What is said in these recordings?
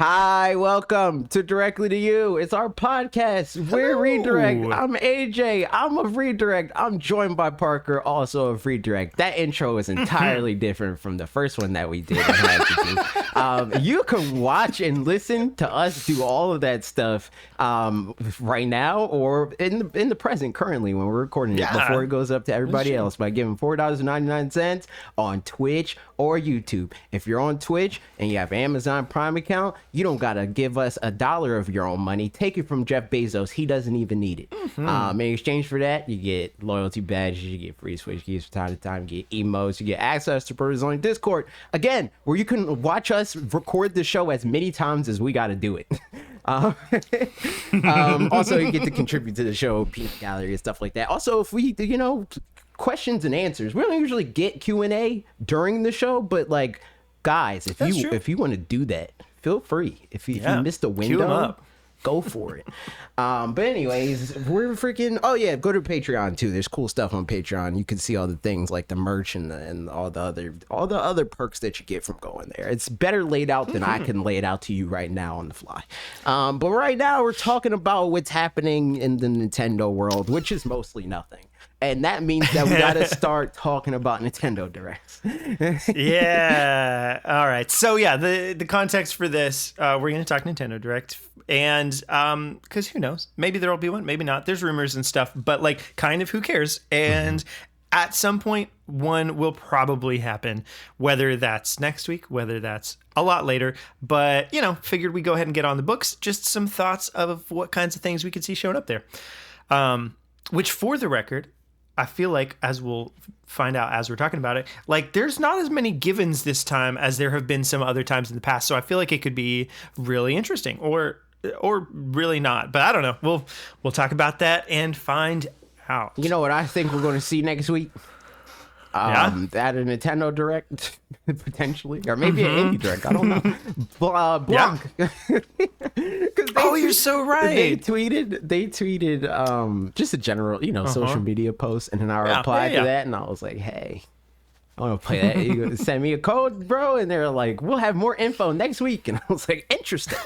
Hi, welcome to Directly to You. It's our podcast. We're Redirect. I'm AJ. I'm of Redirect. I'm joined by Parker, also of Redirect. That intro is entirely different from the first one that we did and had to do. You can watch and listen to us do all of that stuff right now or in the present currently when we're recording it before it goes up to everybody else by giving $4.99 on Twitch or YouTube. If you're on Twitch and you have an Amazon Prime account, you don't gotta give us $1 of your own money. Take it from Jeff Bezos. He doesn't even need it. In exchange for that, you get loyalty badges, you get free Switch keys from time to time, you get emotes, you get access to Brothers Only Discord. Again, where you can watch us record the show as many times as we gotta do it. Also, you get to contribute to the show, peanut gallery and stuff like that. Also, if we, questions and answers, we don't usually get Q&A during the show, but like, guys, if you want to do that, feel free. If you missed a window, go for it. But anyways, we're freaking. Oh yeah, go to Patreon too. There's cool stuff on Patreon. You can see all the things like the merch and all the other perks that you get from going there. It's better laid out than I can lay it out to you right now on the fly. But right now we're talking about what's happening in the Nintendo world, which is mostly nothing. And that means that we got to start talking about Nintendo Directs. Yeah. All right. So yeah, the context for this, we're going to talk Nintendo Direct, and because who knows, maybe there'll be one, maybe not. There's rumors and stuff, but like, kind of who cares? And at some point, one will probably happen, whether that's next week, whether that's a lot later. But figured we go ahead and get on the books. Just some thoughts of what kinds of things we could see showing up there. Which, for the record, I feel like, as we'll find out as we're talking about it, like there's not as many givens this time as there have been some other times in the past. So I feel like it could be really interesting or really not. But I don't know. We'll talk about that and find out. You know what I think we're going to see next week? At a Nintendo Direct, potentially, or maybe an Indie Direct. I don't know. Blanc. You're so right. They tweeted just a general, social media post, and then I replied to that, and I was like, "Hey, I want to play that. You send me a code, bro." And they're like, "We'll have more info next week," and I was like, "Interesting."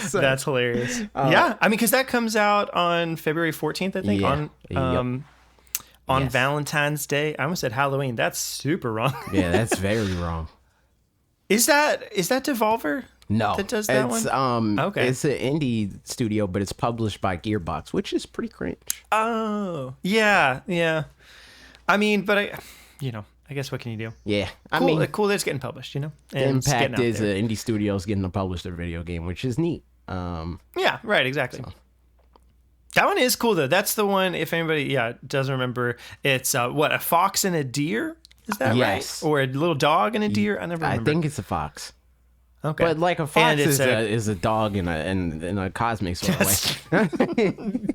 So, that's hilarious. I mean, because that comes out on February 14th, I think. On Valentine's Day. I almost said Halloween. That's super wrong. Yeah, that's very wrong. Is that Devolver? No, that does that one? Okay. It's an indie studio, but it's published by Gearbox, which is pretty cringe. Oh, yeah. I mean, but I guess what can you do? Yeah, cool that it's getting published, And the impact is indie studios getting to publish their video game, which is neat. Yeah, right, exactly. So. That one is cool, though. That's the one, if anybody doesn't remember, it's a fox and a deer? Is that right? Or a little dog and a deer? I never remember. I think it's a fox. Okay. But like a fox is a dog in a cosmic sort of way.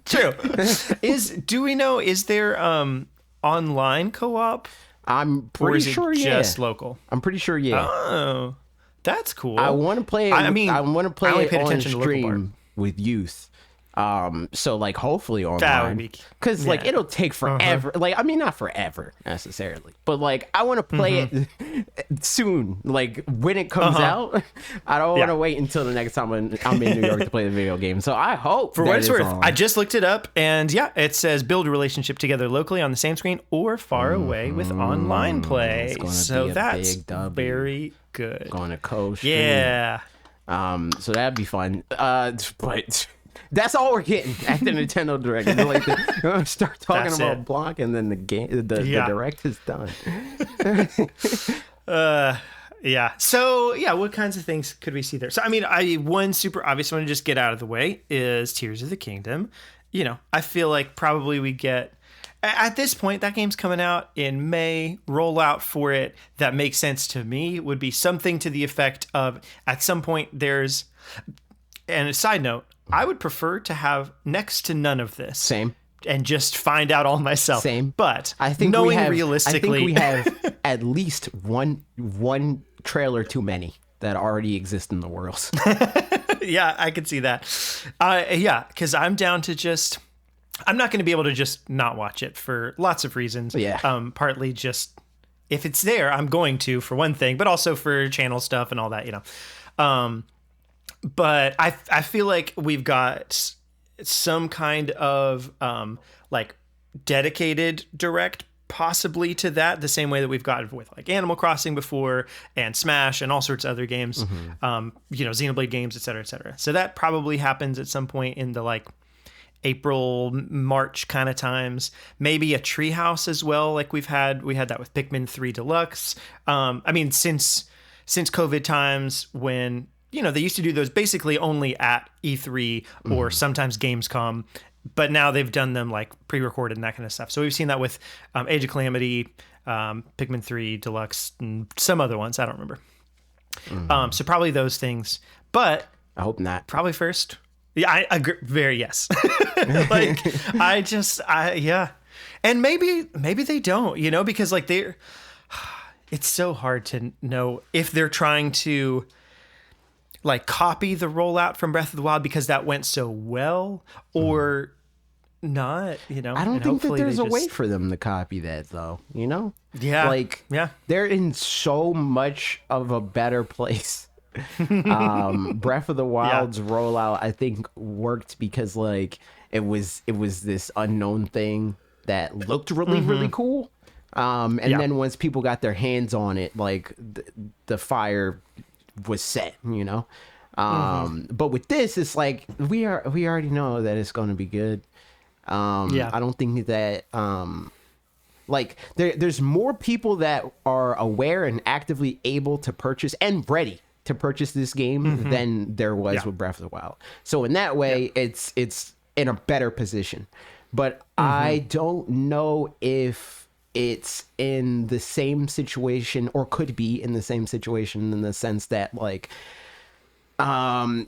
True. Do we know, is there online co-op? I'm pretty sure, just local? I'm pretty sure, yeah. Oh, that's cool. I want to play it. I want to play it on stream with youth. So like hopefully online, because like it'll take forever. Like, I mean, not forever necessarily, but like I want to play it soon. Like when it comes out, I don't want to wait until the next time I'm in New York to play the video game. So I hope, for what it's worth, I just looked it up, and it says build a relationship together locally on the same screen or far away with online play. So that's very good. Going to co-stream. Yeah. So that'd be fun. But. That's all we're getting at the Nintendo Direct. Like start talking about Blanc, and then the Direct is done. So what kinds of things could we see there? So I mean, one super obvious one to just get out of the way is Tears of the Kingdom. I feel like probably we get, at this point, that game's coming out in May. Rollout for it that makes sense to me would be something to the effect of, at some point there's, and a side note, I would prefer to have next to none of this. Same. And just find out all myself. Same. But I think realistically, we have at least one trailer too many that already exist in the world. Yeah, I could see that. Because I'm down to I'm not going to be able to just not watch it for lots of reasons. Yeah. Partly just, if it's there, I'm going to, for one thing, but also for channel stuff and all that, But I feel like we've got some kind of like dedicated direct possibly to that, the same way that we've got with like Animal Crossing before and Smash and all sorts of other games, Xenoblade games, et cetera, et cetera. So that probably happens at some point in the like April, March kind of times. Maybe a Treehouse as well. Like we had that with Pikmin 3 Deluxe. I mean, since COVID times when, they used to do those basically only at E3 or sometimes Gamescom, but now they've done them like pre-recorded and that kind of stuff. So we've seen that with Age of Calamity, Pikmin 3 Deluxe, and some other ones. I don't remember. So probably those things, but I hope not. Probably first. Yeah, I agree. Very yes. Like yeah. And maybe they don't, because like it's so hard to know if they're trying to like copy the rollout from Breath of the Wild because that went so well, or not, I don't think that there's a way for them to copy that though, Yeah. Like, yeah. They're in so much of a better place. Breath of the Wild's rollout, I think, worked because like it was this unknown thing that looked really, really cool. And then once people got their hands on it, like the fire was set, but with this, it's like we already know that it's going to be good. I don't think that like there's more people that are aware and actively able to purchase and ready to purchase this game than there was with Breath of the Wild. So in that way, it's in a better position. But I don't know if it's in the same situation or could be in the same situation in the sense that like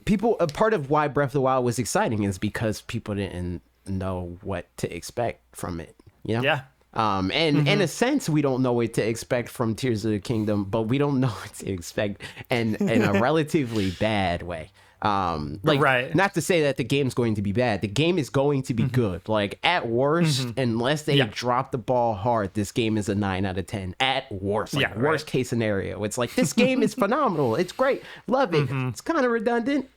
people, a part of why Breath of the Wild was exciting is because people didn't know what to expect from it, and in a sense we don't know what to expect from Tears of the Kingdom, but we don't know what to expect in a relatively bad way. Not to say that the game's going to be bad. The game is going to be good. Like at worst, unless they drop the ball hard, this game is a 9 out of 10 at worst. Like worst case scenario, it's like this game is phenomenal. It's great. Love it. It's kind of redundant.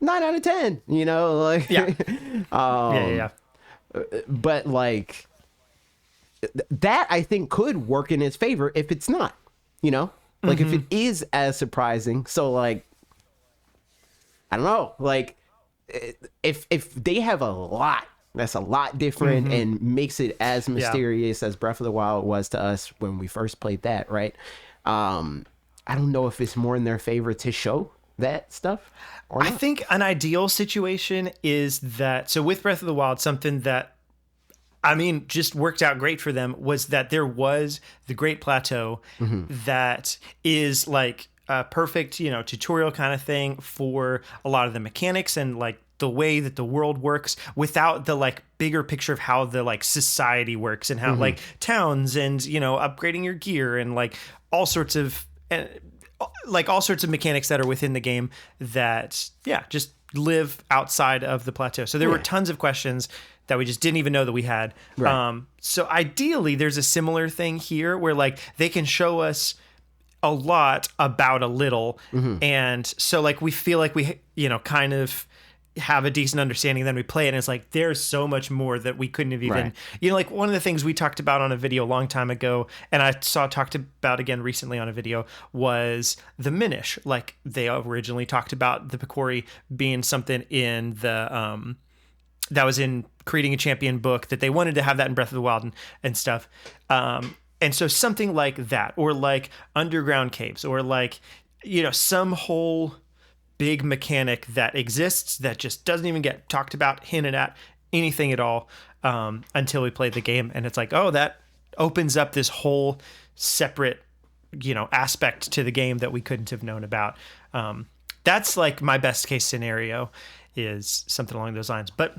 9 out of 10, but like that I think could work in its favor if it's not, like if it is as surprising. So like, I don't know, like if they have a lot that's a lot different and makes it as mysterious as Breath of the Wild was to us when we first played that, right? I don't know if it's more in their favor to show that stuff or not. I think an ideal situation is that, so with Breath of the Wild, something that just worked out great for them was that there was the Great Plateau that is like a perfect, tutorial kind of thing for a lot of the mechanics and like the way that the world works without the like bigger picture of how the like society works and how like towns and, upgrading your gear and like all sorts of mechanics that are within the game that, just live outside of the plateau. So there were tons of questions that we just didn't even know that we had. Right. So ideally there's a similar thing here where like they can show us a lot about a little. And so like we feel like we, kind of have a decent understanding, then we play it and it's like there's so much more that we couldn't have even like one of the things we talked about on a video a long time ago and I saw talked about again recently on a video was the Minish. Like they originally talked about the Picori being something in the that was in Creating a Champion book, that they wanted to have that in Breath of the Wild and stuff. And so something like that, or like underground caves, or like, some whole big mechanic that exists that just doesn't even get talked about, hinted at, anything at all, until we play the game. And it's like, oh, that opens up this whole separate, aspect to the game that we couldn't have known about. That's like my best case scenario, is something along those lines. But,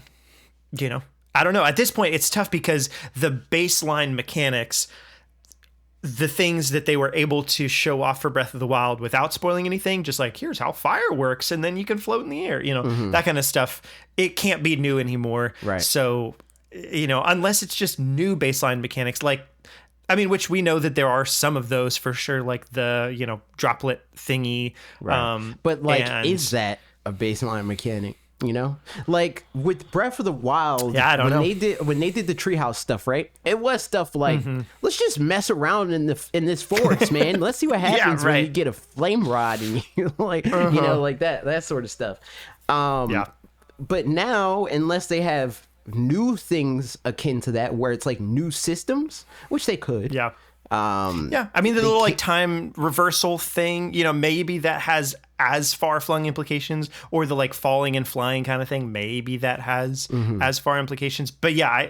I don't know. At this point, it's tough because the baseline mechanics, the things that they were able to show off for Breath of the Wild without spoiling anything, just like, here's how fire works, and then you can float in the air, that kind of stuff, it can't be new anymore. Right. So, unless it's just new baseline mechanics, like I mean, which we know that there are some of those for sure, like the, you know, droplet thingy. Right. But like, is that a baseline mechanic? You know, like with Breath of the Wild, I don't know. When they did the treehouse stuff, right? It was stuff like, let's just mess around in this forest, man. Let's see what happens when you get a flame rod and you like, you know, like that sort of stuff. But now, unless they have new things akin to that, where it's like new systems, which they could, I mean, the little like time reversal thing, you know, maybe that has as far-flung implications, or the like falling and flying kind of thing, maybe that has as far implications. But yeah,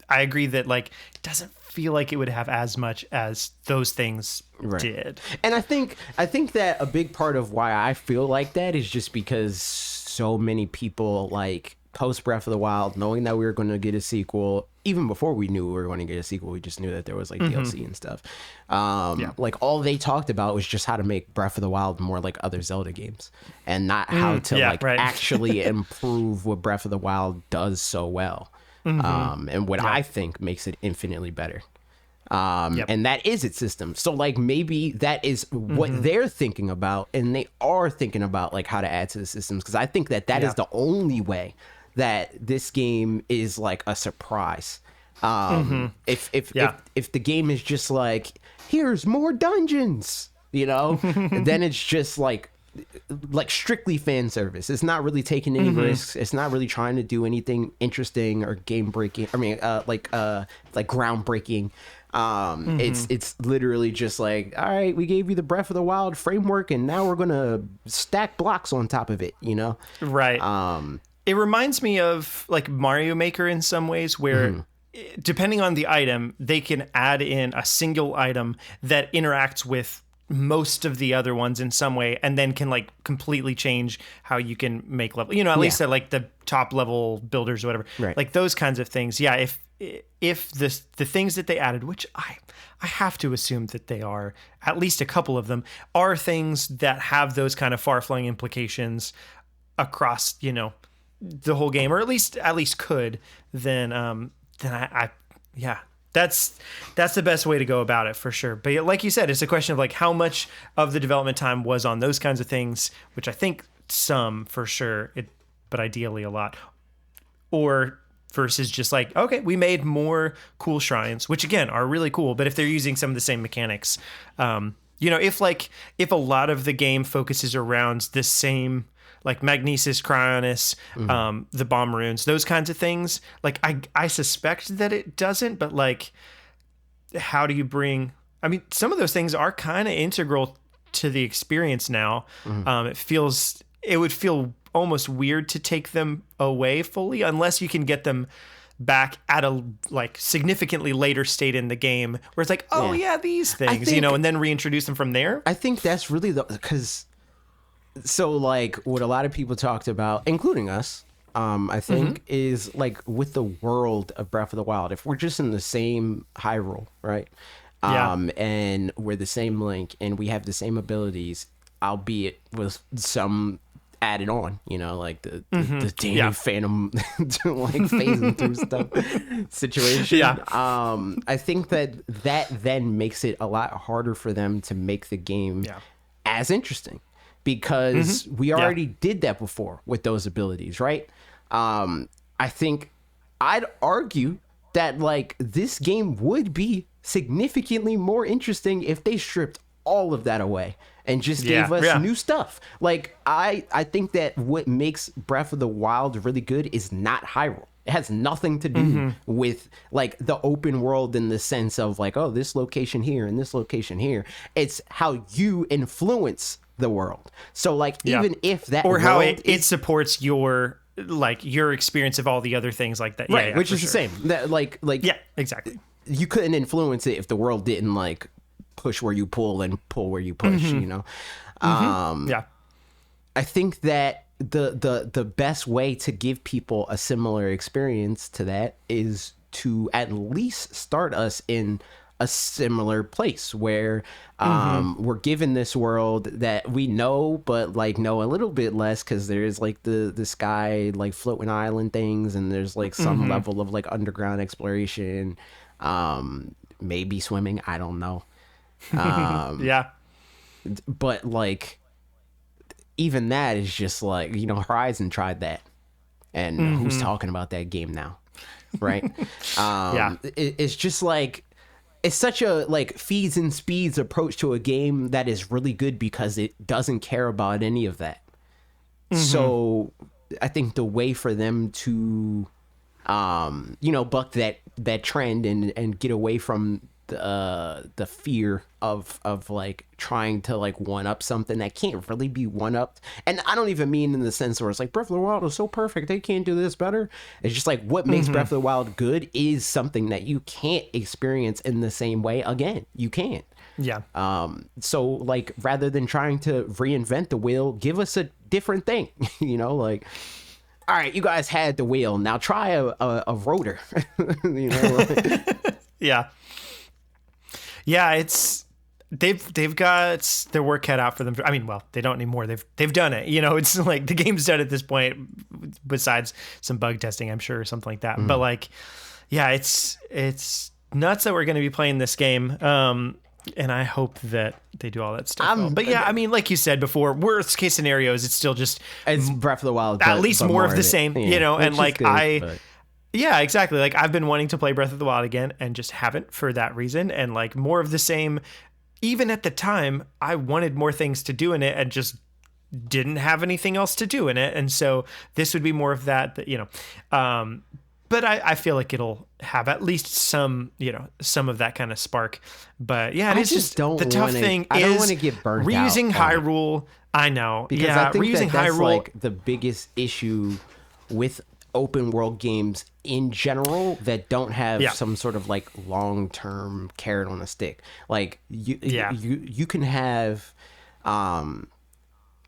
I agree that like it doesn't feel like it would have as much as those things did. And I think that a big part of why I feel like that is just because so many people, like, post Breath of the Wild, knowing that we were going to get a sequel, even before we knew we were going to get a sequel, we just knew that there was like DLC and stuff. Like, all they talked about was just how to make Breath of the Wild more like other Zelda games, and not how to actually improve what Breath of the Wild does so well. And what I think makes it infinitely better. And that is its system. So like, maybe that is what they're thinking about, and they are thinking about like how to add to the systems, because I think that is the only way that this game is like a surprise. If the game is just like, here's more dungeons, you know, then it's just like strictly fan service. It's not really taking any risks. It's not really trying to do anything interesting or game breaking. I mean, like groundbreaking. It's literally just like, all right, we gave you the Breath of the Wild framework, and now we're gonna stack blocks on top of it, you know? Right. It reminds me of like Mario Maker in some ways, where depending on the item, they can add in a single item that interacts with most of the other ones in some way, and then can like completely change how you can make level, you know, at least at like the top level builders or whatever, like those kinds of things. If the things that they added, which I have to assume that they are, at least a couple of them, are things that have those kind of far-flung implications across, you know, the whole game, or at least could, then that's the best way to go about it for sure. But like you said, it's a question of like how much of the development time was on those kinds of things, which I think some for sure, but ideally a lot, or versus just like, okay, we made more cool shrines, which again are really cool, but if they're using some of the same mechanics, you know, if a lot of the game focuses around the same, like Magnesis, Cryonis, the bomb runes, those kinds of things, like I suspect that it doesn't, but like, how do you bring, I mean, some of those things are kind of integral to the experience now. It would feel almost weird to take them away fully, unless you can get them back at a like significantly later state in the game where it's like, these things, you know, and then reintroduce them from there. I think that's really because so like what a lot of people talked about, including us, I think, is like with the world of Breath of the Wild, if we're just in the same Hyrule, right? And we're the same Link, and we have the same abilities, albeit with some added on, you know, like the Danny Phantom like phasing through stuff situation. I think that then makes it a lot harder for them to make the game as interesting, because we already did that before with those abilities, right? I think I'd argue that like this game would be significantly more interesting if they stripped all of that away and just gave us new stuff. Like, I think that what makes Breath of the Wild really good is not Hyrule. It has nothing to do with like the open world in the sense of like, oh, this location here and this location here. It's how you influence the world. So like, even if that or how it supports your experience of all the other things like that, right? Which is the same. That like exactly. You couldn't influence it if the world didn't like push where you pull and pull where you push, you know? I think that the best way to give people a similar experience to that is to at least start us in a similar place where we're given this world that we know, but like know a little bit less, because there's like the sky like floating island things, and there's like some level of like underground exploration. maybe swimming. I don't know. Yeah. But like, even that is just like, Horizon tried that, and who's talking about that game now, right? Yeah. It's just like, it's such a like feeds and speeds approach to a game that is really good because it doesn't care about any of that. So I think the way for them to buck that trend and get away from the fear of like trying to like one up something that can't really be one upped. And I don't even mean in the sense where it's like Breath of the Wild is so perfect, they can't do this better. It's just like what makes Breath of the Wild good is something that you can't experience in the same way again. You can't. Yeah. So like, rather than trying to reinvent the wheel, give us a different thing. Like, all right, you guys had the wheel, now try a rotor. Yeah. Yeah, it's they've got their work cut out for them. I mean, well, they don't anymore. They've done it. It's like the game's done at this point, besides some bug testing, I'm sure, or something like that. But like, yeah, it's nuts that we're going to be playing this game. And I hope that they do all that stuff. But yeah, I mean, like you said before, worst case scenarios, it's still just it's Breath of the Wild, at least more of the same, and like good, yeah, exactly. Like I've been wanting to play Breath of the Wild again and just haven't for that reason. And like more of the same, even at the time, I wanted more things to do in it and just didn't have anything else to do in it. And so this would be more of that, but I feel like it'll have at least some, some of that kind of spark. But yeah, it's just the tough thing I is don't want to get burnt reusing out Hyrule. I know. Because I think that's Hyrule, like the biggest issue with open world games in general that don't have some sort of like long-term carrot on a stick. Like you can have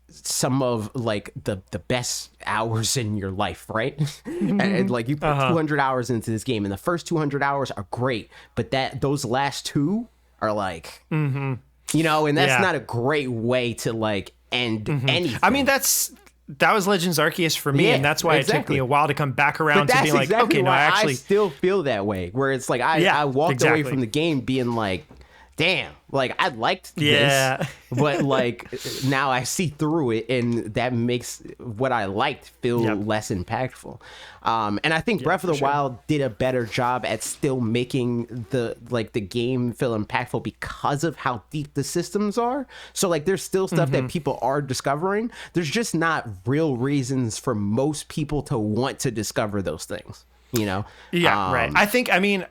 some of like the best hours in your life, right? And like you put 200 hours into this game and the first 200 hours are great, but those last two are like and that's not a great way to like end anything. I mean, that was Legends Arceus for me, and that's why it took me a while to come back around to being like, okay, no, I still feel that way. Where it's like I walked away from the game being like, damn, like I liked this, but like now I see through it, and that makes what I liked feel less impactful. And I think Breath of the Wild did a better job at still making the game feel impactful because of how deep the systems are. So like there's still stuff that people are discovering. There's just not real reasons for most people to want to discover those things. Right.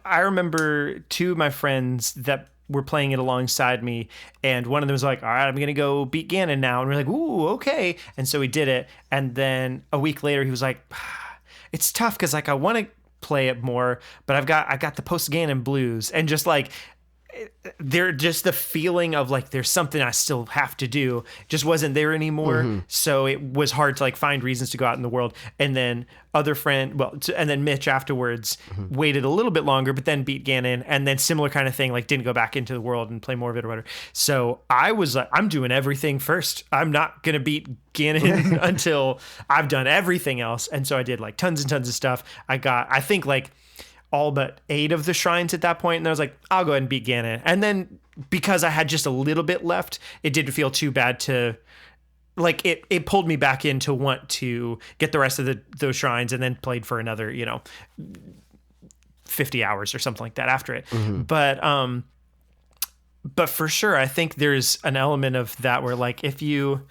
I remember two of my friends that were playing it alongside me, and one of them was like, all right, I'm gonna go beat Ganon now, and we're like, ooh, okay. And so we did it, and then a week later he was like, it's tough because like I want to play it more, but I got the post Ganon blues, and just like they're just the feeling of like there's something I still have to do just wasn't there anymore. So it was hard to like find reasons to go out in the world. And then and then Mitch afterwards waited a little bit longer, but then beat Ganon, and then similar kind of thing, like didn't go back into the world and play more of it or whatever. So I was like, I'm doing everything first. I'm not gonna beat Ganon until I've done everything else. And so I did like tons and tons of stuff. I think like all but 8 of the shrines at that point, and I was like, I'll go ahead and beat Ganon. And then because I had just a little bit left, it didn't feel too bad to like it pulled me back in to want to get the rest of those shrines, and then played for another 50 hours or something like that after it. But for sure, I think there's an element of that where like if you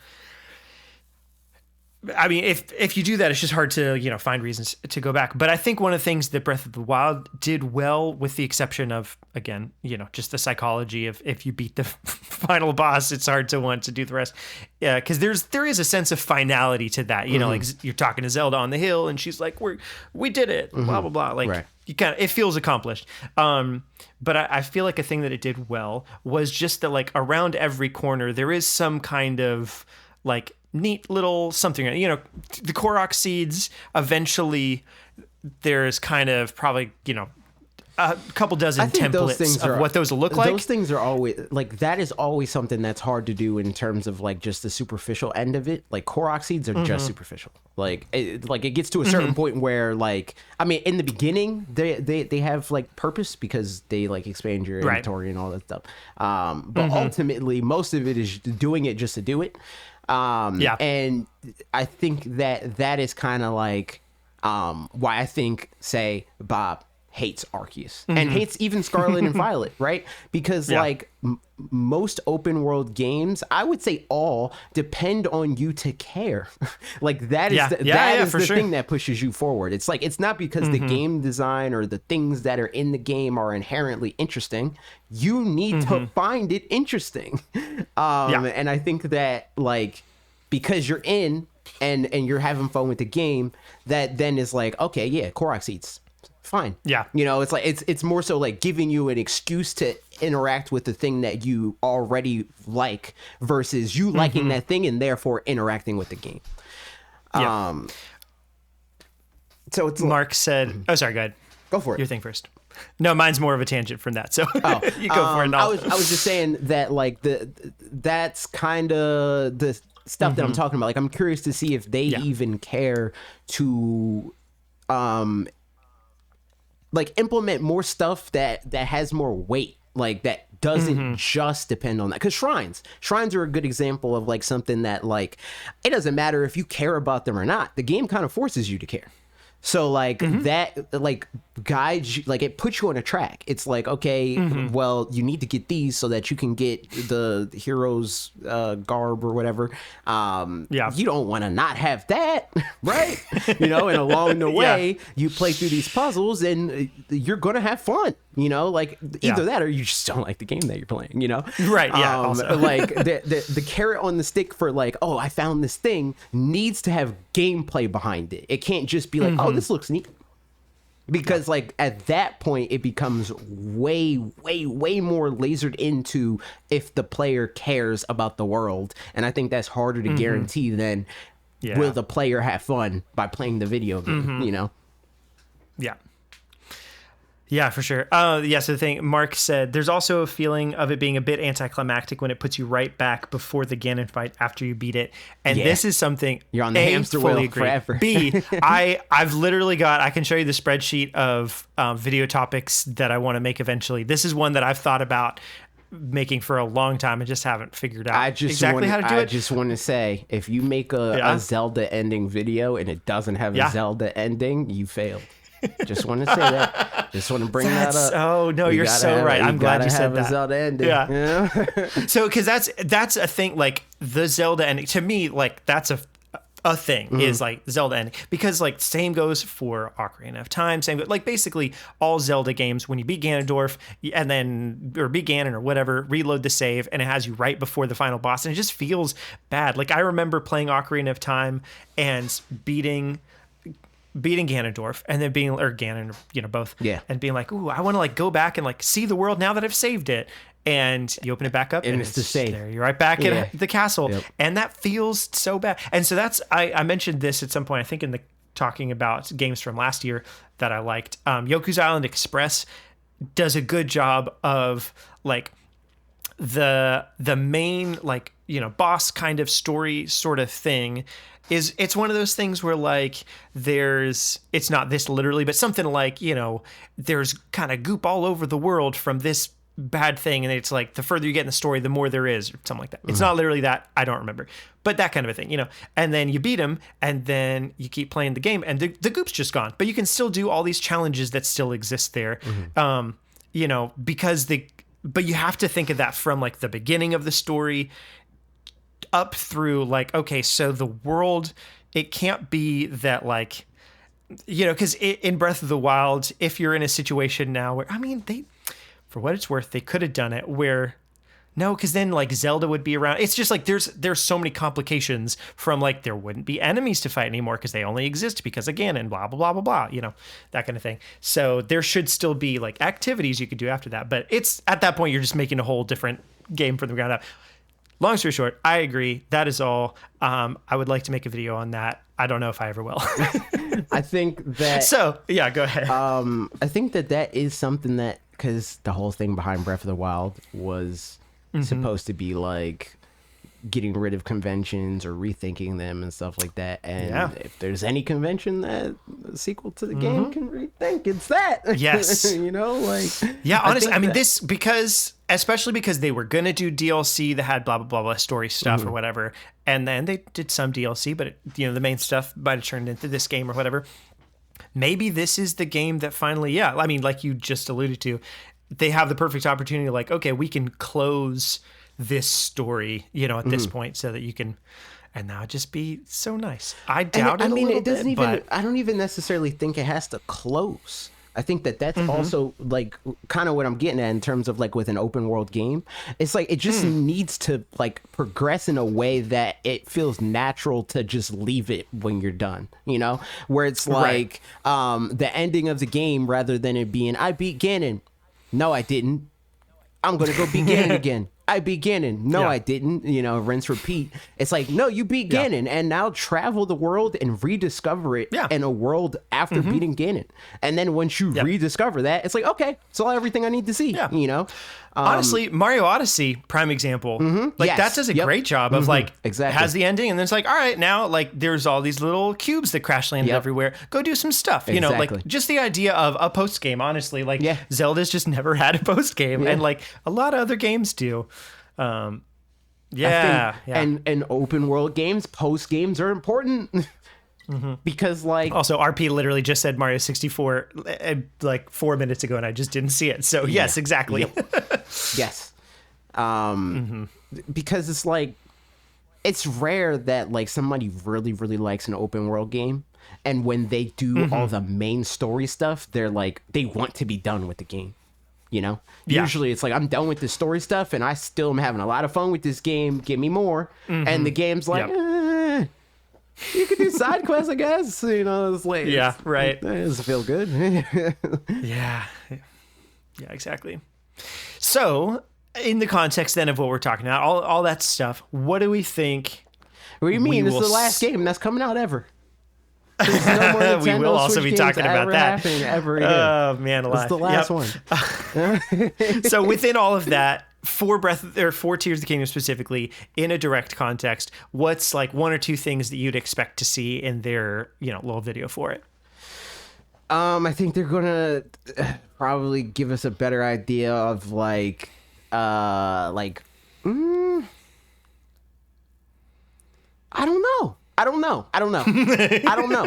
do that, it's just hard to, find reasons to go back. But I think one of the things that Breath of the Wild did well, with the exception of, again, just the psychology of if you beat the final boss, it's hard to want to do the rest. Yeah, because there is a sense of finality to that. Like you're talking to Zelda on the hill, and she's like, we did it, blah, blah, blah. Like you it feels accomplished. But I feel like a thing that it did well was just that like around every corner, there is some kind of like neat little something, the Korok seeds. Eventually there's kind of probably, a couple dozen templates of what those will look like. Those things are always like, that is always something that's hard to do in terms of like just the superficial end of it. Like Korok seeds are just superficial. Like it gets to a certain point where, like, I mean, in the beginning they have like purpose because they like expand your inventory and all that stuff. But ultimately most of it is doing it just to do it. And I think that is kind of like why I think, say, Bob hates Arceus and hates even Scarlet and Violet, right? Because like most open world games, I would say all, depend on you to care. Like that is the thing that pushes you forward. It's like, it's not because the game design or the things that are in the game are inherently interesting. You need to find it interesting. And I think that, like, because you're in and you're having fun with the game, that then is like, okay, yeah, Korok seeds, fine. Yeah. You know, it's like, it's more so like giving you an excuse to interact with the thing that you already like versus you liking that thing and therefore interacting with the game. So it's Mark said, oh, sorry, go ahead. Go for it. Your thing first. No, mine's more of a tangent from that. So you go for it. I was just saying that, like, that's kind of the stuff that I'm talking about. Like, I'm curious to see if they even care to like implement more stuff that has more weight, like that doesn't just depend on that. Because shrines are a good example of like something that, like, it doesn't matter if you care about them or not, the game kind of forces you to care. So like that, like, guides you, like it puts you on a track. It's like, okay, well, you need to get these so that you can get the hero's garb or whatever. You don't want to not have that, right? You know, and along the way, you play through these puzzles and you're gonna have fun. You know, like either that or you just don't like the game that you're playing. You know, right? Yeah. Like the carrot on the stick for like, oh, I found this thing, needs to have gameplay behind it. It can't just be like, oh, this looks neat. Because like at that point it becomes way more lasered into if the player cares about the world, and I think that's harder to guarantee than will the player have fun by playing the video game. You know? Yeah, for sure. So the thing Mark said, there's also a feeling of it being a bit anticlimactic when it puts you right back before the Ganon fight after you beat it. And this is something you're on the hamster wheel forever. B, I've literally got, I can show you the spreadsheet of video topics that I want to make eventually. This is one that I've thought about making for a long time and just haven't figured out how to do it. I just want to say, if you make a Zelda ending video and it doesn't have a Zelda ending, you failed. Just want to say that. Just want to bring that up. Oh no, you're so right. I'm glad you said that. Zelda ending. Yeah. So, because that's a thing. Like the Zelda ending to me, like that's a thing is like Zelda ending, because like same goes for Ocarina of Time. Same, like basically all Zelda games. When you beat Ganondorf and then or beat Ganon or whatever, reload the save and it has you right before the final boss, and it just feels bad. Like I remember playing Ocarina of Time and beating Ganondorf and then being, or Ganon, you know, both. Yeah. And being like, ooh, I want to like go back and like see the world now that I've saved it. And you open it back up and it's the same. There you're right back at the castle. Yep. And that feels so bad. And so that's, I mentioned this at some point, I think in the talking about games from last year that I liked. Yoku's Island Express does a good job of like the main, like, you know, boss kind of story sort of thing. It's one of those things where like it's not this literally, but something like, you know, there's kind of goop all over the world from this bad thing, and it's like the further you get in the story, the more there is, or something like that. It's not literally that, I don't remember, but that kind of a thing, you know. And then you beat him, and then you keep playing the game, and the goop's just gone, but you can still do all these challenges that still exist there, you know, but you have to think of that from like the beginning of the story up through like, okay, so the world, it can't be that like, you know, because in Breath of the Wild, if you're in a situation now where, I mean, for what it's worth, they could have done it where, no, because then like Zelda would be around. It's just like there's so many complications from like there wouldn't be enemies to fight anymore because they only exist because of Ganon, blah, blah, blah, blah, blah, you know, that kind of thing. So there should still be like activities you could do after that. But it's at that point, you're just making a whole different game from the ground up. long story short, I agree. That is all. I would like to make a video on that. I don't know if I ever will. I think that. So yeah, go ahead. I think that is something that, because the whole thing behind Breath of the Wild was supposed to be like getting rid of conventions or rethinking them and stuff like that. And if there's any convention that the sequel to the game can rethink, it's that. Yes. You know, like. Yeah, honestly, I mean, this, especially because they were going to do DLC that had blah, blah, blah, blah, story stuff or whatever. And then they did some DLC, but the main stuff might have turned into this game or whatever. Maybe this is the game that finally, I mean, like you just alluded to, they have the perfect opportunity, like, okay, we can close this story, at this point, so that you can, and that would just be so nice. I doubt it. I mean, it doesn't even. But I don't even necessarily think it has to close. I think that's also like kind of what I'm getting at in terms of like with an open world game. It's like it just needs to like progress in a way that it feels natural to just leave it when you're done, where it's like the ending of the game, rather than it being, I beat Ganon. No, I didn't. I'm going to go beat Ganon again. I beat Ganon. No, I didn't. Rinse, repeat. It's like, no, you beat Ganon, and now travel the world and rediscover it in a world after beating Ganon. And then once you rediscover that, it's like, okay, it's all everything I need to see. Honestly, Mario Odyssey, prime example. Like that does a great job of like has the ending, and then it's like, all right, now like there's all these little cubes that crash landed everywhere. Go do some stuff. Like just the idea of a post game. Honestly, like Zelda's just never had a post game, and like a lot of other games do. And open world games, post games are important. Because like also RP literally just said Mario 64 like 4 minutes ago, and I just didn't see it. So yes, exactly. Yes. Because it's like, it's rare that like somebody really, really likes an open world game, and when they do all the main story stuff, they're like, they want to be done with the game. Usually it's like, I'm done with the story stuff and I still am having a lot of fun with this game. Give me more. And the game's like, you could do side quests, I guess. It's like, it doesn't feel good. Yeah, exactly. So in the context then of what we're talking about, all that stuff, what do we think? What do you mean? This is the last game that's coming out ever. No more we will also be talking about that. Ever again. Oh man, alive. It's the last one. So within all of that, for Tears of the Kingdom specifically, in a direct context, what's like one or two things that you'd expect to see in their little video for it? I think they're gonna probably give us a better idea of I don't know.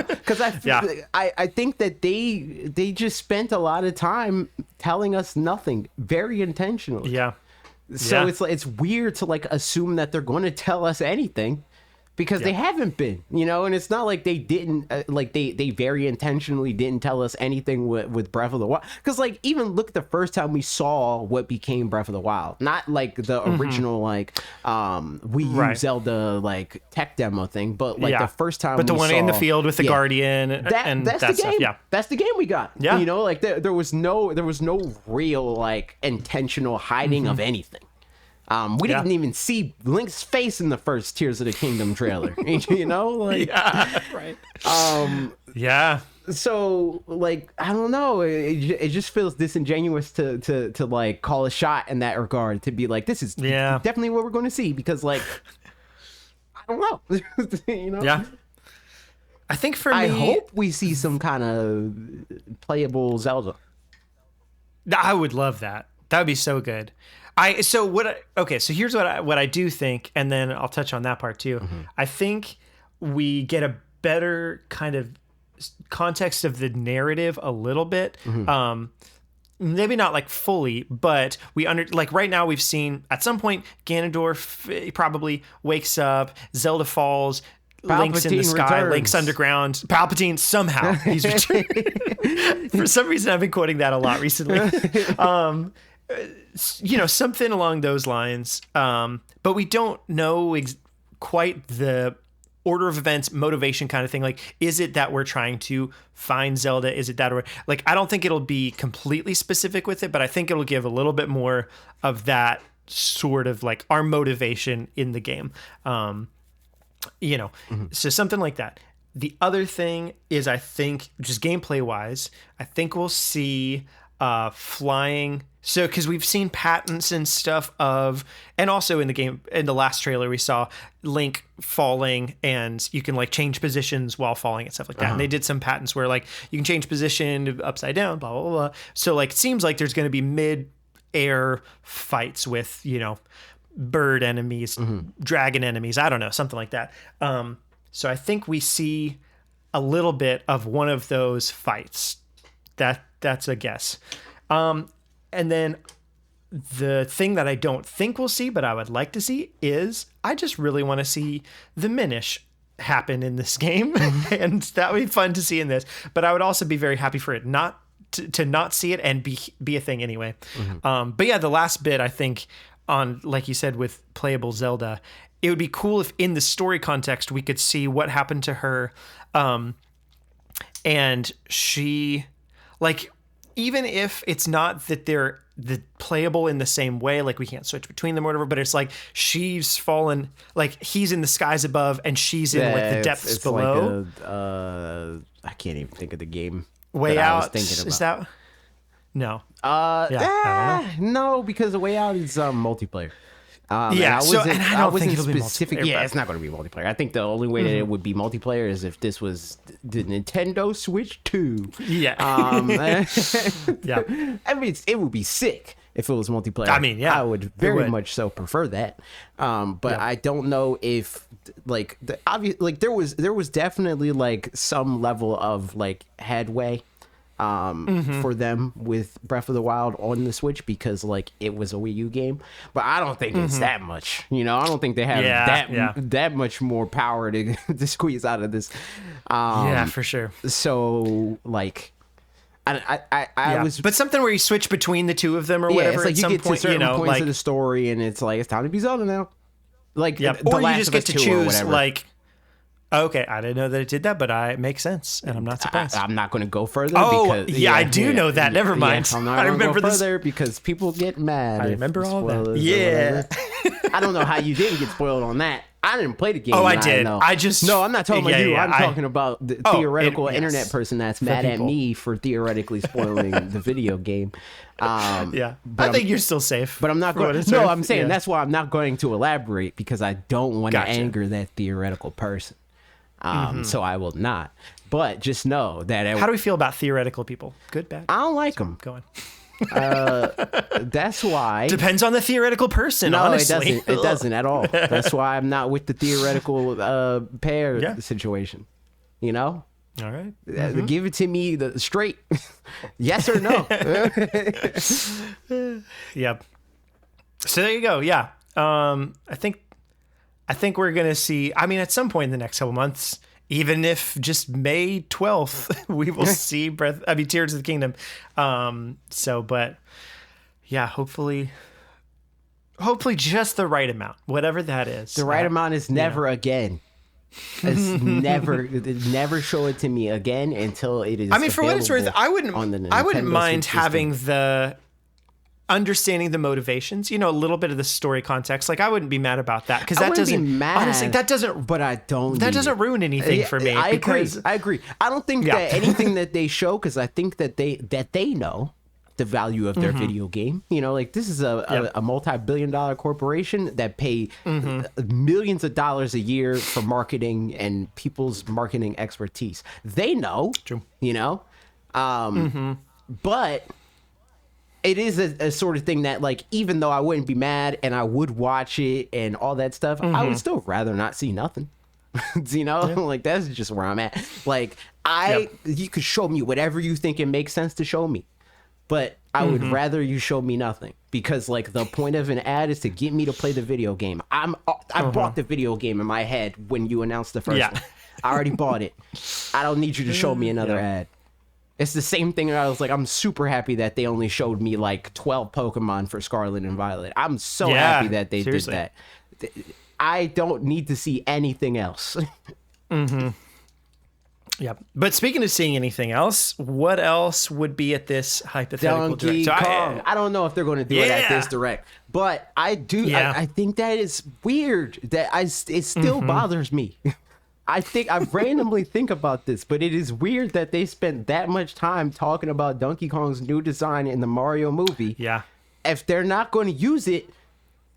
Because I think that they just spent a lot of time telling us nothing, very intentionally. Yeah. So it's weird to like assume that they're going to tell us anything, because they haven't been, and it's not like they didn't, they very intentionally didn't tell us anything with Breath of the Wild. Because like, even look at the first time we saw what became Breath of the Wild, not like the original Wii U Zelda like tech demo thing, but like the first time. But the one in the field with the Guardian, and that's the game. Stuff, that's the game we got. Yeah, like there was no real like intentional hiding of anything. We didn't even see Link's face in the first Tears of the Kingdom trailer, So like, I don't know, it just feels disingenuous to like call a shot in that regard, to be like, this is definitely what we're going to see, because like, I don't know, Yeah. I think for me, I hope we see some kind of playable Zelda. I would love that. That would be so good. So here's what I do think, and then I'll touch on that part too. I think we get a better kind of context of the narrative a little bit. Maybe not like fully, but right now we've seen at some point Ganondorf probably wakes up, Zelda falls, Link's in the sky, returns. Link's underground, Palpatine somehow he's returned. For some reason I've been quoting that a lot recently. Something along those lines. But we don't know quite the order of events, motivation kind of thing. Like, is it that we're trying to find Zelda? Is it that, or like, I don't think it'll be completely specific with it, but I think it'll give a little bit more of that sort of like our motivation in the game. So something like that. The other thing is, I think, just gameplay wise, I think we'll see flying. So, because we've seen patents and stuff of, and also in the game, in the last trailer, we saw Link falling and you can like change positions while falling and stuff like that. And they did some patents where like you can change position upside down, blah, blah, blah. So like, it seems like there's going to be mid-air fights with, bird enemies, dragon enemies. I don't know, something like that. So I think we see a little bit of one of those fights. That's a guess. And then the thing that I don't think we'll see, but I would like to see, is I just really want to see the Minish happen in this game. And that would be fun to see in this. But I would also be very happy for it not to not see it and be a thing anyway. But yeah, the last bit, I think, on, like you said, with playable Zelda, it would be cool if in the story context we could see what happened to her. And she, like, even if it's not that they're playable in the same way, like we can't switch between them or whatever, but it's like she's fallen, like he's in the skies above and she's in like the depths it's below. Like I can't even think of the game. Way that I was Out. thinking about. Is that? No. No, because the Way Out is multiplayer. Yeah, and I don't think it'll be specific. multiplayer, Yeah, but- it's not going to be multiplayer. I think the only way that it would be multiplayer is if this was the Nintendo Switch 2. Yeah. Yeah. I mean, it would be sick if it was multiplayer. I mean, yeah, I would very much so prefer that. But I don't know if like there was definitely like some level of like headway for them with Breath of the Wild on the Switch, because like it was a Wii U game, but I don't think it's that much. I don't think they have that much more power to squeeze out of this. Yeah, for sure. So like, I was, but something where you switch between the two of them or yeah, whatever. it's like at you some get point, to certain points like, of the story, and it's like it's time to be Zelda now. Like, yeah, The or you Last just of get Us to 2 or choose whatever. like. Okay, I didn't know that it did that, but it makes sense, and I'm not surprised. I'm not going to go further. Oh, because, yeah, I do know that. Never mind. I'm not I gonna remember go this. further because people get mad. I if remember all that. spoilers or Yeah. whatever. I don't know how you didn't get spoiled on that. I didn't play the game. Oh, I and did. know. No, I'm not talking about you. I'm talking about the theoretical internet person that's mad at people. me for theoretically spoiling the video game. Yeah, I think you're still safe. But I'm not for what going. it's No, worth. I'm saying Yeah. that's why I'm not going to elaborate, because I don't want to Gotcha. anger that theoretical person. So I will not. But just know that How do we feel about theoretical people? Good, bad? I don't like them. Go on. That's why. Depends on the theoretical person, No, honestly. it doesn't. It doesn't at all. That's why I'm not with the theoretical pair Yeah. situation. You know, All right. give it to me the straight, yes or no. Yep. So there you go. Yeah. I think we're gonna see. I mean, at some point in the next couple months, even if just May 12th, we will see Tears of the Kingdom. But yeah, hopefully just the right amount, whatever that is. The right amount is never again. It's never show it to me again until it is. I mean, for what it's worth, I wouldn't Nintendo mind Switch having system. the understanding the motivations, a little bit of the story context. Like, I wouldn't be mad about that, because I that wouldn't doesn't be mad, honestly, that doesn't, but I don't. that need doesn't it. ruin anything for me. I because agree. I don't think Yeah. that anything that they show, because I think that they know the value of their video game. Like, this is a multi-billion-dollar corporation that pay millions of dollars a year for marketing and people's marketing expertise. They know. True. But it is a sort of thing that, like, even though I wouldn't be mad and I would watch it and all that stuff, I would still rather not see nothing. Like, that's just where I'm at. Like, you could show me whatever you think it makes sense to show me, but I would rather you show me nothing, because like the point of an ad is to get me to play the video game. I bought the video game in my head when you announced the first one. I already bought it. I don't need you to show me another ad. It's the same thing. I was like, I'm super happy that they only showed me like 12 Pokemon for Scarlet and Violet. I'm so happy that they seriously. did that. I don't need to see anything else. Yep. But speaking of seeing anything else, what else would be at this hypothetical Donkey direct? Kong. I don't know if they're going to do it at this direct, but I do. Yeah. I think that is weird. It still bothers me. I randomly think about this, but it is weird that they spent that much time talking about Donkey Kong's new design in the Mario movie. Yeah. If they're not going to use it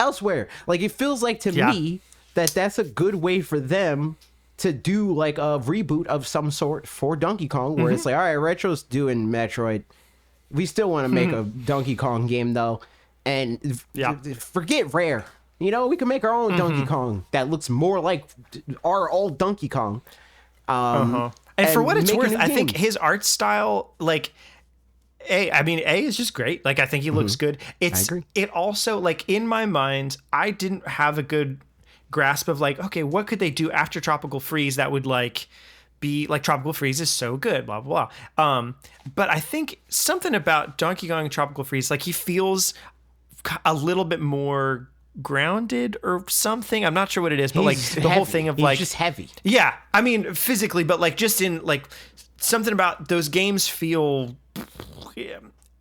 elsewhere, like it feels like to me that that's a good way for them to do like a reboot of some sort for Donkey Kong, where it's like, all right, Retro's doing Metroid. We still want to make a Donkey Kong game though, and forget Rare. You know, we can make our own Donkey Kong that looks more like our old Donkey Kong. And for what it's worth, I think his art style, like, A is just great. Like, I think he looks good. It also, like, in my mind, I didn't have a good grasp of like, okay, what could they do after Tropical Freeze that would like be like Tropical Freeze is so good, blah blah blah. But I think something about Donkey Kong and Tropical Freeze, like he feels a little bit more grounded or something. I'm not sure what it is, but like the whole thing of like just heavy. Yeah, I mean physically, but like just in like something about those games feel.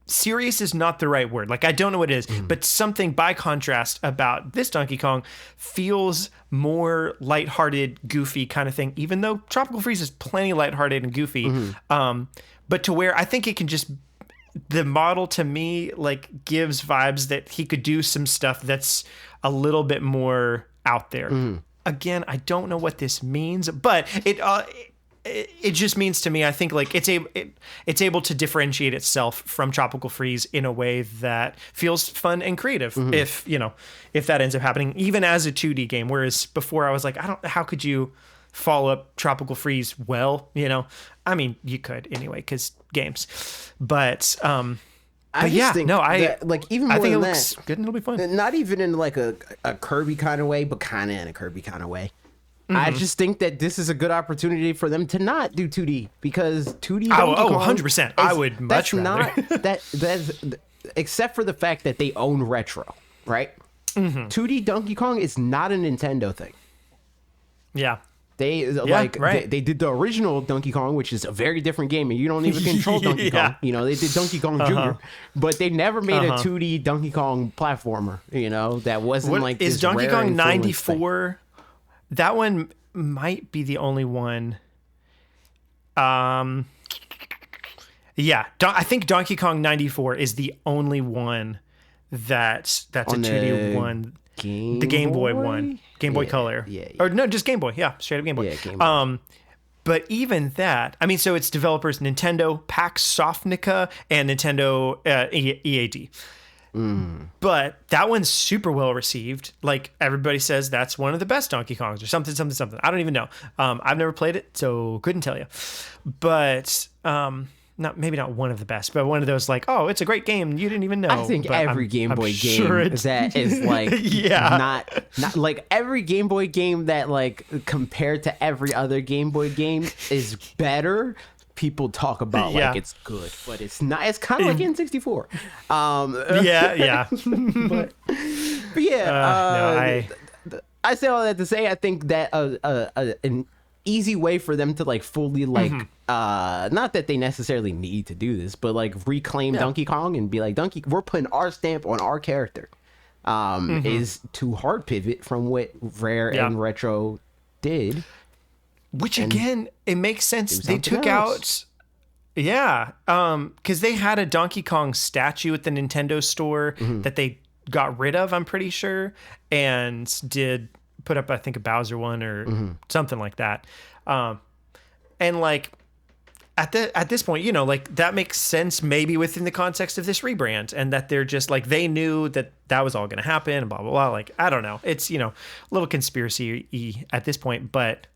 Serious is not the right word. Like, I don't know what it is, but something by contrast about this Donkey Kong feels more lighthearted, goofy kind of thing, even though Tropical Freeze is plenty lighthearted and goofy. But to where I think it can just, the model to me, like, gives vibes that he could do some stuff that's a little bit more out there. Again, I don't know what this means, but it just means to me, I think like it's able to differentiate itself from Tropical Freeze in a way that feels fun and creative. If that ends up happening, even as a 2D game, whereas before I was like, how could you follow up Tropical Freeze? Well, I mean, you could anyway, because games, but I just think that, like, even more I think than it looks good and it'll be fun. Not even in like a Kirby kind of way, but kind of in a Kirby kind of way. I just think that this is a good opportunity for them to not do 2D, because 2D Donkey Kong 100%. I would much rather. That's except for the fact that they own Retro, right? 2D Donkey Kong is not a Nintendo thing. Yeah. They they did the original Donkey Kong, which is a very different game, and you don't even control Donkey Kong. They did Donkey Kong Jr., but they never made a 2D Donkey Kong platformer. That wasn't like is this Donkey rare Kong influence 94. thing. That one might be the only one. Yeah, I think Donkey Kong 94 is the only one that's a 2D one. The Game Boy one. Game Boy Color. Yeah. Or no, just Game Boy. Yeah, straight up Game Boy. Yeah, Game Boy. But even that, I mean, so it's developers Nintendo, Pax Softnica, and Nintendo EAD. But that one's super well received. Like, everybody says that's one of the best Donkey Kongs or something. I don't even know. I've never played it, so couldn't tell you. But maybe not one of the best, but one of those like, oh, it's a great game you didn't even know. I think every Game Boy game that is like not like every Game Boy game that like compared to every other Game Boy game is better. People talk about like it's good, but it's not. It's kind of like N64. But yeah. I say all that to say, I think that an easy way for them to like fully like not that they necessarily need to do this, but like reclaim Donkey Kong and be like, we're putting our stamp on our character. Is to hard pivot from what Rare and Retro did. Which again, it makes sense. They took out, because they had a Donkey Kong statue at the Nintendo store that they got rid of, I'm pretty sure, and did put up, I think, a Bowser one or something like that. And like at this point, like that makes sense maybe within the context of this rebrand, and that they're just like, they knew that was all going to happen and blah, blah, blah. Like, I don't know. It's, a little conspiracy-y at this point, but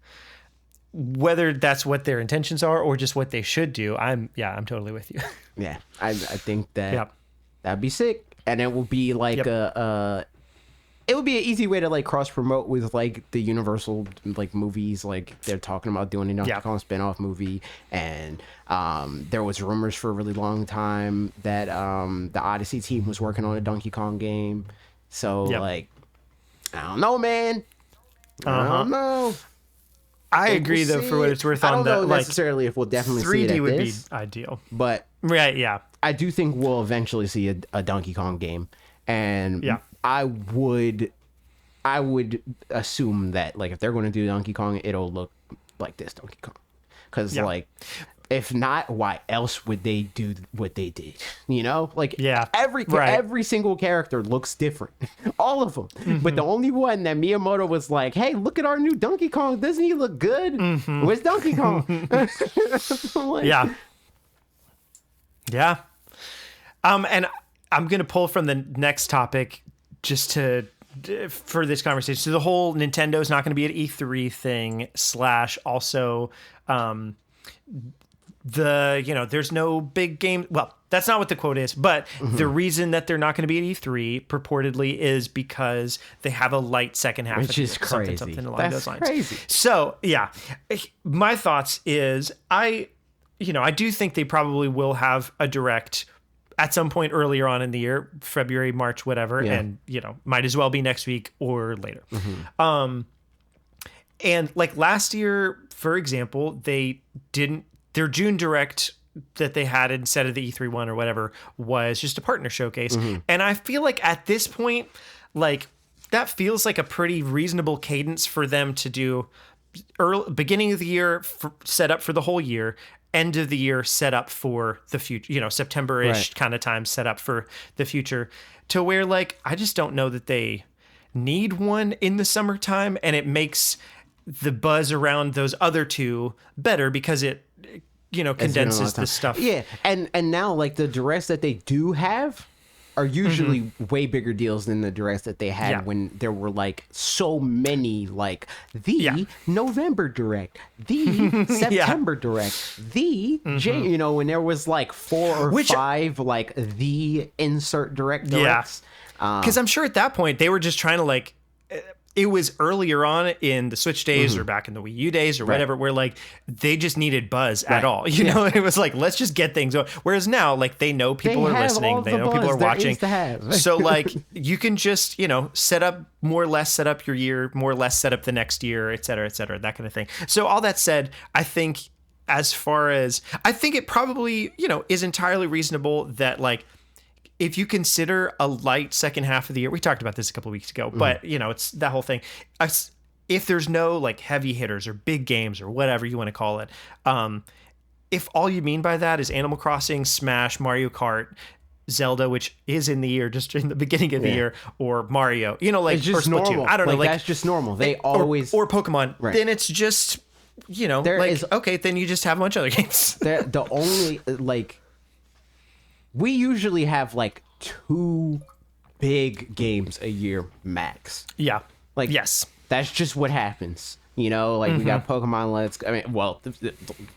whether that's what their intentions are or just what they should do, I'm totally with you. Yeah, I think that that'd be sick, and it will be like it would be an easy way to like cross promote with like the Universal like movies. Like they're talking about doing a Donkey Kong spinoff movie, and there was rumors for a really long time that the Odyssey team was working on a Donkey Kong game. So like, I don't know, man. I don't know. I agree, though, for what it's worth. I don't on the know like necessarily if we'll definitely see it 3D at would this, be ideal, but right? Yeah, I do think we'll eventually see a Donkey Kong game, and Yeah. I would assume that like if they're going to do Donkey Kong, it'll look like this Donkey Kong, because Yeah. like if not, why else would they do what they did? You know, like every single character looks different, all of them. But the only one that Miyamoto was like, "Hey, look at our new Donkey Kong. Doesn't he look good? Where's Donkey Kong?" Like, yeah. And I'm gonna pull from the next topic just for this conversation. So the whole Nintendo's not going to be at E3 thing / also there's no big game. Well, that's not what the quote is, but the reason that they're not going to be at E3 purportedly is because they have a light second half, which is crazy. Something along That's those lines. crazy. So yeah, my thoughts is I do think they probably will have a direct at some point earlier on in the year, February, March, whatever, and might as well be next week or later. And like last year, for example, their June Direct that they had instead of the E3 one or whatever was just a partner showcase. And I feel like at this point, like that feels like a pretty reasonable cadence for them to do beginning of the year set up for the whole year, end of the year set up for the future, September-ish kind of time set up for the future, to where like, I just don't know that they need one in the summertime, and it makes the buzz around those other two better because it condenses the stuff. Yeah, and now like the directs that they do have are usually way bigger deals than the directs that they had when there were like so many, like the November direct, the September direct, the when there was like 4 or 5 like the insert direct directs. Because I'm sure at that point they were just trying to like. It was earlier on in the Switch days or back in the Wii U days or whatever, where like they just needed buzz at all. You know, it was like, let's just get things going. Whereas now, like they know people are listening, they know people are watching. So like you can just, set up more or less set up your year, more or less set up the next year, et cetera, that kind of thing. So all that said, I think I think it probably, is entirely reasonable that like, if you consider a light second half of the year, we talked about this a couple of weeks ago, but it's that whole thing. If there's no like heavy hitters or big games or whatever you want to call it, if all you mean by that is Animal Crossing, Smash, Mario Kart, Zelda, which is in the year, just in the beginning of the year, or Mario, like it's just or Splatoon. normal. I don't know, like that's just normal. They always or Pokemon. Then it's just okay, then you just have a bunch of other games. The only like. We usually have like 2 big games a year max. Yeah. Like, yes, that's just what happens. We got Pokemon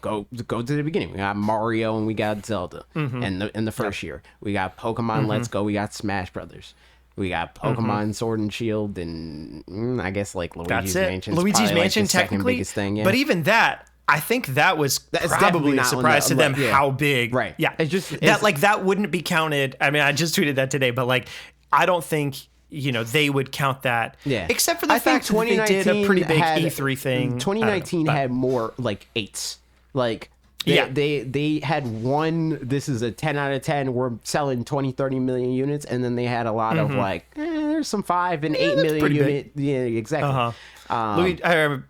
go to the beginning. We got Mario and we got Zelda in the first year. We got Pokemon Let's Go. We got Smash Brothers. We got Pokemon Sword and Shield, and I guess like Luigi's Mansion. Luigi's Mansion, like the technically, biggest thing, but even that. I think that was probably a surprise to them how big. Right. Yeah. That wouldn't be counted. I mean, I just tweeted that today, but like, I don't think, they would count that. Yeah. Except for the fact that they did a pretty big E3 thing. 2019 had more like 8s. Like, they had one, this is a 10 out of 10, we're selling 20-30 million units, and then they had a lot of like, there's some 5 and 8 million unit. Yeah, exactly.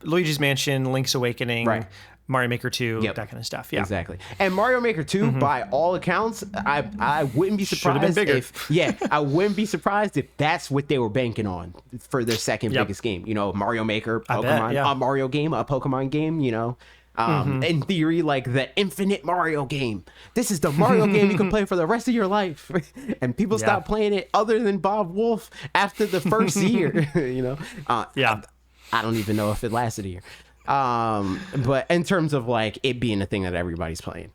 Luigi's Mansion, Link's Awakening, Mario Maker 2, that kind of stuff. Yeah, exactly. And Mario Maker 2, by all accounts, I wouldn't be surprised I wouldn't be surprised if that's what they were banking on for their second biggest game. Mario Maker, Pokemon, a Mario game, a Pokemon game. In theory, like the infinite Mario game. This is the Mario game you can play for the rest of your life. And people stopped playing it other than Bob Wolf after the first year. I don't even know if it lasted a year. But in terms of like it being a thing that everybody's playing.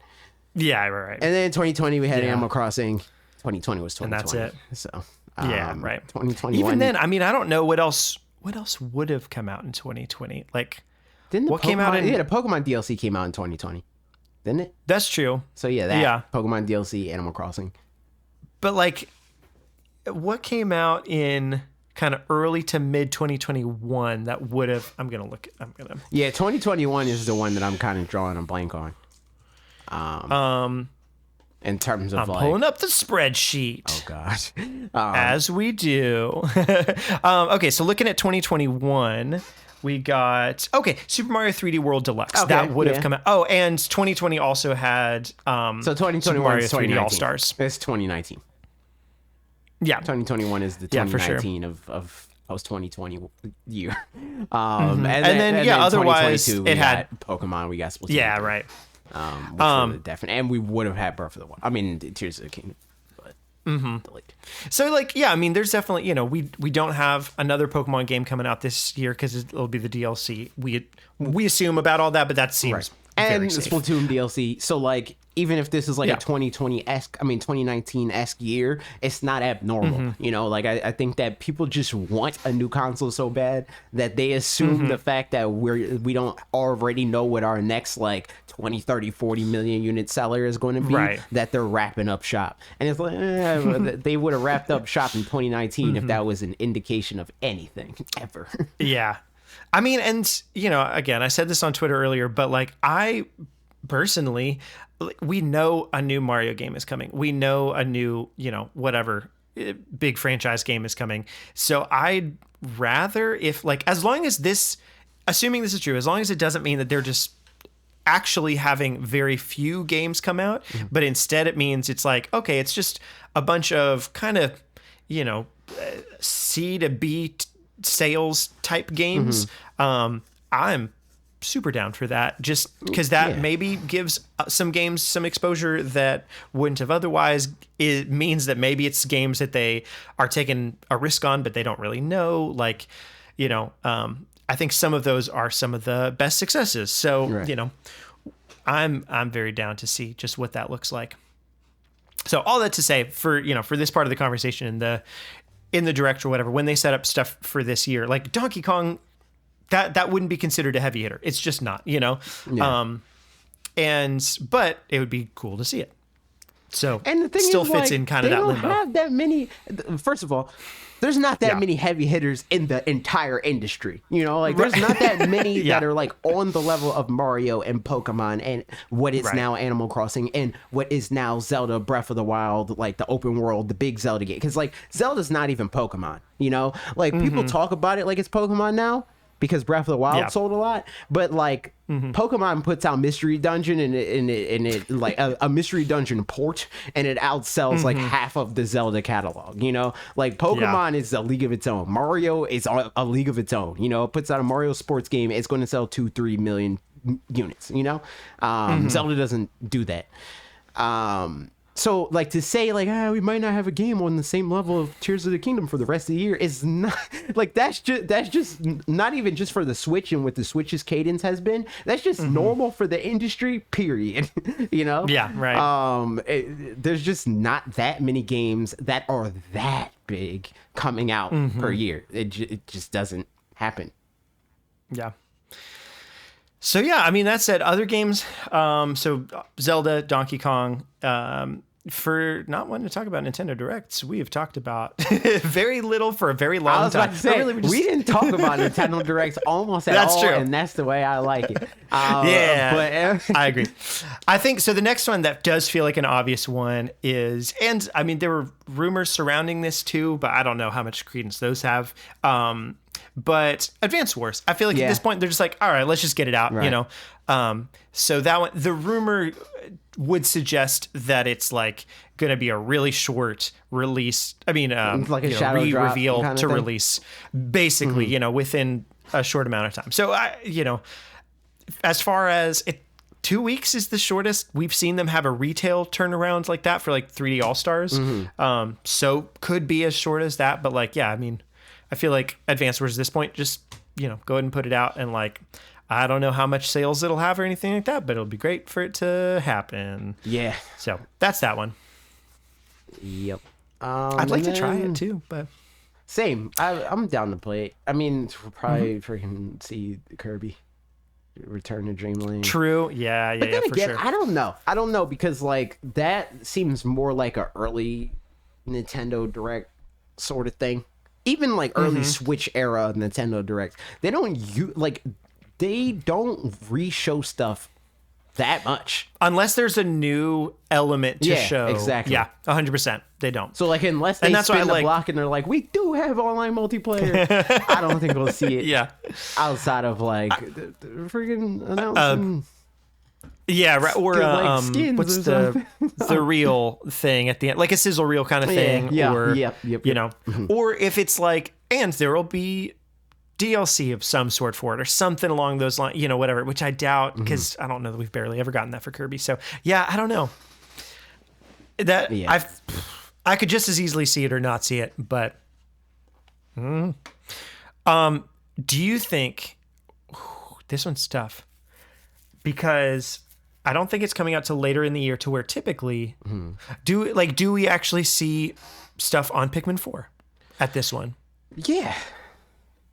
Yeah, right. And then in 2020 we had Animal Crossing. 2020 was 2020. And that's it. So 2021. Even then, I mean, I don't know what else would have come out in 2020. Like what came out the Pokemon DLC came out in 2020. Didn't it? That's true. So Pokemon DLC, Animal Crossing. But like what came out in, kind of early to mid 2021 that would have. Yeah, 2021 is the one that I'm kind of drawing a blank on. In terms of I'm pulling up the spreadsheet. Oh gosh. As we do. Okay, so looking at 2021, we got Super Mario 3D World Deluxe. Okay, that would have come out. Oh, and 2020 also had so 2021 Super Mario is 3D All Stars. It's 2019. Yeah, 2021 is the 2019 of post 2020 year. And then otherwise it had Pokemon. We got Splatoon. Yeah, right. Which were definite, and we would have had Breath of the Wild. I mean, Tears of the Kingdom, but delayed. So, I mean, there's definitely, we don't have another Pokemon game coming out this year because it'll be the DLC. We assume about all that, but that seems and very safe. Splatoon DLC. So, even if this is a 2020-esque, 2019-esque year, it's not abnormal. I think that people just want a new console so bad that they assume the fact that we don't already know what our next 20, 30, 40 million unit seller is going to be, that they're wrapping up shop. And it's they would have wrapped up shop in 2019 if that was an indication of anything ever. Yeah. I mean, and, again, I said this on Twitter earlier, but I personally, we know a new Mario game is coming. We know a new, whatever big franchise game is coming. So I'd rather as long as this, assuming this is true, as long as it doesn't mean that they're just actually having very few games come out, but instead it means it's okay, it's just a bunch of kind of, C to B sales type games. I'm super down for that, just because that maybe gives some games some exposure that wouldn't have otherwise. It means that maybe it's games that they are taking a risk on, but they don't really know. I think some of those are some of the best successes. So, I'm very down to see just what that looks like. So all that to say, for this part of the conversation in the direct or whatever, when they set up stuff for this year, Donkey Kong, that wouldn't be considered a heavy hitter. It's just not, but it would be cool to see it. So, and the thing still is, fits in kind of that limbo. They don't have that many. First of all, there's not that many heavy hitters in the entire industry. There's not that many that are on the level of Mario and Pokemon and what is now Animal Crossing and what is now Zelda Breath of the Wild, the open world, the big Zelda game. Because Zelda's not even Pokemon. People talk about it like it's Pokemon now, because Breath of the Wild sold a lot, but Pokemon puts out Mystery Dungeon and it a Mystery Dungeon port, and it outsells half of the Zelda catalog. Pokemon is a league of its own. Mario is a league of its own. It puts out a Mario sports game, it's going to sell 2-3 million units. Zelda doesn't do that. So, to say, we might not have a game on the same level of Tears of the Kingdom for the rest of the year is not, that's just not even just for the Switch and what the Switch's cadence has been. That's just normal for the industry, period. Yeah, right. There's just not that many games that are that big coming out per year. It just doesn't happen. Yeah. So, that said, other games, so Zelda, Donkey Kong, for not wanting to talk about Nintendo Directs, we have talked about very little for a very long time. I was about to say, we didn't talk about Nintendo Directs almost at all. That's true. And that's the way I like it. I agree. I think, so the next one that does feel like an obvious one is, and there were rumors surrounding this too, but I don't know how much credence those have. But Advance Wars, I feel like at this point they're just all right, let's just get it out, So that one, the rumor would suggest that it's going to be a really short release. A shadow drop reveal kind of to thing. Release, basically, within a short amount of time. So as far as 2 weeks is the shortest we've seen them have a retail turnaround like that for 3D All Stars. So could be as short as that, but I feel like Advance Wars at this point, just, go ahead and put it out, and I don't know how much sales it'll have or anything like that, but it'll be great for it to happen. Yeah. So that's that one. Yep. I'd like to try it too, but same. I'm down to play it. We'll probably freaking see Kirby Return to Dreamland. True. Yeah, but then for again, sure. I don't know because that seems more like a early Nintendo Direct sort of thing. even like early Switch era Nintendo Directs, they don't re-show stuff that much unless there's a new element to show. Exactly. Yeah, 100%. They don't. So like unless they spin the block and they're like, we do have online multiplayer, I don't think we'll see it. Outside of like the freaking announcing. Yeah, right. Or like skins what's or the real thing at the end, like a sizzle reel kind of thing. Yeah. Or Yep. you know, or if it's like, and there will be DLC of some sort for it or something along those lines, you know, whatever, which I doubt, because I don't know that we've barely ever gotten that for Kirby. So yeah, I don't know. That I could just as easily see it or not see it, but do you think this one's tough? Because I don't think it's coming out till later in the year, to where typically do we actually see stuff on Pikmin 4 at this one? Yeah.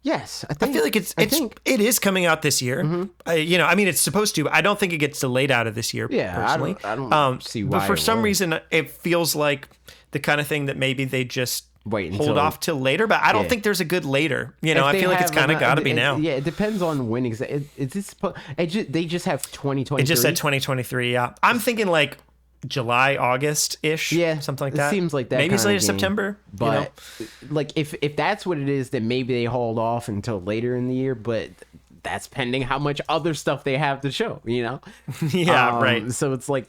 Yes, I feel like it is coming out this year. You know, I mean, it's supposed to. But I don't think it gets delayed out of this year. Yeah, personally, I don't see why. But for some reason, it feels like the kind of thing that maybe they just hold off till later. But I don't think there's a good later. You know, I feel like it's kind of got to be now. Yeah, it depends on when exactly. They just have 2023. It just said 2023. Yeah, I'm thinking like July, August-ish. Yeah, something like that. It seems like that. Maybe it's late September. But you know? Like if that's what it is, then maybe they hold off until later in the year. But that's pending how much other stuff they have to show. You know. Yeah. Right. So it's like,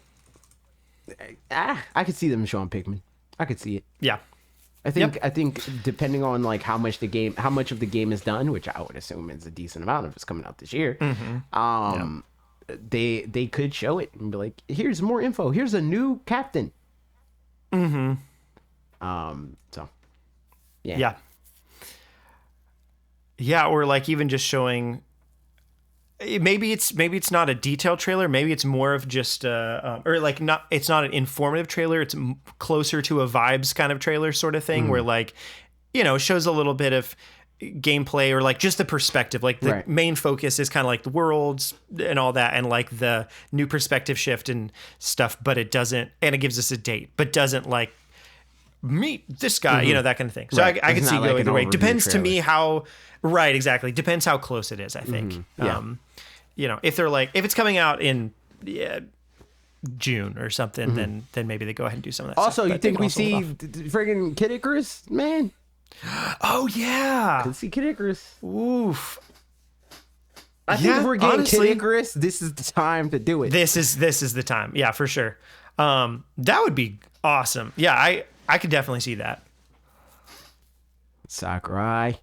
I could see them showing Pikmin. I could see it. Yeah. I think depending on like how much of the game is done, which I would assume is a decent amount if it's coming out this year. They could show it and be like, here's more info. Here's a new captain. So yeah. Yeah, or like even just showing. Maybe it's not a detailed trailer. Maybe it's more of just or like not. It's not an informative trailer. It's closer to a vibes kind of trailer sort of thing, where like, you know, shows a little bit of gameplay or like just the perspective. Like the main focus is kind of like the worlds and all that, and like the new perspective shift and stuff. But it doesn't, and it gives us a date, but doesn't like meet this guy, you know, that kind of thing. So I can see going either way. Depends to me how. Right, exactly. Depends how close it is, I think. You know, if it's coming out in June or something, then maybe they go ahead and do some of that also, stuff. You think we see friggin' Kid Icarus, man? Oh, yeah. Could see Kid Icarus. Oof. I think if we're getting Kid Icarus, this is the time to do it. This is the time. Yeah, for sure. That would be awesome. Yeah, I could definitely see that. Sakurai.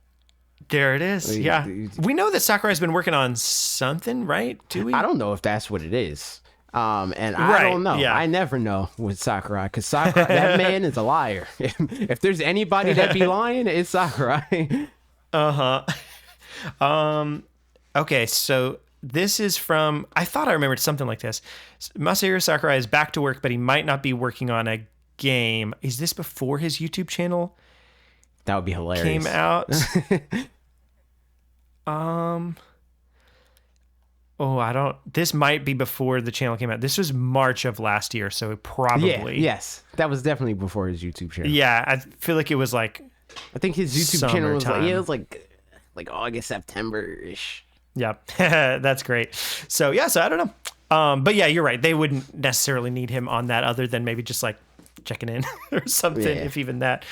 There it is. Yeah. We know that Sakurai's been working on something, right? Do we? I don't know if that's what it is. And I don't know. Yeah. I never know with Sakurai, because Sakurai, that man is a liar. If there's anybody that be lying, it's Sakurai. Okay, so this is from, I thought I remembered something like this. Masahiro Sakurai is back to work, but he might not be working on a game. Is this before his YouTube channel? That would be hilarious. Came out. This might be before the channel came out. This was March of last year, so probably. Yes. That was definitely before his YouTube channel. Yeah, I feel like it was like, I think his YouTube channel was like, it was like August, September-ish. Yeah, that's great. So I don't know. But yeah, you're right. They wouldn't necessarily need him on that, other than maybe just like checking in or something, if even that.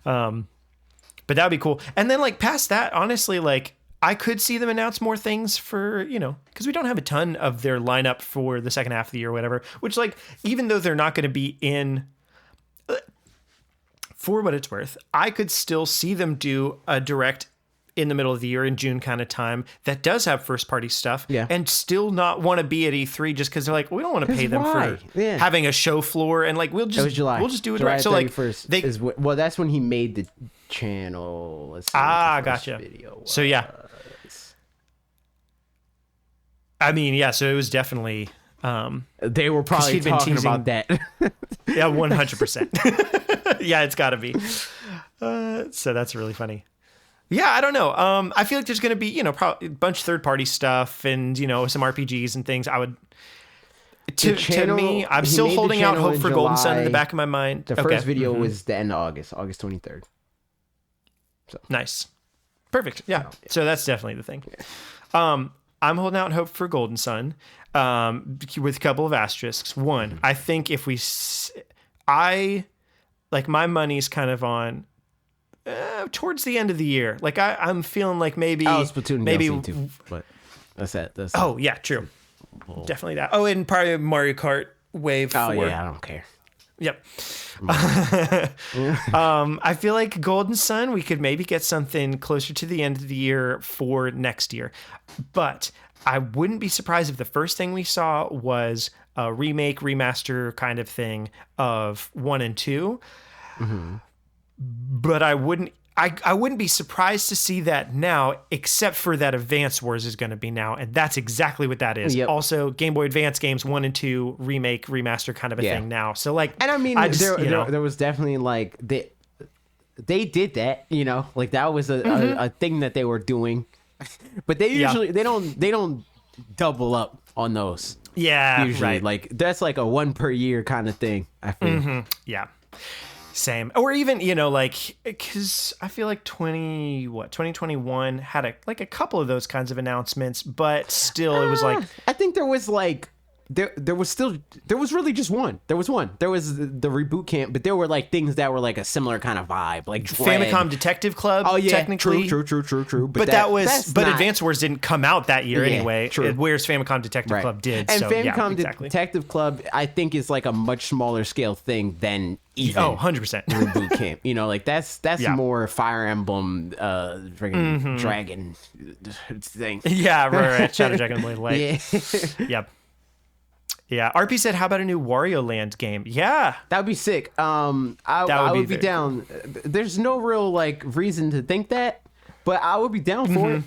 But that would be cool. And then like past that, honestly, like I could see them announce more things for, you know, because we don't have a ton of their lineup for the second half of the year or whatever, which like, even though they're not going to be in, for what it's worth, I could still see them do a direct in the middle of the year in June kind of time that does have first party stuff, and still not want to be at E3 just because they're like, we don't want to pay them for having a show floor, and like we'll just do it direct. So like well, that's when he made the channel. Let's see gotcha. Video so yeah, I mean, yeah. So it was definitely. They were probably talking about that. Yeah, 100%. Yeah, it's got to be. So that's really funny. Yeah, I don't know. I feel like there's going to be, you know, probably a bunch of third-party stuff and, you know, some RPGs and things. I would... To me, I'm still holding out hope for Golden Sun in the back of my mind. The first video was the end of August 23rd. Nice. Perfect. Yeah. So that's definitely the thing. I'm holding out hope for Golden Sun with a couple of asterisks. One, I think if my money's kind of on towards the end of the year. Like I'm feeling like maybe Splatoon maybe DLC too, but that's it. Oh yeah, true. Definitely that. Oh, and probably Mario Kart Wave 4. Oh yeah, I don't care. Yep. I feel like Golden Sun, we could maybe get something closer to the end of the year for next year. But I wouldn't be surprised if the first thing we saw was a remake, remaster kind of thing of 1 and 2. But I wouldn't be surprised to see that now, except for that Advance Wars is going to be now, and that's exactly what that is. Yep. Also, Game Boy Advance games 1 and 2 remake, remaster kind of a thing now. So like, and I mean, there was definitely like they did that, you know, like that was a thing that they were doing, but they usually they don't double up on those. Yeah, usually right. Like that's like a 1 per year kind of thing. I feel. Yeah. Same. Or even, you know, like, because I feel like 2021 had a couple of those kinds of announcements, but still it was like, I think there was like there was really just one. There was the reboot camp, but there were like things that were like a similar kind of vibe, like Dread. Famicom Detective Club. Oh yeah, technically. True. But Advance Wars didn't come out that year anyway. True. Whereas Famicom Detective Club did. And so, Famicom exactly. Detective Club, I think, is like a much smaller scale thing than even 100%. reboot camp. You know, like that's more Fire Emblem, freaking dragon thing. Yeah, right. Shadow Dragon Blade Light. Yeah. Yep. Yeah, RP said, "How about a new Wario Land game?" Yeah, that would be sick. I would be down. Cool. There's no real like reason to think that, but I would be down for it.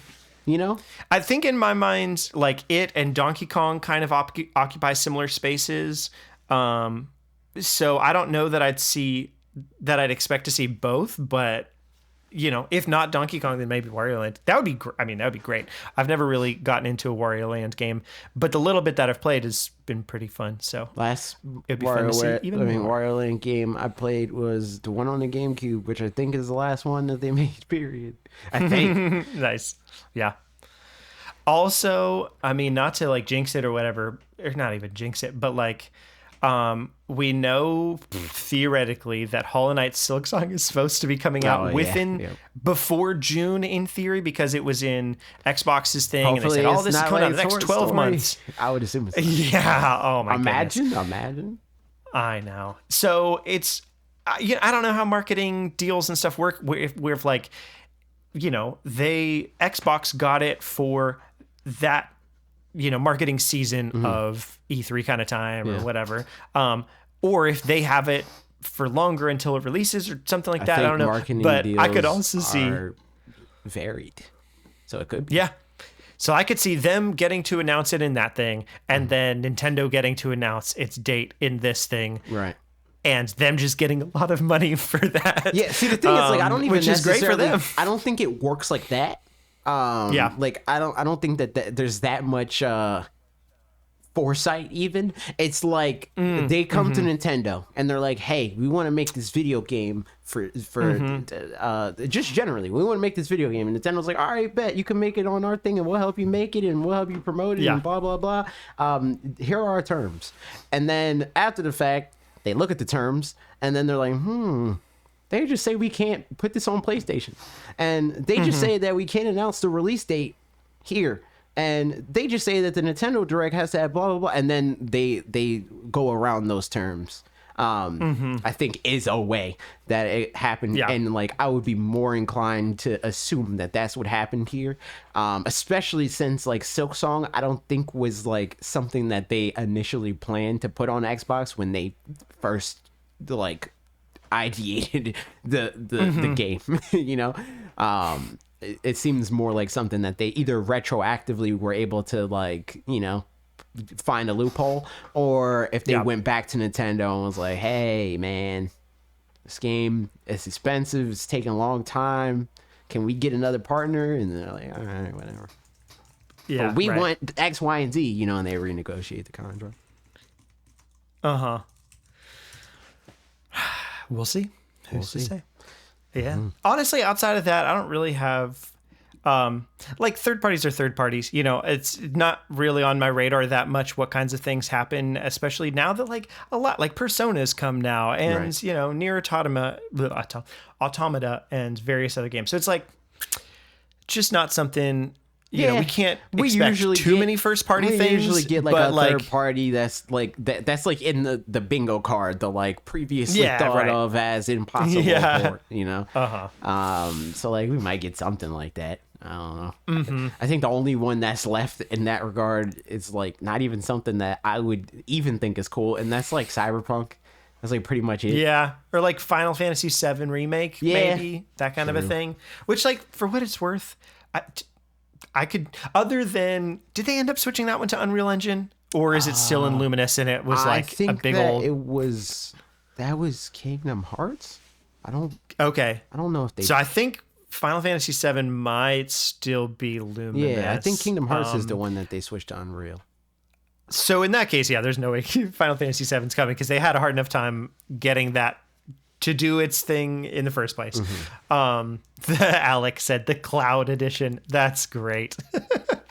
You know, I think in my mind, like it and Donkey Kong kind of occupy similar spaces. So I don't know that I'd expect to see both, but you know, if not Donkey Kong, then maybe Wario Land. That would be that would be great. I've never really gotten into a Wario Land game, but the little bit that I've played has been pretty fun. So it'd be fun to see even more. Wario Land game I played was the one on the GameCube, which I think is the last one that they made, period. I think. Nice. Yeah. Also, I mean, not to like jinx it or whatever, or not even jinx it, but like, we know theoretically that Hollow Knight Silksong is supposed to be coming out before June in theory, because it was in Xbox's thing. Hopefully, and they said, this is coming out in the next 12 months. I would assume it's yeah. Oh my Imagine. I know. So it's, I don't know how marketing deals and stuff work where if like, you know, Xbox got it for that, you know, marketing season of E3 kind of time or whatever. Or if they have it for longer until it releases or something like that. I don't know. But I could also see varied. So it could be. Yeah. So I could see them getting to announce it in that thing and then Nintendo getting to announce its date in this thing. Right. And them just getting a lot of money for that. Yeah. See, the thing is, like, I don't even which is great for them. I don't think it works like that. Like I don't think that there's that much foresight. Even it's like they come to Nintendo and they're like, hey, we want to make this video game for just generally we want to make this video game, and Nintendo's like, all right, bet you can make it on our thing and we'll help you make it and we'll help you promote it and blah blah blah. Here are our terms. And then after the fact they look at the terms and then they're like, they just say we can't put this on PlayStation, and they just say that we can't announce the release date here, and they just say that the Nintendo Direct has to have blah blah blah, and then they go around those terms. I think is a way that it happened, and like I would be more inclined to assume that that's what happened here, especially since like Silksong I don't think was like something that they initially planned to put on Xbox when they first like ideated the game. You know, it seems more like something that they either retroactively were able to like, you know, find a loophole, or if they went back to Nintendo and was like, hey man, this game is expensive, it's taking a long time, can we get another partner? And they're like, all right, whatever, but we want X, Y, and Z, you know, and they renegotiate the contract. We'll see. Who's to say? Yeah. Honestly, outside of that, I don't really have like third parties are third parties. You know, it's not really on my radar that much what kinds of things happen, especially now that like a lot like Personas come now and Right. you know, Near Automata and various other games. So it's like just not something you know, we can't expect too many first party things. We usually get like but a third party that's like that's like in the bingo card, the like previously thought of as impossible port, you know. So like we might get something like that. I don't know. I think the only one that's left in that regard is like not even something that I would even think is cool, and that's like Cyberpunk. That's like pretty much it. Yeah, or like Final Fantasy VII remake, maybe that kind of a thing. Which, like, for what it's worth, I could. Other than, did they end up switching that one to Unreal Engine, or is it still in Luminous and it was like a big old? That was Kingdom Hearts. I don't know if they. So I think Final Fantasy VII might still be Luminous. Yeah, I think Kingdom Hearts is the one that they switched to Unreal. So in that case, yeah, there's no way Final Fantasy VII's coming because they had a hard enough time getting that to do its thing in the first place. Alex said the Cloud Edition. That's great.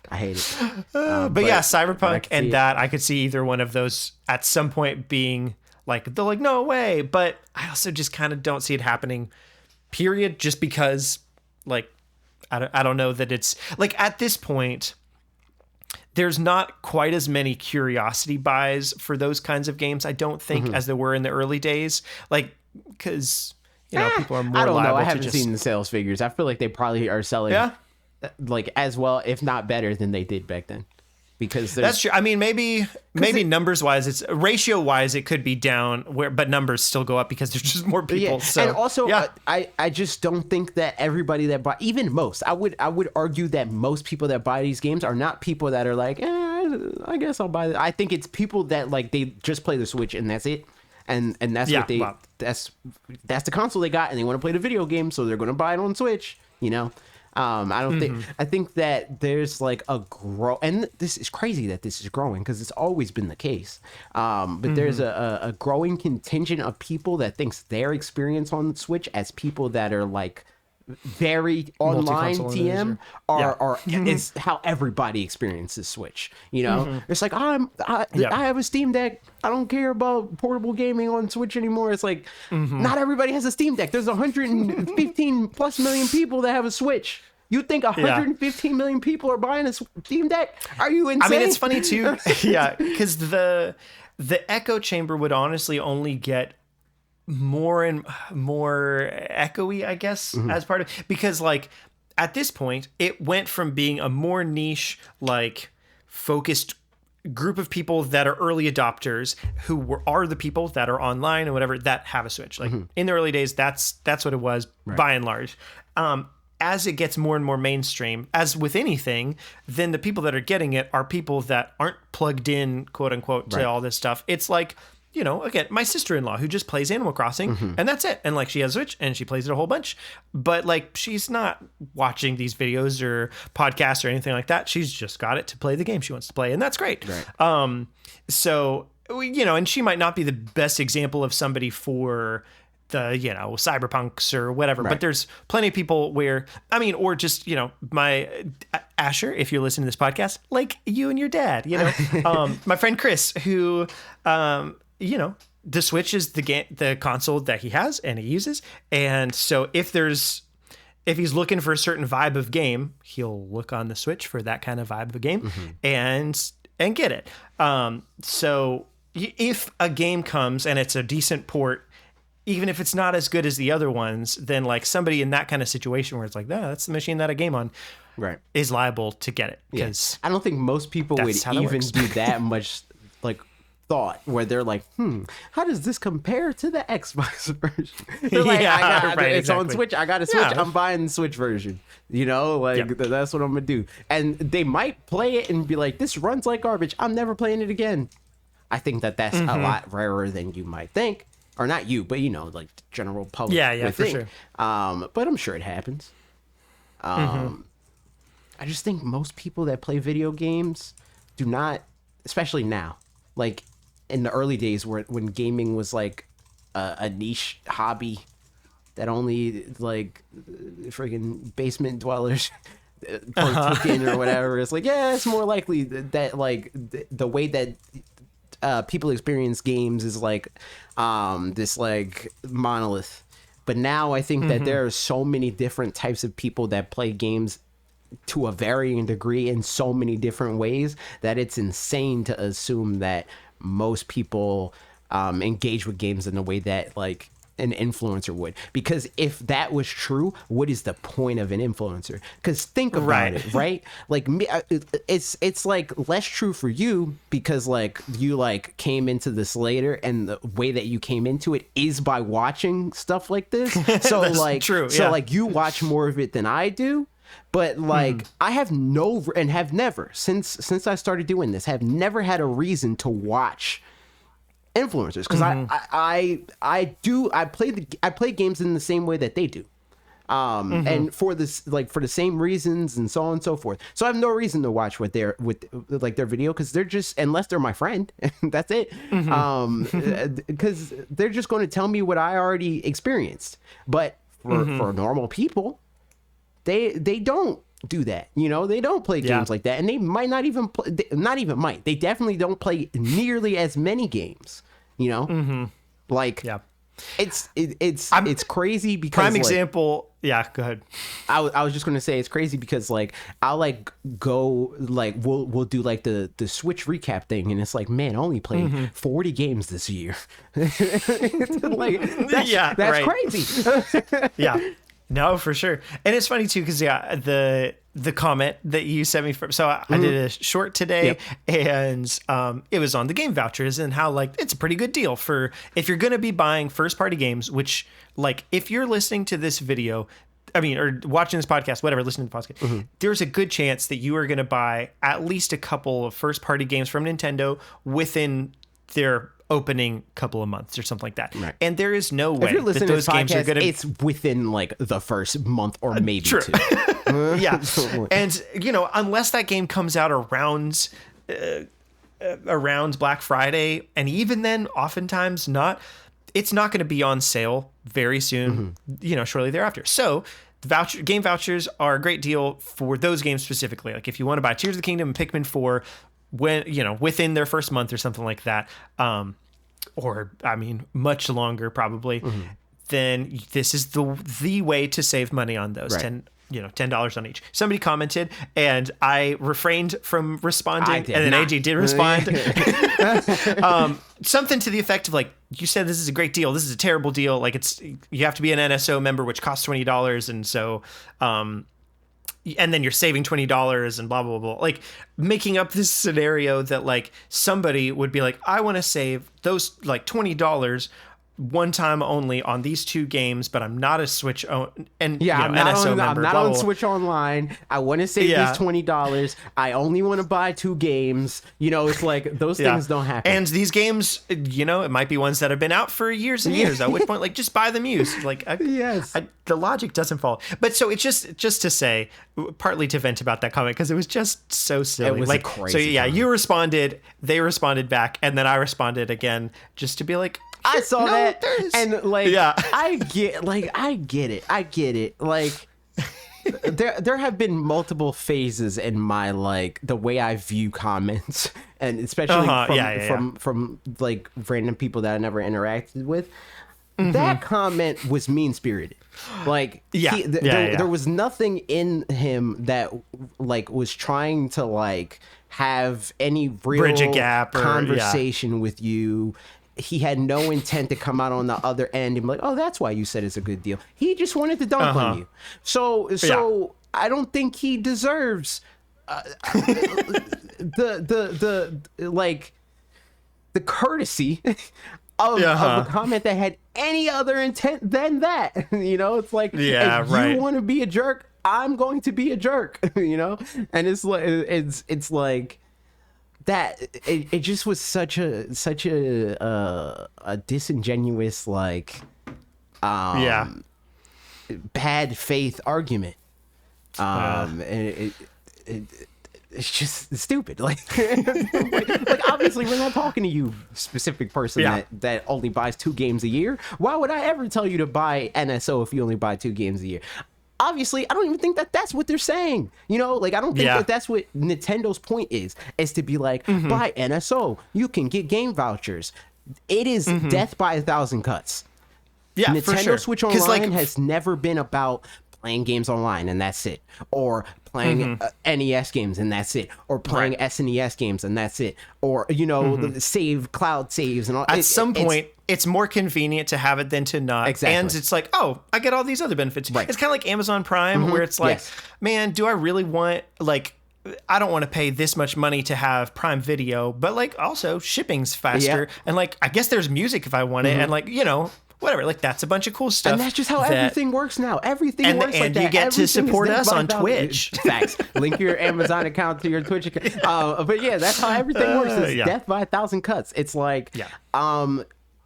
I hate it. But yeah, Cyberpunk and that, I could see either one of those at some point being like, they're like, no way. But I also just kind of don't see it happening, period, just because, like, I don't know that it's, like, at this point, there's not quite as many curiosity buys for those kinds of games, I don't think, as there were in the early days. Like, because, you know, people are more I don't liable know. I to haven't just... seen the sales figures. I feel like they probably are selling like as well, if not better than they did back then. Because that's true. I mean, maybe numbers wise, it's ratio wise, it could be down but numbers still go up because there's just more people. So, and also, I just don't think that everybody that buy, even most, I would argue that most people that buy these games are not people that are like, I guess I'll buy it. I think it's people that like they just play the Switch and that's it. And that's what they that's the console they got and they want to play the video game, so they're going to buy it on Switch, you know. I think that there's like and this is crazy that this is growing because it's always been the case. But there's a growing contingent of people that thinks their experience on Switch as people that are like very online TM is how everybody experiences Switch. You know, it's like I have a Steam Deck. I don't care about portable gaming on Switch anymore. It's like not everybody has a Steam Deck. There's 115 plus million people that have a Switch. You think 115 million people are buying a Steam Deck? Are you insane? I mean, it's funny too. Yeah, because the echo chamber would honestly only get more and more echoey, I guess, as part of, because like at this point it went from being a more niche, like focused group of people that are early adopters who are the people that are online and whatever that have a Switch. Like in the early days, that's what it was by and large. As it gets more and more mainstream, as with anything, then the people that are getting it are people that aren't plugged in, quote unquote, to all this stuff. It's like, you know, again, my sister-in-law who just plays Animal Crossing and that's it. And like she has a Switch and she plays it a whole bunch, but like she's not watching these videos or podcasts or anything like that. She's just got it to play the game she wants to play. And that's great. Right. So, you know, and she might not be the best example of somebody for the, you know, cyberpunks or whatever, but there's plenty of people where, I mean, or just, you know, my Asher, if you're listening to this podcast, like you and your dad, you know, my friend Chris, who, you know, the Switch is the console that he has and he uses. And so if he's looking for a certain vibe of game, he'll look on the Switch for that kind of vibe of a game and get it. So if a game comes and it's a decent port, even if it's not as good as the other ones, then like somebody in that kind of situation where it's like, that's the machine that I game on, is liable to get it. Because I don't think most people would even do that much like thought where they're like, how does this compare to the Xbox version? They're like, it's on Switch. I got a Switch. I'm buying the Switch version. You know, like that's what I'm gonna do. And they might play it and be like, this runs like garbage. I'm never playing it again. I think that's a lot rarer than you might think. Or not you, but you know, like the general public. Yeah, for sure. But I'm sure it happens. I just think most people that play video games do not, especially now, like in the early days when gaming was like a niche hobby, that only like freaking basement dwellers partook in or whatever. It's like, yeah, it's more likely that like the way that people experience games is like this like monolith. But now I think that there are so many different types of people that play games to a varying degree in so many different ways that it's insane to assume that most people engage with games in the way that like an influencer would. Because if that was true, what is the point of an influencer? Because think about it, right? Like me, it's like less true for you because like you like came into this later, and the way that you came into it is by watching stuff like this. So like true. So like you watch more of it than I do. But like I have no and have never since I started doing this have never had a reason to watch influencers because I play games in the same way that they do, and for this like for the same reasons and so on and so forth. So I have no reason to watch what they're with like their video because they're just unless they're my friend, that's it. Because they're just going to tell me what I already experienced. But for normal people. They don't do that, you know. They don't play games like that, and they might not even play. Not even might. They definitely don't play nearly as many games, you know. Like, it's crazy because prime like, example. Yeah, go ahead. I was just gonna say it's crazy because like I'll like go like we'll do like the Switch recap thing, and it's like, man, I only played 40 games this year. Like that's crazy. Yeah. No, for sure. And it's funny too, because the comment that you sent me from, so I did a short today, and it was on the game vouchers and how like it's a pretty good deal for if you're going to be buying first party games, which like if you're listening to this video, I mean, or watching this podcast, whatever, listening to the podcast, there's a good chance that you are going to buy at least a couple of first party games from Nintendo within their opening couple of months or something like that. Right. And there is no way that those games are going to... It's within like the first month or maybe two. Yeah. And, you know, unless that game comes out around Black Friday, and even then, oftentimes not, it's not going to be on sale very soon, you know, shortly thereafter. So game vouchers are a great deal for those games specifically. Like if you want to buy Tears of the Kingdom and Pikmin 4 when, you know, within their first month or something like that, or I mean, much longer probably, then this is the way to save money on those. Right. $10 on each. Somebody commented, and I refrained from responding, and then AJ did respond. Something to the effect of like, you said this is a great deal. This is a terrible deal. Like you have to be an NSO member, which costs $20, and so and then you're saving $20 and blah, blah, blah. Like making up this scenario that like somebody would be like, I want to save those like $20 one time only on these two games, but I'm not a Switch and I'm not on Switch Online. I want to save these $20. I only want to buy 2 games. You know, it's like those things don't happen. And these games, you know, it might be ones that have been out for years and years. At which point, like, just buy them used. Like, the logic doesn't follow. But so it's just to say, partly to vent about that comment because it was just so silly. It was like crazy. So you responded, they responded back, and then I responded again just to be like, I saw that, and like, I get it. Like, there have been multiple phases in my like the way I view comments, and especially from like random people that I never interacted with. That comment was mean spirited. Like, there was nothing in him that like was trying to like have any real bridge a gap conversation with you. He had no intent to come out on the other end and be like, oh, that's why you said it's a good deal. He just wanted to dunk on you. So I don't think he deserves the courtesy of a comment that had any other intent than that. You know, it's like, if you want to be a jerk, I'm going to be a jerk, you know? And it's like that it just was such a disingenuous like bad faith argument, and it's just stupid. Like obviously we're not talking to you, specific person that only buys 2 games a year. Why would I ever tell you to buy NSO if you only buy 2 games a year? Obviously, I don't even think that that's what they're saying. You know, like I don't think that that's what Nintendo's point is to be like, buy NSO, you can get game vouchers. It is death by 1,000 cuts. Yeah, Nintendo for sure. Switch Online has never been about playing games online and that's it, or playing NES games and that's it, or playing SNES games and that's it, or the cloud saves and all. At some point, it's more convenient to have it than to not. Exactly. And it's like, oh, I get all these other benefits. Right. It's kind of like Amazon Prime, where it's like, man, do I really want I don't want to pay this much money to have Prime Video, but like also shipping's faster, and like I guess there's music if I want it, and like whatever, like that's a bunch of cool stuff. And that's just how everything works now. Everything works like that. And you get to support us on Twitch. Facts. Link your Amazon account to your Twitch account. But yeah, that's how everything works. It's death by 1,000 cuts. It's like,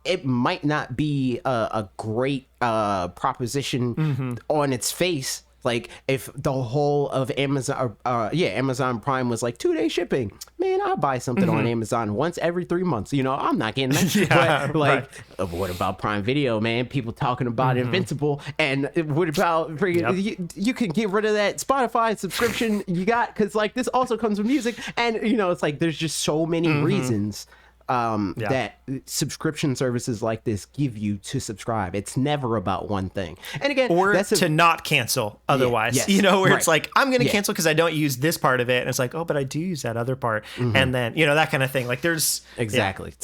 it might not be a great proposition on its face. Like if the whole of Amazon Prime was like 2-day shipping, man, I'll buy something on Amazon once every 3 months. I'm not getting that. But what about Prime Video, man? People talking about Invincible, and what about you can get rid of that Spotify subscription you got, because like this also comes with music, and it's like there's just so many reasons that subscription services like this give you to subscribe. It's never about one thing. And again, or to not cancel otherwise, where it's like, I'm going to cancel because I don't use this part of it. And it's like, oh, but I do use that other part. And then, that kind of thing. Like there's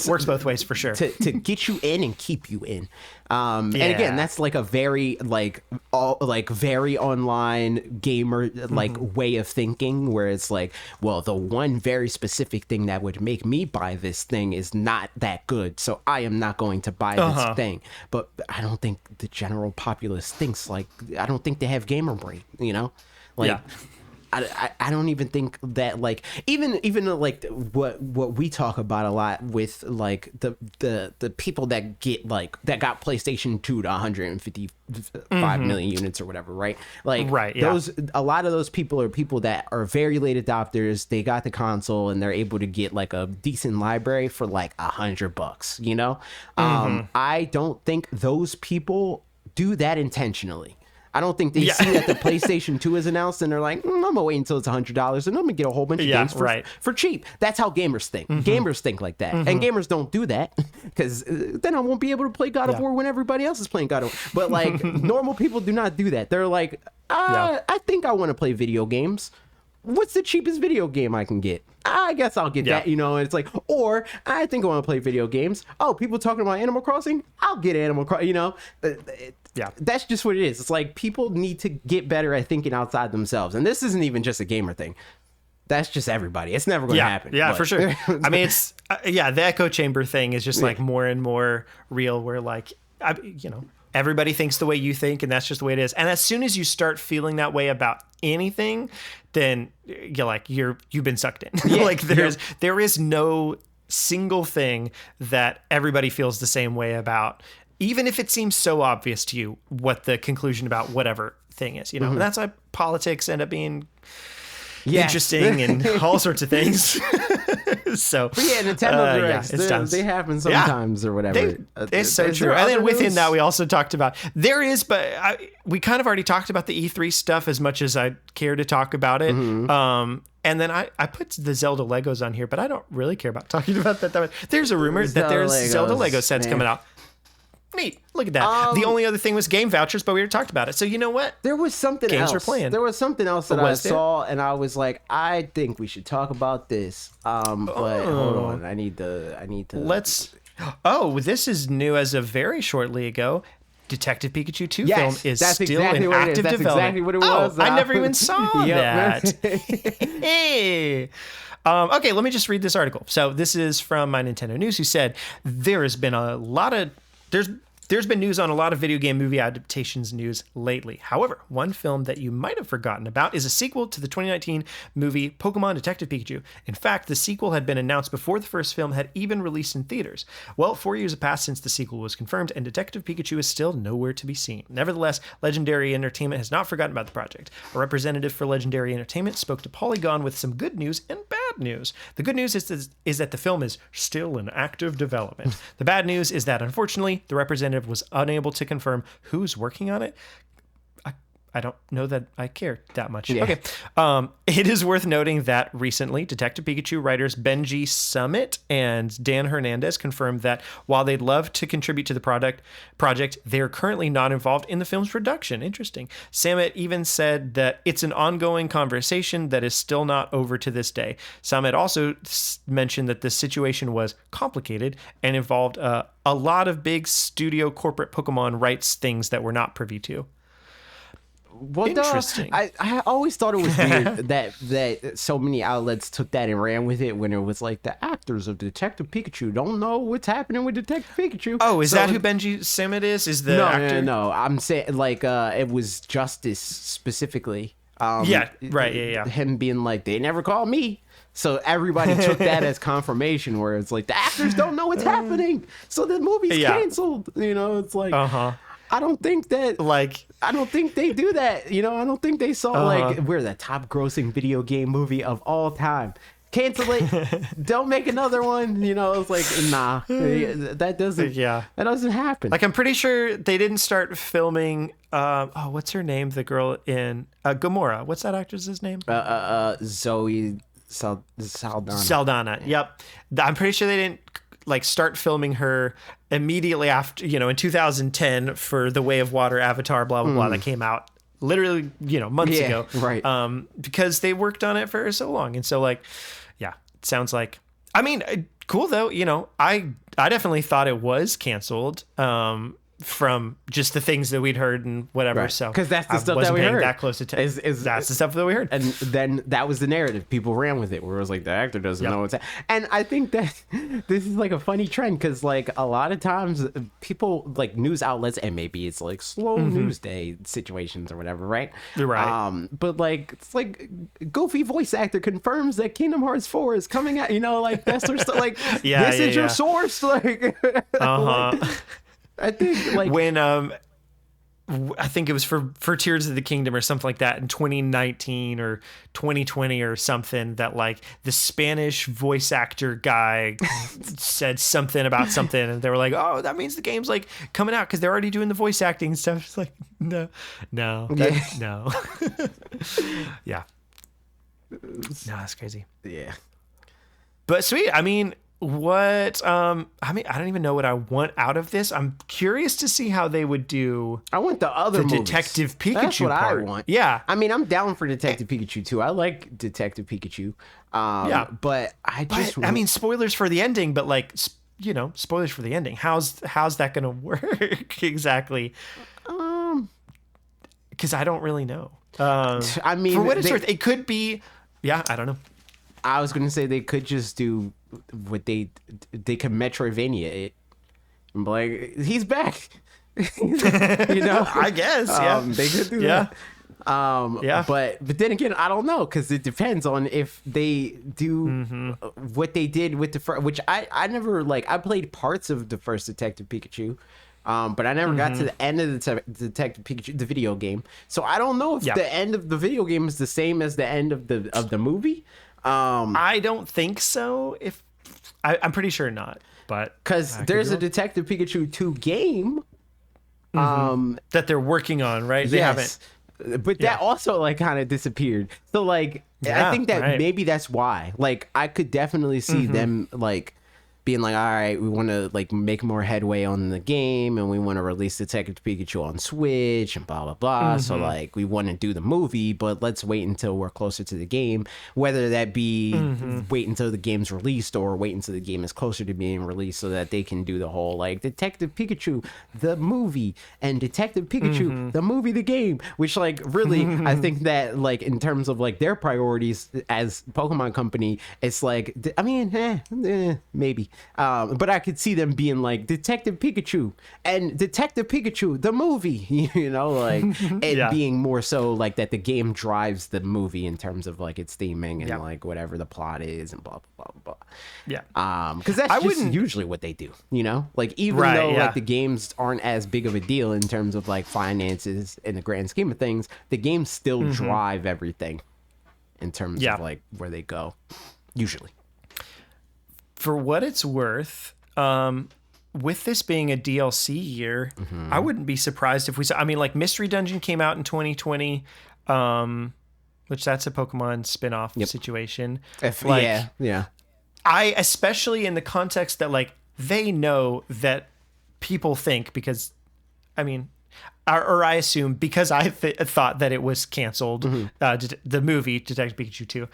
works both ways for sure. To get you in and keep you in. And again, that's like a very very online gamer way of thinking, where it's like, well, the one very specific thing that would make me buy this thing is not that good, so I am not going to buy this thing. But I don't think the general populace thinks like, I don't think they have gamer brain, I don't even think that like even like what we talk about a lot with like the people that get that got PlayStation 2 to 155 million units or whatever, right? Like those a lot of those people are people that are very late adopters. They got the console and they're able to get like a decent library for like $100, I don't think those people do that intentionally. I don't think they see that the PlayStation 2 is announced and they're like, I'm gonna wait until it's $100 and I'm gonna get a whole bunch of games for cheap. That's how gamers think. Gamers think like that, and gamers don't do that because then I won't be able to play God of War when everybody else is playing God of War. But like normal people do not do that. They're like, I think I want to play video games. What's the cheapest video game I can get? I guess I'll get that, and it's like, or I think I want to play video games. Oh, people talking about Animal Crossing? I'll get Animal Crossing, That's just what it is. It's like people need to get better at thinking outside themselves. And this isn't even just a gamer thing. That's just everybody. It's never going to happen. Yeah, for sure. I mean, it's, the echo chamber thing is just like more and more real, where like, everybody thinks the way you think, and that's just the way it is. And as soon as you start feeling that way about anything, then you've been sucked in. Like there is no single thing that everybody feels the same way about, even if it seems so obvious to you what the conclusion about whatever thing is. And that's why politics end up being interesting and all sorts of things. So, but Nintendo Directs, they happen sometimes or whatever. It's so true. And then within that, we also talked about we kind of already talked about the E3 stuff as much as I care to talk about it. And then I put the Zelda Legos on here, but I don't really care about talking about that much. There's a rumor that there's Zelda Lego sets coming out. Neat. Look at that. The only other thing was game vouchers, but we already talked about it. So you know what? There was something else. Games were playing. There was something else that I saw, and I was like, I think we should talk about this. But hold on, I need to. Let's. Oh, this is new as of very shortly ago. Detective Pikachu 2 film is still in active development. That's exactly what it was. I never even saw that. Hey. Okay, let me just read this article. So this is from My Nintendo News, who said there's There's been news on a lot of video game movie adaptations news lately. However, one film that you might have forgotten about is a sequel to the 2019 movie Pokemon Detective Pikachu. In fact, the sequel had been announced before the first film had even released in theaters. Well, 4 years have passed since the sequel was confirmed, and Detective Pikachu is still nowhere to be seen. Nevertheless, Legendary Entertainment has not forgotten about the project. A representative for Legendary Entertainment spoke to Polygon with some good news and bad news. The good news is that the film is still in active development. The bad news is that, unfortunately, the representative was unable to confirm who's working on it. I don't know that I care that much. Yeah. Okay. It is worth noting that recently, Detective Pikachu writers Benji Summit and Dan Hernandez confirmed that while they'd love to contribute to the project, they're currently not involved in the film's production. Interesting. Summit even said that it's an ongoing conversation that is still not over to this day. Summit also mentioned that the situation was complicated and involved a lot of big studio corporate Pokemon rights things that we're not privy to. Well, interesting. I always thought it was weird that so many outlets took that and ran with it when it was like the actors of Detective Pikachu don't know what's happening with Detective Pikachu. Oh, is that who Benji Summit is? Is the actor? No. I'm saying like it was Justice specifically. Yeah, right. Yeah. Him being like, they never called me. So everybody took that as confirmation where it's like the actors don't know what's happening. So the movie's canceled. You know, it's like, I don't think that I don't think they do that. You know, I don't think they saw like we're the top grossing video game movie of all time. Cancel it. Don't make another one. You know, it's like, nah, that doesn't happen. Like, I'm pretty sure they didn't start filming. What's her name? The girl in Gamora. What's that actress's name? Zoe Saldana. Saldana. Yep. I'm pretty sure they didn't like start filming her immediately after, in 2010 for the Way of Water Avatar, blah, blah, blah, that came out literally, months ago. Right. Because they worked on it for so long. And so like, yeah, it sounds like, I mean, cool though. I definitely thought it was canceled. From just the things that we'd heard and whatever. Right. So because that's the stuff that we heard. That close attention. That's the stuff that we heard. And then that was the narrative. People ran with it where it was like the actor doesn't know what's happening. And I think that this is like a funny trend because like a lot of times people like news outlets, and maybe it's like slow news day situations or whatever, right? Right. But like it's like Goofy voice actor confirms that Kingdom Hearts 4 is coming out, like that's their stuff. Like this is your source. Like I think like when I think it was for Tears of the Kingdom or something like that in 2019 or 2020 or something, that like the Spanish voice actor guy said something about something and they were like, oh, that means the game's like coming out because they're already doing the voice acting and stuff. It's like no. No. Yeah. No, that's crazy. Yeah. But sweet. I mean, I don't even know what I want out of this. I'm curious to see how they would do. I want the other movies. Detective Pikachu That's what part. I want. Yeah. I mean, I'm down for Detective Pikachu too. I like Detective Pikachu. But I mean, spoilers for the ending, but like, spoilers for the ending. How's that going to work exactly? Because I don't really know. I mean, for what it's worth, it could be. Yeah, I don't know. I was going to say they could just do what they could Metroidvania it. I'm like, he's back. I guess. Yeah. They could do that. But then again, I don't know because it depends on if they do what they did with the first, which I never like. I played parts of the first Detective Pikachu. But I never got to the end of the Detective Pikachu, the video game. So I don't know if the end of the video game is the same as the end of the movie. I don't think so. I'm pretty sure not, but because there's a Detective Pikachu 2 game that they're working on, right? They haven't, but that also like kind of disappeared. So like I think that maybe that's why. Like I could definitely see them like being like, all right, we want to like make more headway on the game and we want to release Detective Pikachu on Switch and blah, blah, blah. So like we want to do the movie, but let's wait until we're closer to the game, whether that be wait until the game's released or wait until the game is closer to being released so that they can do the whole like Detective Pikachu, the movie, and Detective Pikachu, the movie, the game, which like really, I think that like in terms of like their priorities as Pokemon company, it's like, I mean, maybe. But I could see them being like Detective Pikachu and Detective Pikachu, the movie, you know, like it being more so like that the game drives the movie in terms of like its theming and like whatever the plot is and blah, blah, blah, blah. Yeah. Because that's just usually what they do, you know, like even though like the games aren't as big of a deal in terms of like finances in the grand scheme of things, the games still drive everything in terms of like where they go usually. For what it's worth, with this being a DLC year, I wouldn't be surprised if we saw, I mean, like Mystery Dungeon came out in 2020, which that's a Pokemon spin-off situation. I, especially in the context that like they know that people think, because I mean, or I assume because I thought that it was canceled, the movie Detective Pikachu 2,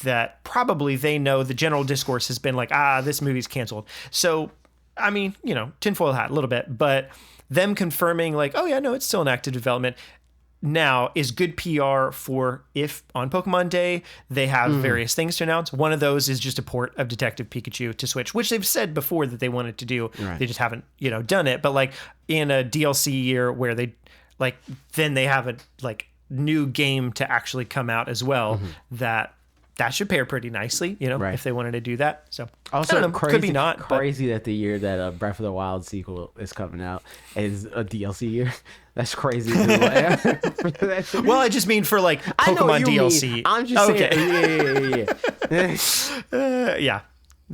that probably they know the general discourse has been like, this movie's canceled. So, I mean, you know, tinfoil hat a little bit, but them confirming like, oh yeah, no, it's still in active development now is good PR for if on Pokemon Day they have various things to announce. One of those is just a port of Detective Pikachu to Switch, which they've said before that they wanted to do. Right. They just haven't, you know, done it. But like in a DLC year where they like, then they have a like new game to actually come out as well, that should pair pretty nicely, you know, if they wanted to do that. So also I don't know, crazy, could be not crazy that the year that Breath of the Wild sequel is coming out is a DLC year. That's crazy. Well, I just mean for like Pokemon DLC. Mean. I'm just saying. Yeah.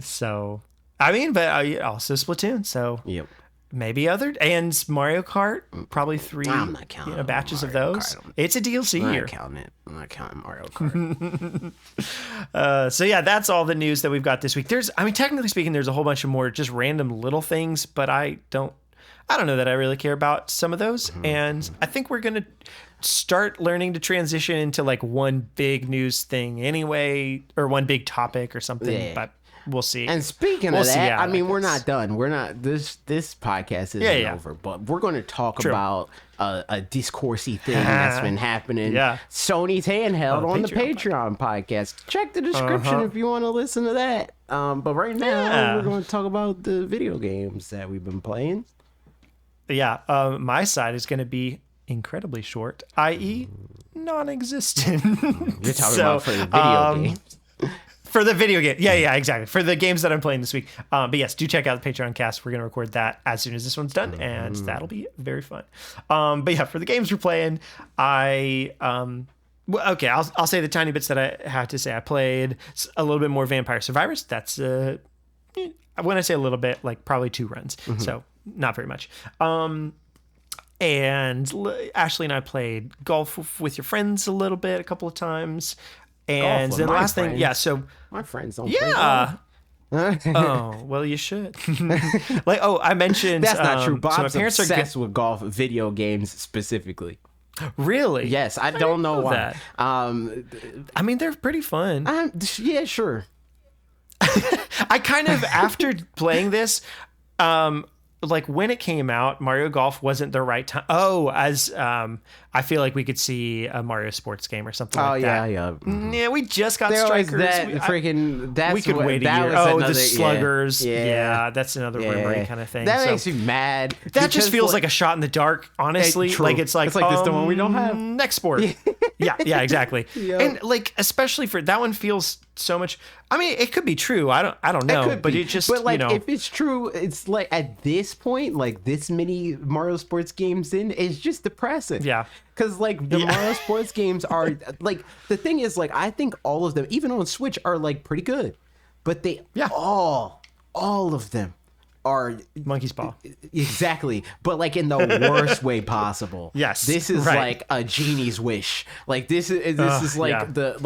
So, I mean, but also Splatoon. So, maybe other and Mario Kart, probably 3 I'm not counting batches of Mario those. Kart. It's a DLC year. I'm not counting Mario Kart. So yeah, that's all the news that we've got this week. Technically speaking, there's a whole bunch of more just random little things, but I don't know that I really care about some of those. And I think we're going to start learning to transition into like one big news thing anyway, or one big topic or something, but we'll see. And speaking of that, I mean, we're not done. We're not, this podcast isn't over, but we're going to talk about a discoursey thing that's been happening. Sony's handheld on the Patreon podcast. Check the description if you want to listen to that. But right now, we're going to talk about the video games that we've been playing. My side is going to be incredibly short, i.e. non-existent. You're talking about for the video games. For the video game. Yeah, exactly. For the games that I'm playing this week. But yes, do check out the Patreon cast. We're going to record that as soon as this one's done, and that'll be very fun. But yeah, for the games we're playing, I'll say the tiny bits that I have to say. I played a little bit more Vampire Survivors. That's, when I say a little bit, like probably 2 runs. So not very much. And Ashley and I played golf with your friends a little bit, a couple of times. And then the last thing, so my friends don't play golf. Oh, well, you should. I mentioned that's not true. Bob's so my parents obsessed with golf video games specifically. Really? Yes, I don't know why. That. I mean, they're pretty fun. Yeah, sure. I kind of after playing this, like when it came out, Mario Golf wasn't the right time. I feel like we could see a Mario sports game or something like that. Yeah, we just got Strikers. We could wait a year. The Sluggers. Yeah, that's another memory kind of thing. That makes me mad. That just feels like a shot in the dark, honestly. It's like this the one we don't have. Next sport. Yeah, exactly. And like especially for that one feels so much. I mean, it could be true. I don't know, but it just if it's true, it's like at this point, like this many Mario sports games in, it's just depressing. Yeah. Because like the Mario sports games are like, the thing is like, I think all of them, even on Switch, are like pretty good, but they all of them are monkey's paw. Exactly, but like in the worst way possible. Yes, this is like a genie's wish. Like this is like the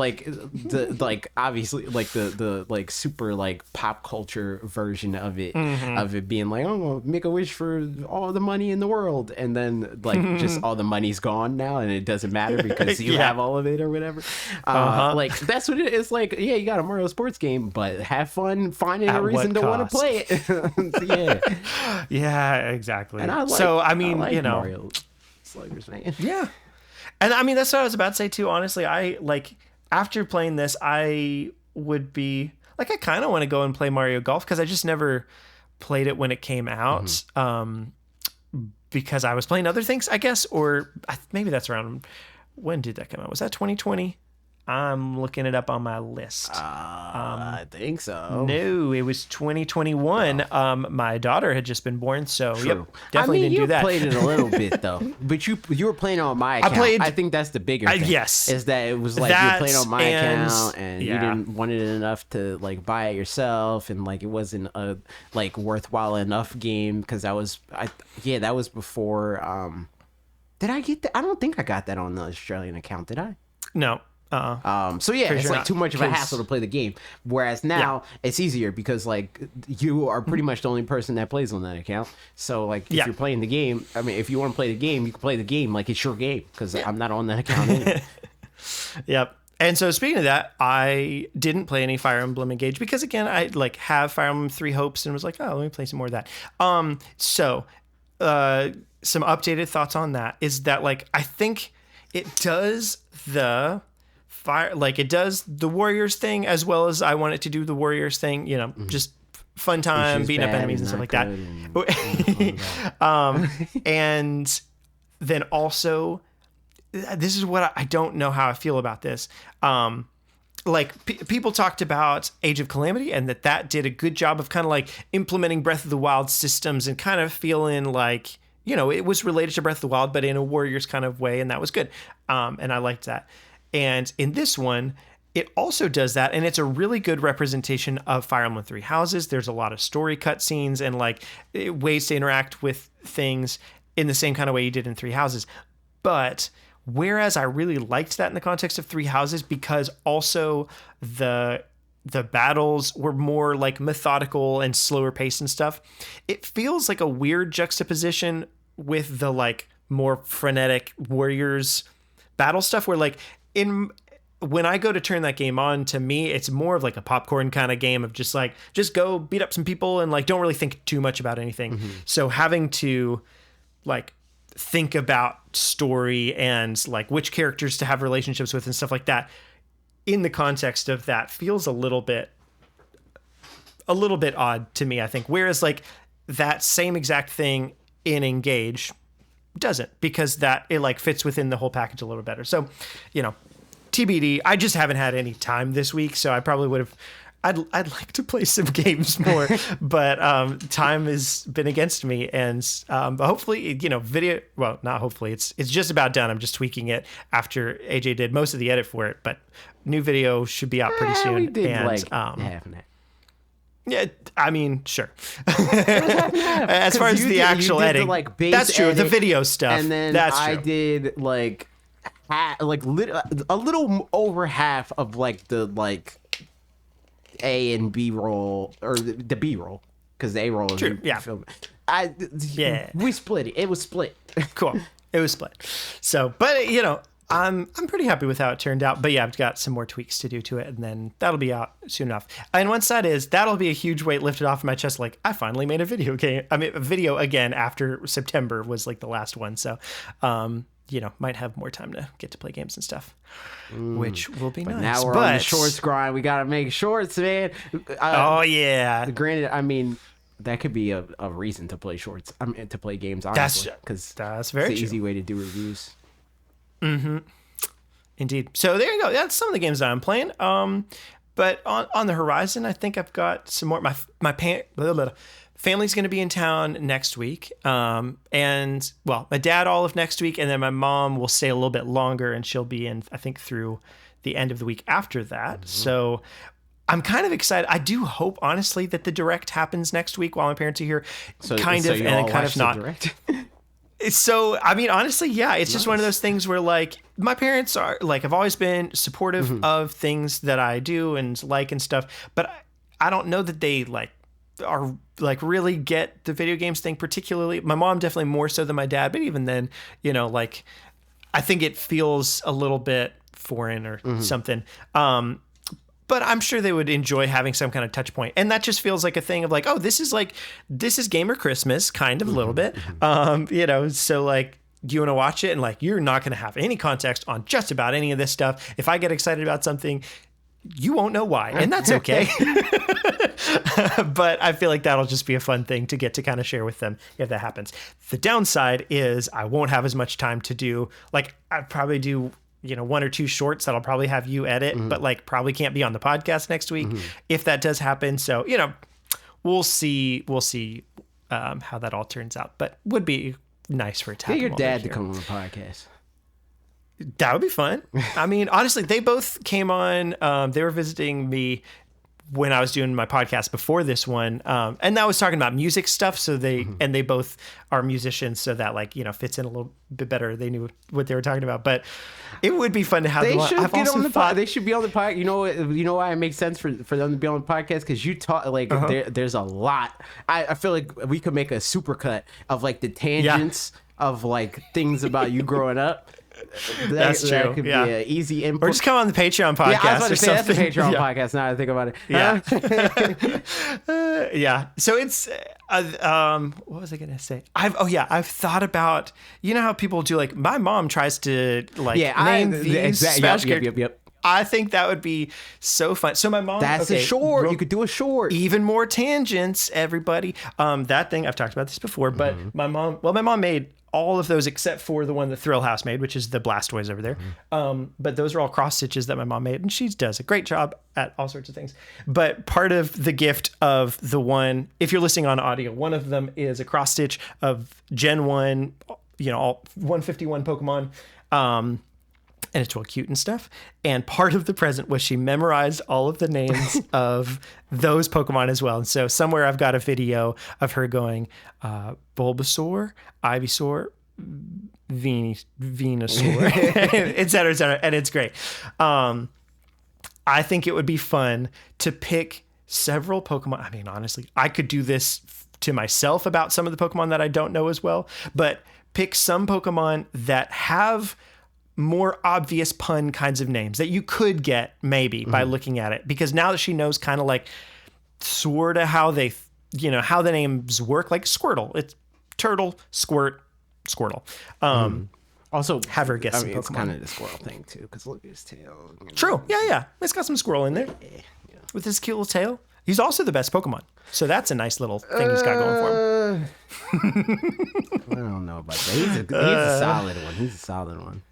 obviously like the like super like pop culture version of it, of it being like, oh, make a wish for all the money in the world, and then like just all the money's gone now and it doesn't matter because you have all of it or whatever. Like that's what it is. Like, yeah, you got a Mario sports game, but have fun finding a reason to want to play it. Yeah, exactly. And Mario Sluggers, man. Yeah. And I mean, that's what I was about to say too. Honestly, I like after playing this, I would be like I kind of want to go and play Mario Golf because I just never played it when it came out. Because I was playing other things, I guess, or maybe that's around, when did that come out? Was that 2020? I'm looking it up on my list. I think so. No, it was 2021. My daughter had just been born, so yep, definitely didn't do that. You played it a little bit though, but you were playing on my account. I think that's the bigger thing. Yes, is that it was like you were playing on my account and you didn't want it enough to like buy it yourself, and like it wasn't a like worthwhile enough game because that was before. Did I get that? I don't think I got that on the Australian account. Did I? No. So yeah, it's like too much of a hassle to play the game. Whereas now it's easier because like you are pretty much the only person that plays on that account. So like if you're playing the game, I mean, if you want to play the game, you can play the game like it's your game because I'm not on that account anyway. Yep. And so speaking of that, I didn't play any Fire Emblem Engage because again, I like have Fire Emblem Three Hopes and was like, oh, let me play some more of that. So some updated thoughts on that is that like I think it does the Warriors thing as well as I want it to do the Warriors thing, you know, just fun time, beating up enemies and stuff like that. And then also, this is what I don't know how I feel about this. People talked about Age of Calamity and that did a good job of kind of like implementing Breath of the Wild systems and kind of feeling like, you know, it was related to Breath of the Wild, but in a Warriors kind of way. And that was good. And I liked that. And in this one, it also does that, and it's a really good representation of Fire Emblem Three Houses. There's a lot of story cutscenes and like ways to interact with things in the same kind of way you did in Three Houses. But whereas I really liked that in the context of Three Houses, because also the battles were more like methodical and slower paced and stuff, it feels like a weird juxtaposition with the like more frenetic Warriors battle stuff where like when I go to turn that game on, to me, it's more of like a popcorn kind of game of just go beat up some people and like don't really think too much about anything. So having to like think about story and like which characters to have relationships with and stuff like that in the context of that feels a little bit odd to me, I think. Whereas like that same exact thing in Engage doesn't, because that it like fits within the whole package a little better. So, you know, TBD. I just haven't had any time this week, so I probably would have. I'd like to play some games more, but time has been against me, and hopefully, you know, video. Well, not hopefully. It's just about done. I'm just tweaking it after AJ did most of the edit for it, but new video should be out pretty soon. We did and like half and half. Yeah, I mean, sure. As far as the actual editing, like, that's true. The video stuff, and then I did like a little over half of like the like A and B roll, or the B roll, because the A roll is true. Yeah, film. We split it. It was split. Cool. It was split. So, but you know, I'm pretty happy with how it turned out, but yeah, I've got some more tweaks to do to it, and then that'll be out soon enough. And once that is, that'll be a huge weight lifted off of my chest. Like, I finally made a video game. I mean, a video again after September was like the last one. So, you know, might have more time to get to play games and stuff, which will be nice. Now we're on the shorts grind. We gotta make shorts, man. Oh yeah. Granted, I mean, that could be a reason to play shorts. I mean, to play games, honestly, because that's very it's an easy way to do reviews. Mm-hmm. Indeed. So there you go. That's some of the games that I'm playing. But on the horizon, I think I've got some more. My family's going to be in town next week. And well, my dad all of next week, and then my mom will stay a little bit longer, and she'll be in, I think, through the end of the week after that. Mm-hmm. So I'm kind of excited. I do hope, honestly, that the direct happens next week while my parents are here. So kind of not. Direct? So, I mean, honestly, yeah, it's just one of those things where, like, my parents are, like, have always been supportive of things that I do and like and stuff, but I don't know that they, like, are, like, really get the video games thing particularly. My mom definitely more so than my dad, but even then, you know, like, I think it feels a little bit foreign or something. But I'm sure they would enjoy having some kind of touch point. And that just feels like a thing of like, oh, this is gamer Christmas, kind of a little bit. You know, so like, do you want to watch it? And like, you're not going to have any context on just about any of this stuff. If I get excited about something, You won't know why, and that's okay. But I feel like that'll just be a fun thing to get to kind of share with them if that happens. The downside is I won't have as much time to do, like, I'd probably do, one or two shorts that I'll probably have you edit, but like probably can't be on the podcast next week if that does happen. So, we'll see how that all turns out, but would be nice for it to happen. Get your dad to come on the podcast. That would be fun. I mean, honestly, they both came on. They were visiting me when I was doing my podcast before this one, and I was talking about music stuff. So they both are musicians, so that fits in a little bit better. They knew what they were talking about, but it would be fun to have them on. They should be on the podcast. You know why it makes sense for them to be on the podcast, because you talk there's a lot. I feel like we could make a supercut of like the tangents of like things about you growing up. That's true. That could be an easy input. Or just come on the Patreon podcast. Yeah, I was about to say something. that's the Patreon podcast. Now I think about it. Yeah. Yeah. So it's what was I gonna say? I've thought about, how people do, like, my mom tries to name these Smash characters. Yep. I think that would be so fun. So my mom, that's a short. You could do a short. Even more tangents, everybody. That thing, I've talked about this before, but my mom made all of those except for the one that Thrill House made, which is the Blastoise over there. But those are all cross stitches that my mom made, and she does a great job at all sorts of things. But part of the gift of the one, if you're listening on audio, one of them is a cross stitch of Gen 1, all 151 Pokemon. And it's real cute and stuff. And part of the present was she memorized all of the names of those Pokemon as well. And so somewhere I've got a video of her going, Bulbasaur, Ivysaur, Venusaur, et cetera, et cetera. And it's great. I think it would be fun to pick several Pokemon. I mean, honestly, I could do this to myself about some of the Pokemon that I don't know as well, but pick some Pokemon that have more obvious pun kinds of names that you could get maybe by looking at it, because now that she knows kind of like sort of how they, how the names work, like Squirtle, it's Turtle, Squirt, Squirtle. Also, have her guess some Pokemon. It's kind of the squirrel thing too, because look at his tail. True. Yeah. It's got some squirrel in there with his cute little tail. He's also the best Pokemon, so that's a nice little thing he's got going for him. I don't know about that. He's a solid one. He's a solid one.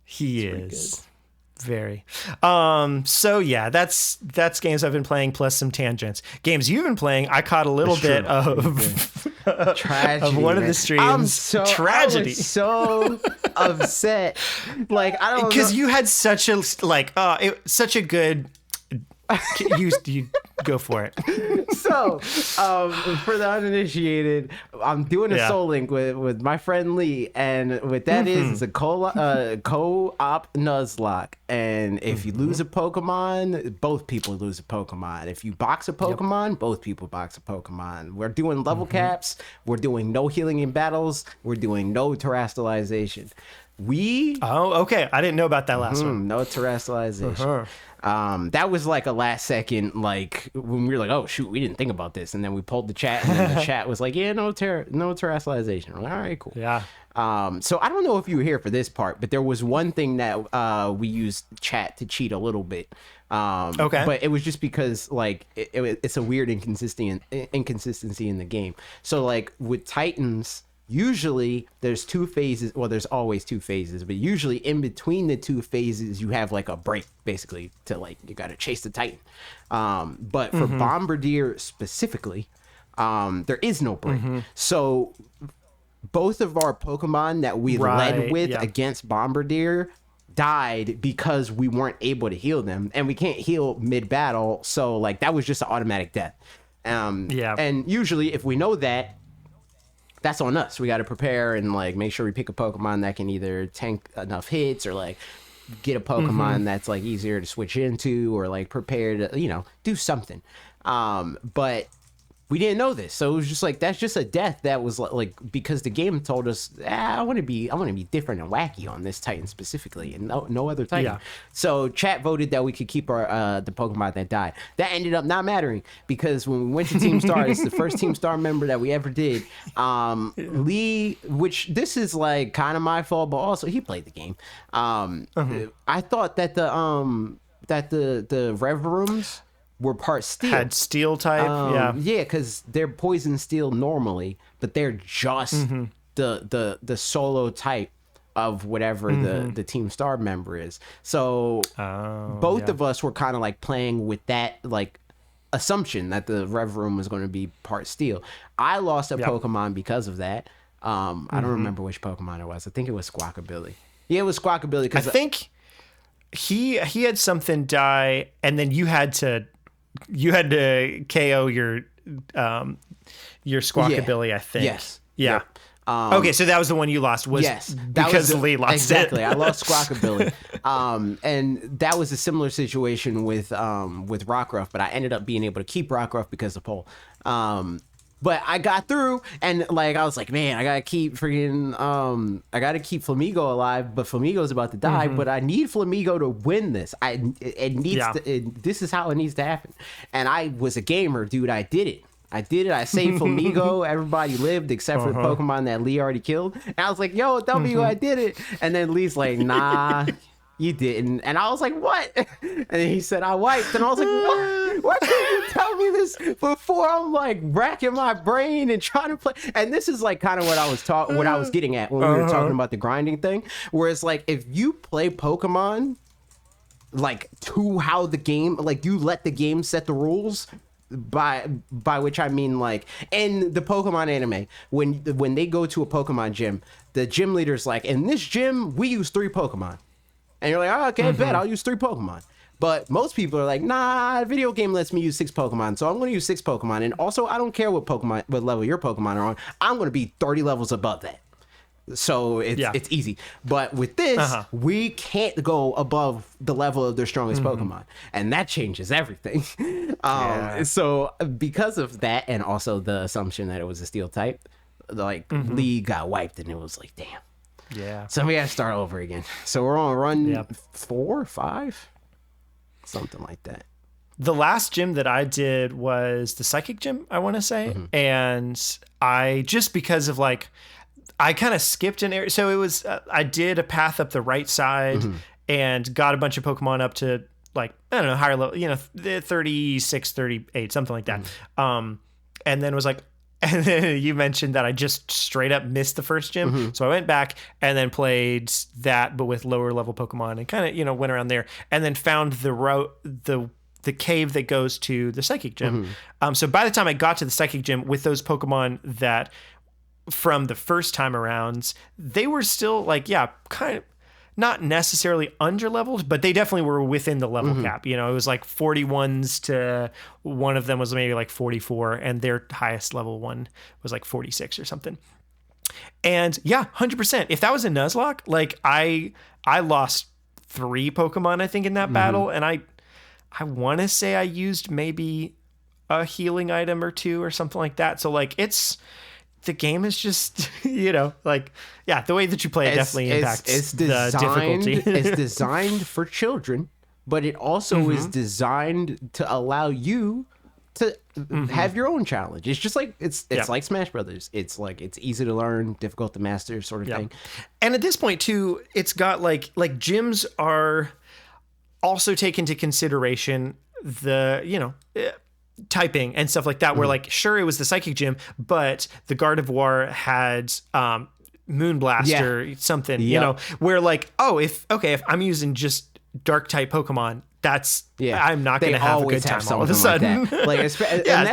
He is very. So yeah, that's games I've been playing plus some tangents. Games you've been playing. I caught a little bit of tragedy, of one of the streams. Tragedy. I was so upset. Like, I don't know, because you had such a such a good. You go for it. So, for the uninitiated, I'm doing a Soul Link with my friend Lee, and what that is, it's a co-op Nuzlocke. And if you lose a Pokemon, both people lose a Pokemon. If you box a Pokemon, both people box a Pokemon. We're doing level caps. We're doing no healing in battles. We're doing no terrestrialization. Okay. I didn't know about that last one. No terrestrialization. That was like a last second, like when we were like, oh shoot, we didn't think about this, and then we pulled the chat, and then the chat was like, yeah, no terrestrialization. We're like, all right, cool. Yeah. So I don't know if you were here for this part, but there was one thing that we used chat to cheat a little bit. Okay. But it was just because like it's a weird inconsistency in the game. So like with Titans, usually there's two phases. Well, there's always two phases, but usually in between the two phases, you have like a break, basically, to like, you got to chase the Titan. But for Bombardier specifically, there is no break. So both of our Pokemon that we led with against Bombardier died because we weren't able to heal them, and we can't heal mid-battle. So like that was just an automatic death. And usually if we know that, that's on us. We got to prepare and like make sure we pick a Pokemon that can either tank enough hits, or like get a Pokemon that's like easier to switch into, or like prepare to, do something. But we didn't know this, so it was just like, that's just a death that was like, because the game told us, I want to be different and wacky on this Titan specifically, and no other Titan. So chat voted that we could keep our the Pokemon that died. That ended up not mattering, because when we went to Team Star, it's the first Team Star member that we ever did. Lee, which this is like kind of my fault, but also he played the game. I thought that that the Rev Rooms were part steel. Had steel type, yeah, because they're poison steel normally, but they're just the solo type of whatever the Team Star member is. So both of us were kind of like playing with that like assumption that the Rev Room was going to be part steel. I lost a Pokemon because of that. I don't remember which Pokemon it was. I think it was Squawkabilly. Yeah, it was Squawkabilly. I think he had something die, and then you had to KO your Squawkabilly. I think. Yes. Yeah. Yep. Okay, so that was the one you lost. Because Lee lost exactly. it. I lost Squawkabilly, and that was a similar situation with Rockruff, but I ended up being able to keep Rockruff because of Pole. But I got through, and like I was like, man, I gotta keep freaking I gotta keep Flamigo alive, but Flamigo's about to die. But I need Flamigo to win this. It needs this is how it needs to happen. And I was a gamer, dude. I did it. I saved Flamigo. Everybody lived except for the Pokemon that Lee already killed. And I was like, yo, W, I did it. And then Lee's like, nah, you didn't. And I was like, what? And he said, I wiped. And I was like, what? Why couldn't you tell me this before? I'm like racking my brain and trying to play. And this is like kind of what I was getting at when we were talking about the grinding thing, where it's like, if you play Pokemon like to how the game, like you let the game set the rules, by which I mean like in the Pokemon anime, when they go to a Pokemon gym, the gym leader's like, in this gym we use 3 Pokemon, and you're like, oh, okay, bet I'll use 3 Pokemon. But most people are like, nah, video game lets me use 6 Pokemon, so I'm going to use 6 Pokemon. And also, I don't care what level your Pokemon are on. I'm going to be 30 levels above that. So it's easy. But with this, we can't go above the level of their strongest Pokemon, and that changes everything. So because of that, and also the assumption that it was a steel type, like Lee got wiped, and it was like, damn. Yeah. So we got to start over again. So we're on run 4 or 5, something like that. The last gym that I did was the Psychic Gym, I want to say, and I just because of like. I kind of skipped an area. So it was, I did a path up the right side and got a bunch of Pokemon up to like, I don't know, higher level, 36, 38, something like that. And then was like, and then you mentioned that I just straight up missed the first gym. So I went back and then played that, but with lower level Pokemon and kind of, went around there and then found the cave that goes to the Psychic Gym. So by the time I got to the Psychic Gym with those Pokemon that from the first time around, they were still like, kind of not necessarily under leveled, but they definitely were within the level cap. It was like 41s to one of them was maybe like 44, and their highest level one was like 46 or something. And 100%. If that was a Nuzlocke, like I lost 3 Pokemon, I think, in that battle, and I want to say I used maybe a healing item or 2 or something like that. So like the game is just, the way that you play it definitely impacts the difficulty. It's designed for children, but it also is designed to allow you to have your own challenge. It's just like, it's like Smash Brothers. It's like, it's easy to learn, difficult to master sort of thing. And at this point too, it's got like gyms are also take into consideration the, typing and stuff like that, where like, sure, it was the Psychic Gym, but the Gardevoir had Moonblast or something, where like, if I'm using just dark type Pokemon, that's I'm not going to have a good time all of a sudden. Like and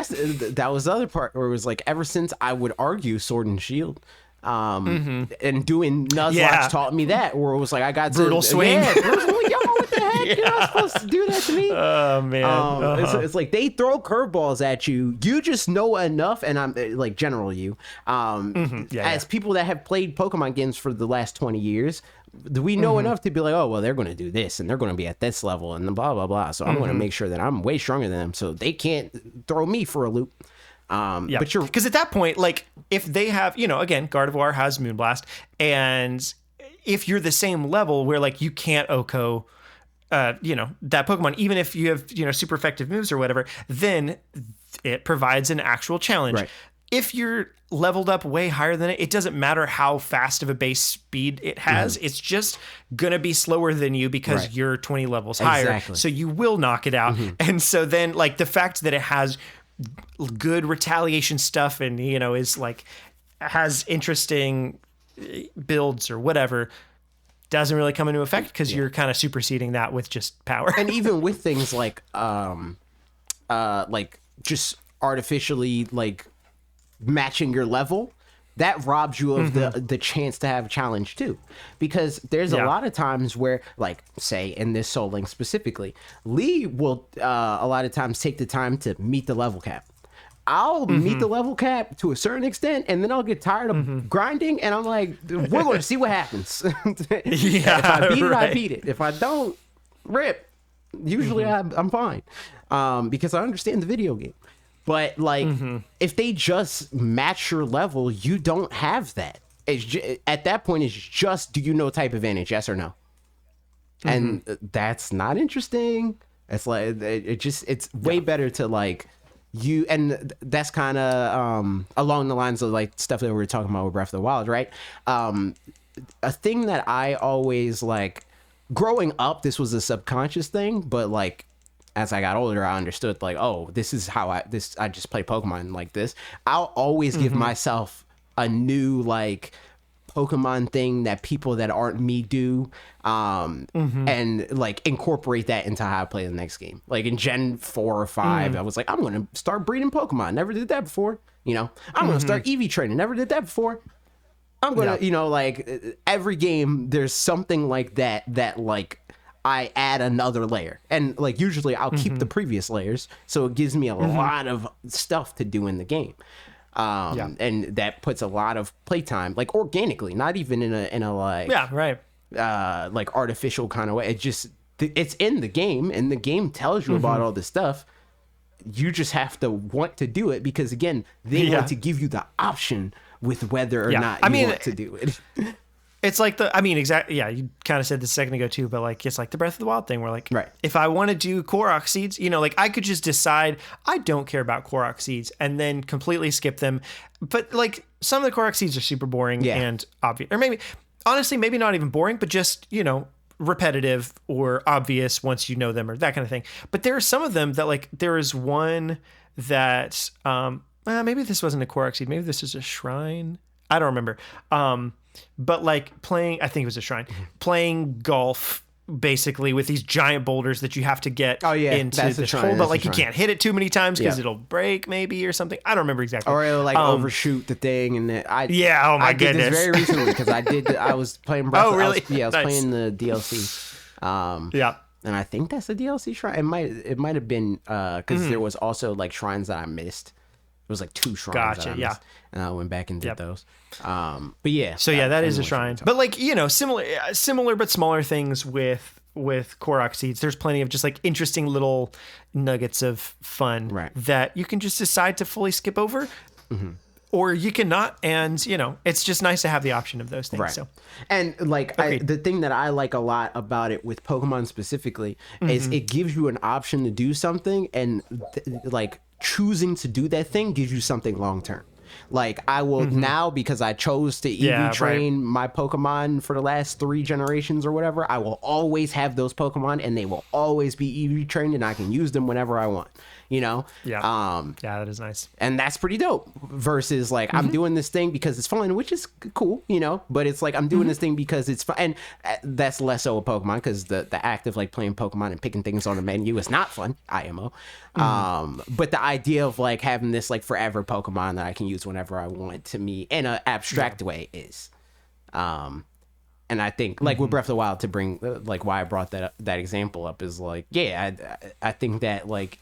that was the other part where it was like, ever since I would argue Sword and Shield, and doing Nuzlocke taught me that, where it was like, I got brutal swing. What the heck? You're not supposed to do that to me. Oh man. It's like they throw curveballs at you. You just know enough, and I'm like general you. As people that have played Pokemon games for the last 20 years, we know enough to be like, oh well, they're going to do this, and they're going to be at this level, and blah blah blah. So I'm going to make sure that I'm way stronger than them, so they can't throw me for a loop. But because at that point, like if they have, again, Gardevoir has Moonblast, and if you're the same level where like you can't OHKO, that Pokemon, even if you have, super effective moves or whatever, then it provides an actual challenge. Right. if you're leveled up way higher than it doesn't matter how fast of a base speed it has. It's just going to be slower than you because you're 20 levels higher. Exactly. So you will knock it out. And so then like the fact that it has good retaliation stuff and, you know, is like has interesting builds or whatever doesn't really come into effect because you're kind of superseding that with just power. And even with things like just artificially like matching your level, that robs you of the chance to have a challenge too, because there's a lot of times where, like, say in this Soul Link specifically, Lee will a lot of times take the time to meet the level cap. I'll meet the level cap to a certain extent, and then I'll get tired of grinding, and I'm like, we're going to see what happens. If I beat it, I beat it. If I don't, rip. Usually I'm fine, because I understand the video game. But like, if they just match your level, you don't have that. At that point, it's just, do you know type advantage? Yes or no? And that's not interesting. It's like, it's way better to like you, and that's kind of along the lines of like stuff that we were talking about with Breath of the Wild, right? A thing that I always like growing up, this was a subconscious thing, but like, as I got older, I understood like, oh, this is how I just play Pokemon like this. I'll always give myself a new like Pokemon thing that people that aren't me do, and like incorporate that into how I play the next game. Like in Gen 4 or 5, I was like, I'm going to start breeding Pokemon. Never did that before. You know, I'm going to start EV training. Never did that before. I'm going to, you know, like every game, there's something like that like, I add another layer, and like usually I'll keep the previous layers, so it gives me a lot of stuff to do in the game, and that puts a lot of playtime, like organically, not even in a like like artificial kind of way. It just it's in the game, and the game tells you about all this stuff. You just have to want to do it, because again, they want to give you the option with whether or not you want to do it. It's like exactly. Yeah, you kind of said this a second ago too, but like, it's like the Breath of the Wild thing where like, if I want to do Korok seeds, you know, like I could just decide I don't care about Korok seeds and then completely skip them. But like some of the Korok seeds are super boring and obvious, or maybe honestly, maybe not even boring, but just, you know, repetitive or obvious once you know them or that kind of thing. But there are some of them that like, there is one that, maybe this wasn't a Korok seed. Maybe this is a shrine. I don't remember. But like playing, I think it was a shrine, playing golf basically with these giant boulders that you have to get into this hole, but like you can't hit it too many times because it'll break maybe or something. I don't remember exactly. Or it'll like overshoot the thing, and I goodness. did this very recently because I was playing Breath. Oh really? I was playing the DLC. And I think that's the DLC shrine. It might have been because there was also like shrines that I missed. It was like 2 shrines that I missed, and I went back and did those. But yeah. So yeah, that is a shrine. But like, you know, similar but smaller things with Korok seeds. There's plenty of just like interesting little nuggets of fun that you can just decide to fully skip over, or you cannot. And you know, it's just nice to have the option of those things. So, and like the thing that I like a lot about it with Pokemon specifically is it gives you an option to do something, and like choosing to do that thing gives you something long term. Like I will now, because I chose to EV train my Pokemon for the last 3 generations or whatever, I will always have those Pokemon, and they will always be EV trained, and I can use them whenever I want, you know? That is nice. And that's pretty dope versus like, I'm doing this thing because it's fun, which is cool, you know, but it's like, I'm doing this thing because it's fun. And that's less so a Pokemon, because the act of like playing Pokemon and picking things on the menu is not fun, IMO. But the idea of like having this like forever Pokemon that I can use whenever I want, to me in an abstract way is, and I think like with Breath of the Wild, to bring like why I brought that example up is like, I think that like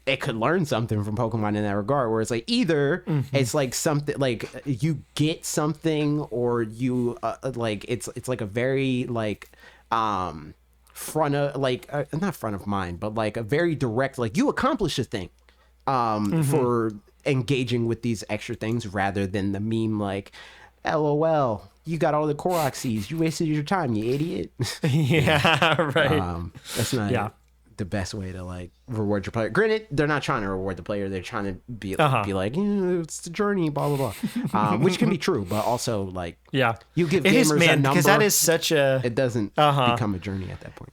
it could learn something from Pokemon in that regard, where it's like either it's like something like you get something, or you like it's like a very like front of like not front of mind, but like a very direct, like you accomplish a thing for engaging with these extra things, rather than the meme like, LOL, you got all the Korok seeds, you wasted your time, you idiot. Right. That's not the best way to like reward your player. Granted, they're not trying to reward the player. They're trying to be like, it's the journey, blah blah blah, which can be true, but also like, you give gamers a number because that is such a. It doesn't become a journey at that point.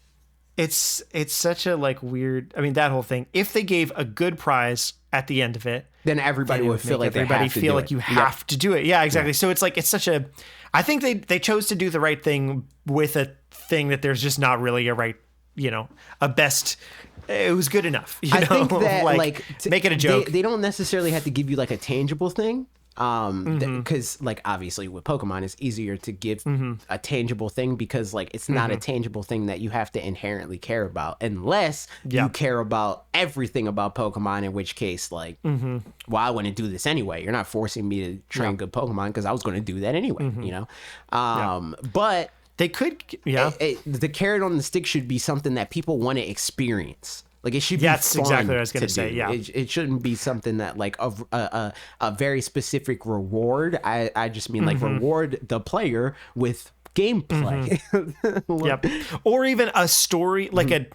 It's such a like weird. I mean, that whole thing. If they gave a good prize at the end of it, then everybody would feel like you have to do it. Yeah, exactly. So it's like it's such a. I think they chose to do the right thing with a thing that there's just not really a right, a best. It was good enough. I think that like make it a joke. They don't necessarily have to give you like a tangible thing. Because like obviously with Pokemon it's easier to give a tangible thing because like it's not a tangible thing that you have to inherently care about unless you care about everything about Pokemon, in which case like well, I wouldn't do this anyway. You're not forcing me to train good Pokemon because I was going to do that anyway, but they could the carrot on the stick should be something that people want to experience. Like it should be that's fun exactly what I was going to say. do. Yeah, it shouldn't be something that like a very specific reward. I just mean like reward the player with gameplay. Yep, or even a story like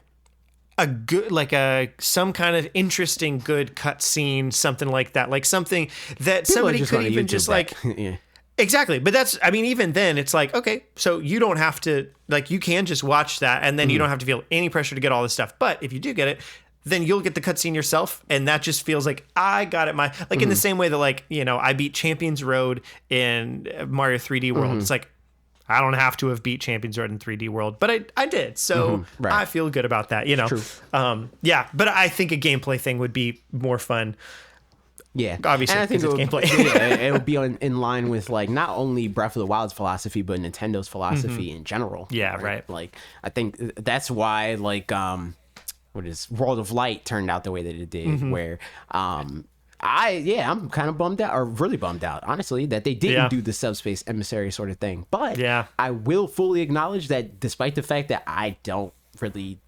a good some kind of interesting good cutscene, something like that, like something that People somebody could even just like. yeah. Exactly. But that's, I mean, even then it's like, okay, so you don't have to, like, you can just watch that and then you don't have to feel any pressure to get all this stuff. But if you do get it, then you'll get the cutscene yourself. And that just feels like I got it. In the same way that like, I beat Champions Road in Mario 3D World. It's like, I don't have to have beat Champions Road in 3D World, but I did. So I feel good about that, True. But I think a gameplay thing would be more fun. Yeah, obviously, and I think it's gameplay. It would be in line with like not only Breath of the Wild's philosophy, but Nintendo's philosophy in general. Yeah, right. Like I think that's why like World of Light turned out the way that it did, where I'm kind of bummed out, or really bummed out, honestly, that they didn't do the subspace emissary sort of thing. But I will fully acknowledge that despite the fact that I don't really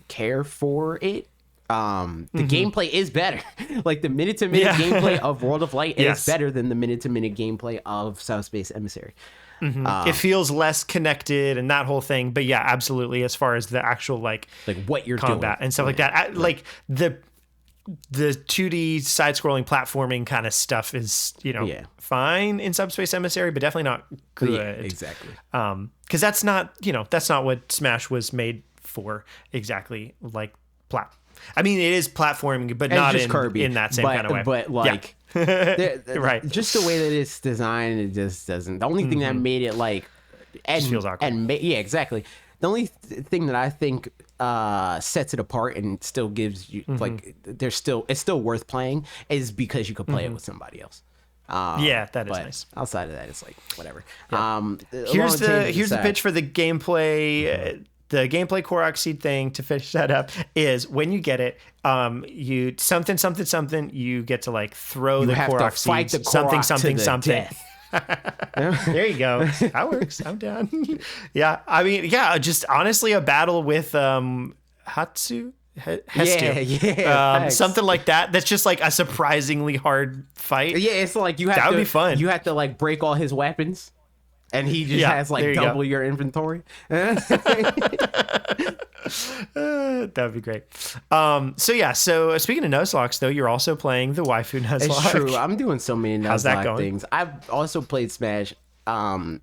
care for it. The gameplay is better. Like the minute-to-minute gameplay of World of Light is better than the minute-to-minute gameplay of Subspace Emissary. It feels less connected and that whole thing. But yeah, absolutely. As far as the actual like what you're combat doing and stuff like that, like the 2D side-scrolling platforming kind of stuff is fine in Subspace Emissary, but definitely not good. Yeah, exactly. Because that's not what Smash was made for exactly. Like I mean, it is platforming, but not in that same kind of way. But like, right, just the way that it's designed, it just doesn't. The only thing that made it like, just feels awkward. Exactly. The only thing that I think sets it apart and still gives you like, it's still worth playing is because you could play it with somebody else. That is nice. Outside of that, it's like whatever. Yeah. Here's the pitch for the gameplay. The gameplay Korok seed thing, to finish that up, is when you get it, you something, you get to like throw the Korok seeds, something. There you go. That works. I'm down. Yeah. I mean, just honestly a battle with Hestu. Something like that. That's just like a surprisingly hard fight. Yeah, it's like that would be fun. You have to like break all his weapons. And he just has like double your inventory. That would be great. So speaking of Nuzlocke, though, you're also playing the waifu Nuzlocke. It's true. I'm doing so many Nuzlocke things. I've also played Smash in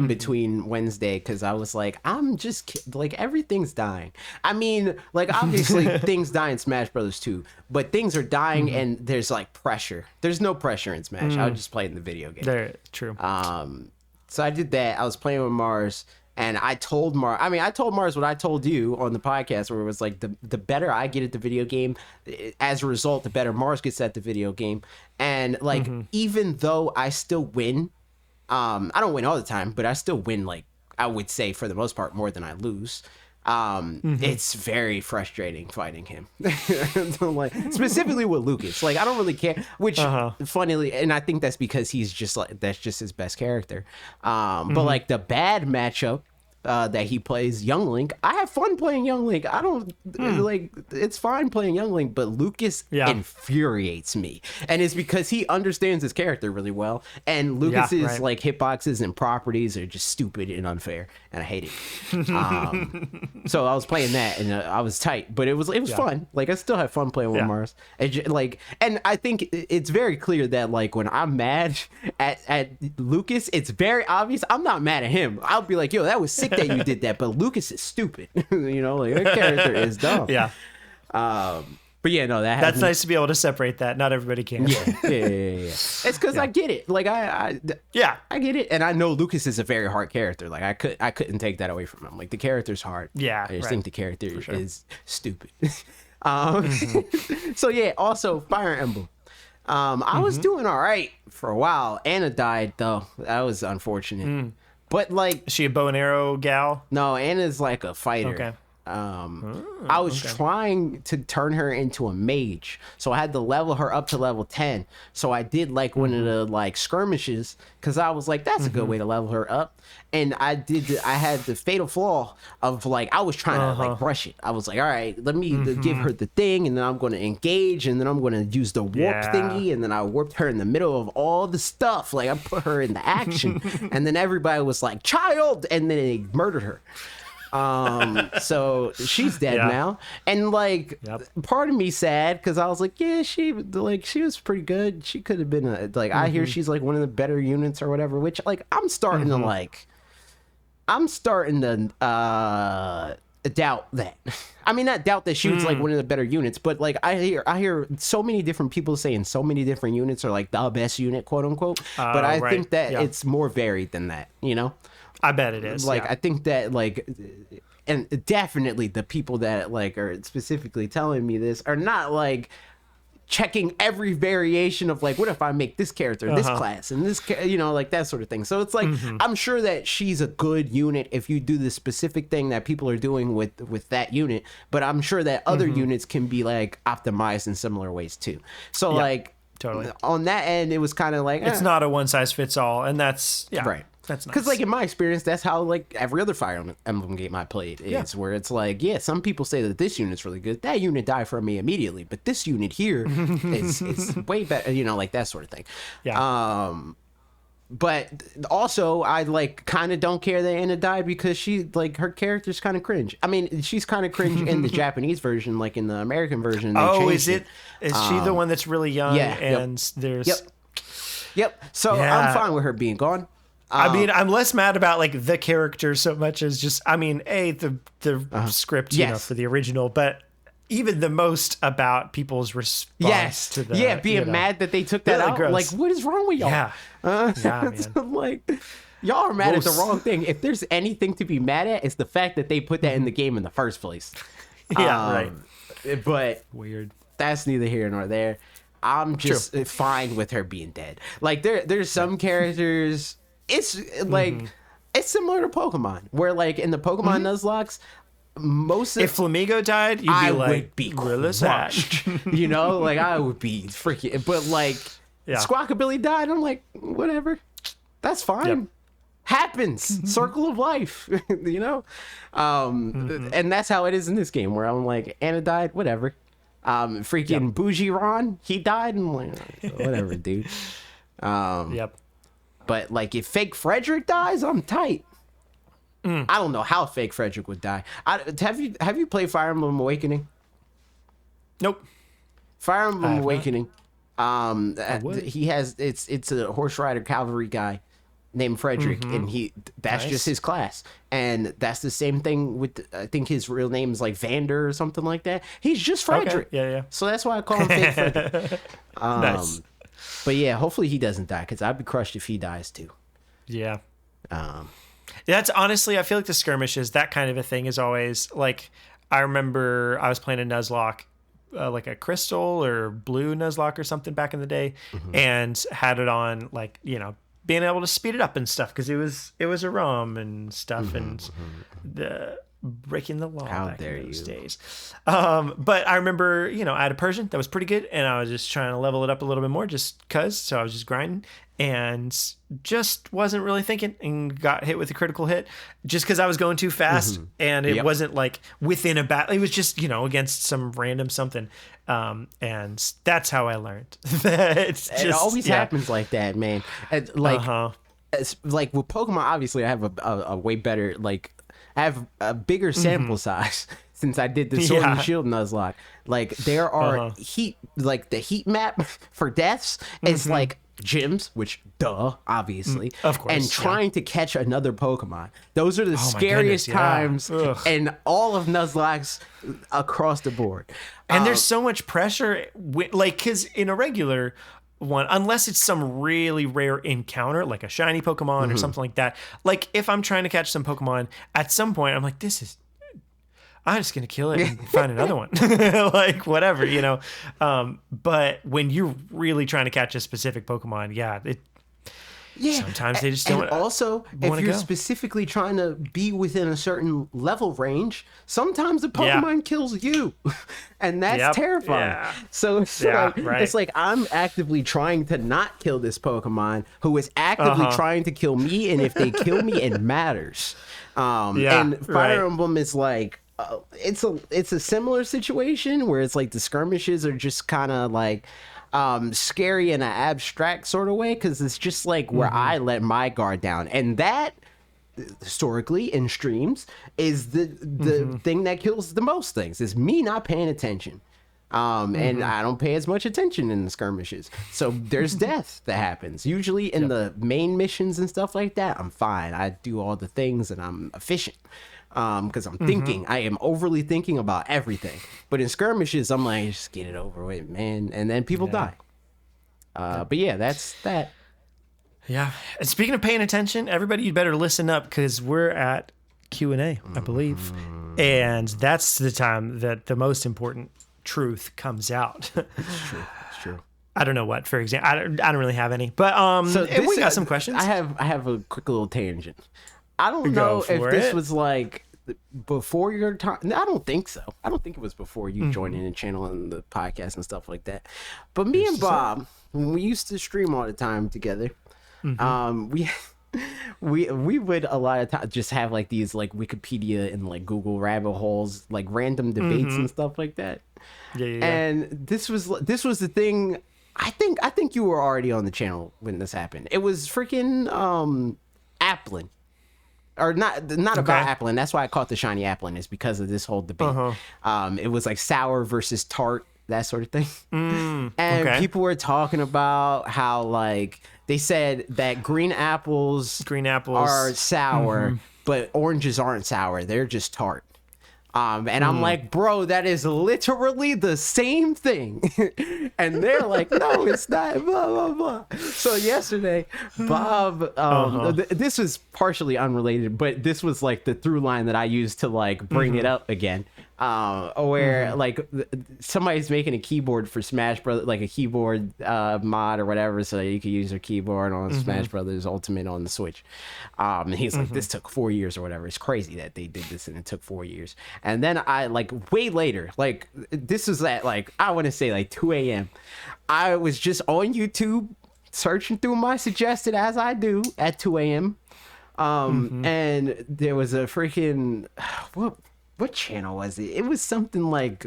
between Wednesday because I was like, I'm just like everything's dying. I mean, like obviously things die in Smash Brothers too, but things are dying and there's like pressure. There's no pressure in Smash. I was just playing the video game. True. So I did that. I was playing with Mars, and I told Mars what I told you on the podcast, where it was like the better I get at the video game, as a result, the better Mars gets at the video game. And like, even though I still win, I don't win all the time, but I still win, like I would say for the most part, more than I lose. It's very frustrating fighting him. Like, specifically with Lucas. Like, I don't really care, which funnily, and I think that's because he's just like, that's just his best character. But like the bad matchup that he plays Young Link. I have fun playing Young Link. I don't like, it's fine playing Young Link, but Lucas infuriates me. And it's because he understands his character really well. And Lucas's like hitboxes and properties are just stupid and unfair. And I hate it. So I was playing that and I was tight, but it was fun. Like I still have fun playing with Mars. And I think it's very clear that like when I'm mad at Lucas, it's very obvious. I'm not mad at him. I'll be like, yo, that was sick that you did that, but Lucas is stupid. You know, like that character is dumb. Yeah. But yeah, no, that's nice to be able to separate that. Not everybody can. Yeah. It's because I get it. Like I get it, and I know Lucas is a very hard character. Like I couldn't take that away from him. Like the character's hard. Yeah, I just think the character is stupid. So yeah, also Fire Emblem. I was doing all right for a while. Anna died though. That was unfortunate. But like, is she a bow and arrow gal? No, Anna's like a fighter. Okay. I was trying to turn her into a mage, so I had to level her up to level 10. So I did like one of the like skirmishes because I was like, that's a good way to level her up. And I had the fatal flaw of like, I was trying to like rush it. I was like, all right, let me give her the thing, and then I'm going to engage, and then I'm going to use the warp thingy, and then I warped her in the middle of all the stuff. Like I put her in the action, and then everybody was like, child, and then they murdered her. So she's dead now, and like part of me sad because I was like, yeah, she was pretty good. She could have been I hear she's like one of the better units or whatever, which like I'm starting to doubt that. I mean, not doubt that she was like one of the better units, but like I hear so many different people saying so many different units are like the best unit, quote unquote. But I think that it's more varied than that, you know? I bet it is. Like, I think that, like, and definitely the people that, like, are specifically telling me this are not, like, checking every variation of, like, what if I make this character, this class, and this, you know, like, that sort of thing. So it's like, I'm sure that she's a good unit if you do the specific thing that people are doing with that unit, but I'm sure that other units can be, like, optimized in similar ways, too. So, like, totally. On that end, it was kind of like... It's not a one-size-fits-all, and that's... Yeah. Right. That's nice. Because, like, in my experience, that's how, like, every other Fire Emblem game I played is, where it's like, yeah, some people say that this unit's really good. That unit died from me immediately, but this unit here is way better, you know, like, that sort of thing. Yeah. But also, I, like, kind of don't care that Anna died because she, like, her character's kind of cringe. I mean, she's kind of cringe in the Japanese version, like, in the American version. Is she the one that's really young? Yeah. And there's... Yep. So I'm fine with her being gone. I mean, I'm less mad about like the character so much as just, I mean, the script, you know, for the original, but even the most about people's response to the, being mad that they took that out. Gross. Like, what is wrong with y'all? Yeah, man. Like, y'all are mad at the wrong thing. If there's anything to be mad at, it's the fact that they put that in the game in the first place. Right. But weird. That's neither here nor there. I'm just fine with her being dead. Like, there's some characters. It's like it's similar to Pokemon, where like in the Pokemon Nuzlocke, if Flamigo died, you'd be would be crushed. You know, like I would be freaking. But like Squawkabilly died, I'm like, whatever, that's fine. Yep. Happens. Circle of life. You know, and that's how it is in this game, where I'm like, Anna died, whatever. Bougie Ron, he died, and I'm like, whatever, dude. But, like, if fake Frederick dies, I'm tight. I don't know how fake Frederick would die. Have you played Fire Emblem Awakening? Nope. Fire Emblem Awakening. He has it's a horse rider cavalry guy named Frederick, and that's just his class. And that's the same thing with, I think his real name is like Vander or something like that. He's just Frederick. Okay. Yeah. So that's why I call him fake Frederick. Nice. But yeah, hopefully he doesn't die, because I'd be crushed if he dies too. Yeah. That's honestly, I feel like the skirmishes, that kind of a thing is always like, I remember I was playing a Nuzlocke, like a crystal or blue Nuzlocke or something back in the day, and had it on, like, you know, being able to speed it up and stuff, because it was a ROM and stuff, and breaking the law How back dare in those you. days. But I remember, I had a Persian that was pretty good, and I was just trying to level it up a little bit more just cause. So I was just grinding and just wasn't really thinking and got hit with a critical hit just because I was going too fast, and it wasn't like within a battle. It was just, against some random something. And that's how I learned. It always happens like that, man. Like with Pokemon, obviously I have a way better, like, I have a bigger sample size since I did the Sword and Shield Nuzlocke. Like, there are the heat map for deaths is like gyms, which obviously, of course, and trying to catch another Pokemon. Those are the scariest times in all of Nuzlocke's across the board. And there's so much pressure, because in a regular one, unless it's some really rare encounter, like a shiny Pokemon or something like that. Like, if I'm trying to catch some Pokemon, at some point, I'm like, I'm just going to kill it and find another one. Like, whatever, But when you're really trying to catch a specific Pokemon, sometimes they just don't. And also, if you're specifically trying to be within a certain level range, sometimes the Pokemon kills you, and that's terrifying. Yeah. So it's like I'm actively trying to not kill this Pokemon, who is actively trying to kill me, and if they kill me, it matters. And Fire Emblem is like. It's a similar situation where it's like the skirmishes are just kind of like scary in an abstract sort of way, because it's just like where I let my guard down, and that historically in streams is the thing that kills the most things, is me not paying attention. And I don't pay as much attention in the skirmishes, so there's death that happens usually in the main missions and stuff like that. I'm fine, I do all the things and I'm efficient. Because I'm thinking, I am overly thinking about everything. But in skirmishes, I'm like, just get it over with, man. And then people die. But that's that. Yeah. And speaking of paying attention, everybody, you'd better listen up, because we're at Q&A, I believe. And that's the time that the most important truth comes out. It's true. I don't know what, for example. I don't really have any. But we got some questions. I have a quick little tangent. I don't know if this was like before your time. I don't think so. I don't think it was before you joining the channel and the podcast and stuff like that. But me and Bob, when we used to stream all the time together, we would a lot of times just have like these like Wikipedia and like Google rabbit holes, like random debates and stuff like that. Yeah. And this was the thing. I think you were already on the channel when this happened. It was freaking Applin. Or not about Applin. That's why I caught the shiny Applin, is because of this whole debate. It was like sour versus tart, that sort of thing. And people were talking about how, like, they said that green apples are sour, but oranges aren't sour. They're just tart. And I'm like, bro, that is literally the same thing. And they're like, no, it's not, blah, blah, blah. So yesterday, Bob, this was partially unrelated, but this was like the through line that I used to like bring it up again. Where like somebody's making a keyboard for Smash Brothers, like a keyboard mod or whatever, so that you could use your keyboard on Smash Brothers Ultimate on the Switch. And he's like, this took 4 years or whatever. It's crazy that they did this and it took 4 years. And then I, like, way later, like, this was at, like, I want to say, like, 2 a.m. I was just on YouTube searching through my suggested, as I do, at 2 a.m. And there was a freaking, what channel was it? It was something like,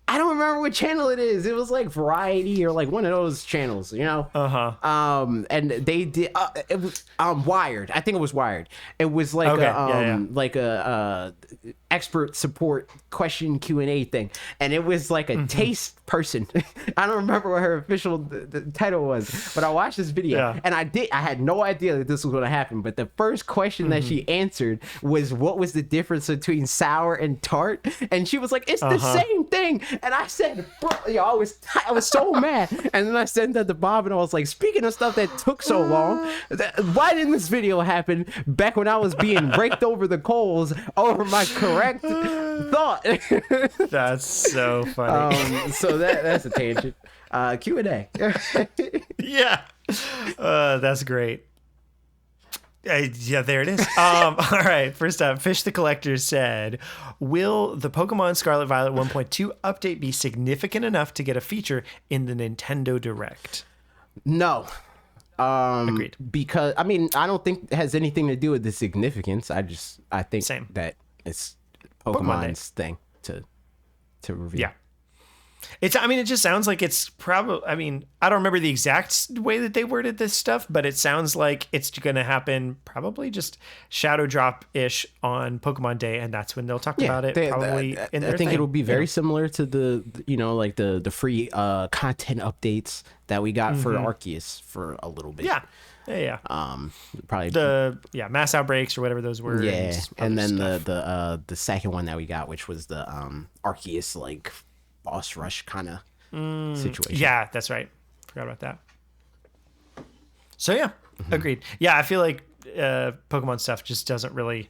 I don't remember what channel it is. It was like Variety or like one of those channels, you know? And they did, it was Wired. I think it was Wired. It was like like a expert support question Q&A thing. And it was like a taste person. I don't remember what her official the title was, but I watched this video and I had no idea that this was going to happen. But the first question that she answered was, what was the difference between sour and tart? And she was like, it's the same thing. And I said, bro, I was so mad. And then I sent that to Bob and I was like, speaking of stuff that took so long, why didn't this video happen back when I was being raked over the coals over my correct thought? That's so funny. So that's a tangent. Q&A. Yeah. That's great. Yeah, there it is. All right. First up, Fish the Collector said, will the Pokemon Scarlet Violet 1.2 update be significant enough to get a feature in the Nintendo Direct? No. Agreed. Because I mean, I don't think it has anything to do with the significance. I think Same. that it's Pokemon Pokemon's thing to review. Yeah. It just sounds like it's probably, I don't remember the exact way that they worded this stuff, but it sounds like it's going to happen probably just Shadow Drop-ish on Pokemon Day, and that's when they'll talk about it probably in their I think thing. it'll be very similar to the free content updates that we got for Arceus for a little bit. Yeah. Probably The mass outbreaks or whatever those were. yeah, and then stuff. the second one that we got, which was the Arceus like boss rush kind of situation. Yeah, that's right. Forgot about that. So yeah, agreed. Yeah, I feel like Pokemon stuff just doesn't really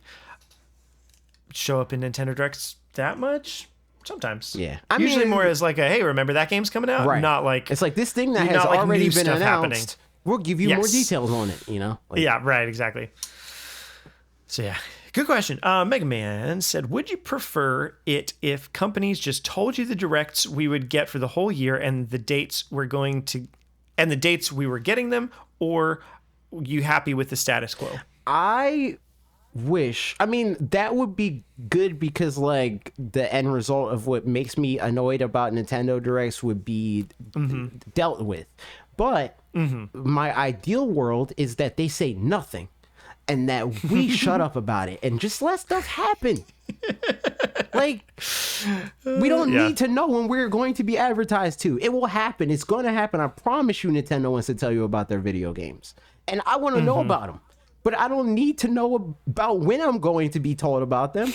show up in Nintendo Directs that much. Sometimes. Yeah. Usually more as like a, hey, remember that game's coming out? Right. Not like it's like this thing that has not like already new been stuff announced. happening. We'll give you more Yes. details on it, Like, yeah, right, exactly. So yeah, good question. Mega Man said, would you prefer it if companies just told you the directs we would get for the whole year and the dates we were getting them, or you happy with the status quo? I mean, that would be good because like the end result of what makes me annoyed about Nintendo Directs would be dealt with. But my ideal world is that they say nothing and that we shut up about it and just let stuff happen. Like, we don't need to know when we're going to be advertised to. It will happen. It's going to happen. I promise you Nintendo wants to tell you about their video games. And I want to know about them. But I don't need to know about when I'm going to be told about them.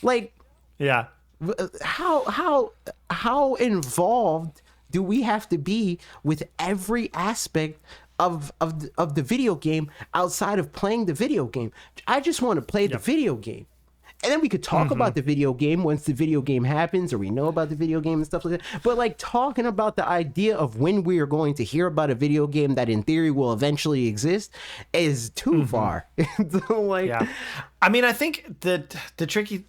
Like, Yeah. how involved do we have to be with every aspect of the video game outside of playing the video game? I just want to play the video game. And then we could talk about the video game once the video game happens, or we know about the video game and stuff like that. But like talking about the idea of when we are going to hear about a video game that in theory will eventually exist is too far. Yeah. I think that the tricky,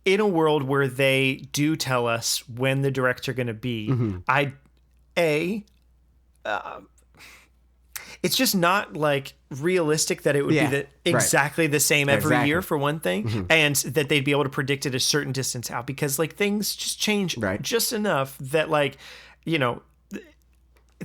in a world where they do tell us when the directs are going to be, it's just not like realistic that it would be exactly the same every year for one thing, and that they'd be able to predict it a certain distance out, because like things just change just enough that like,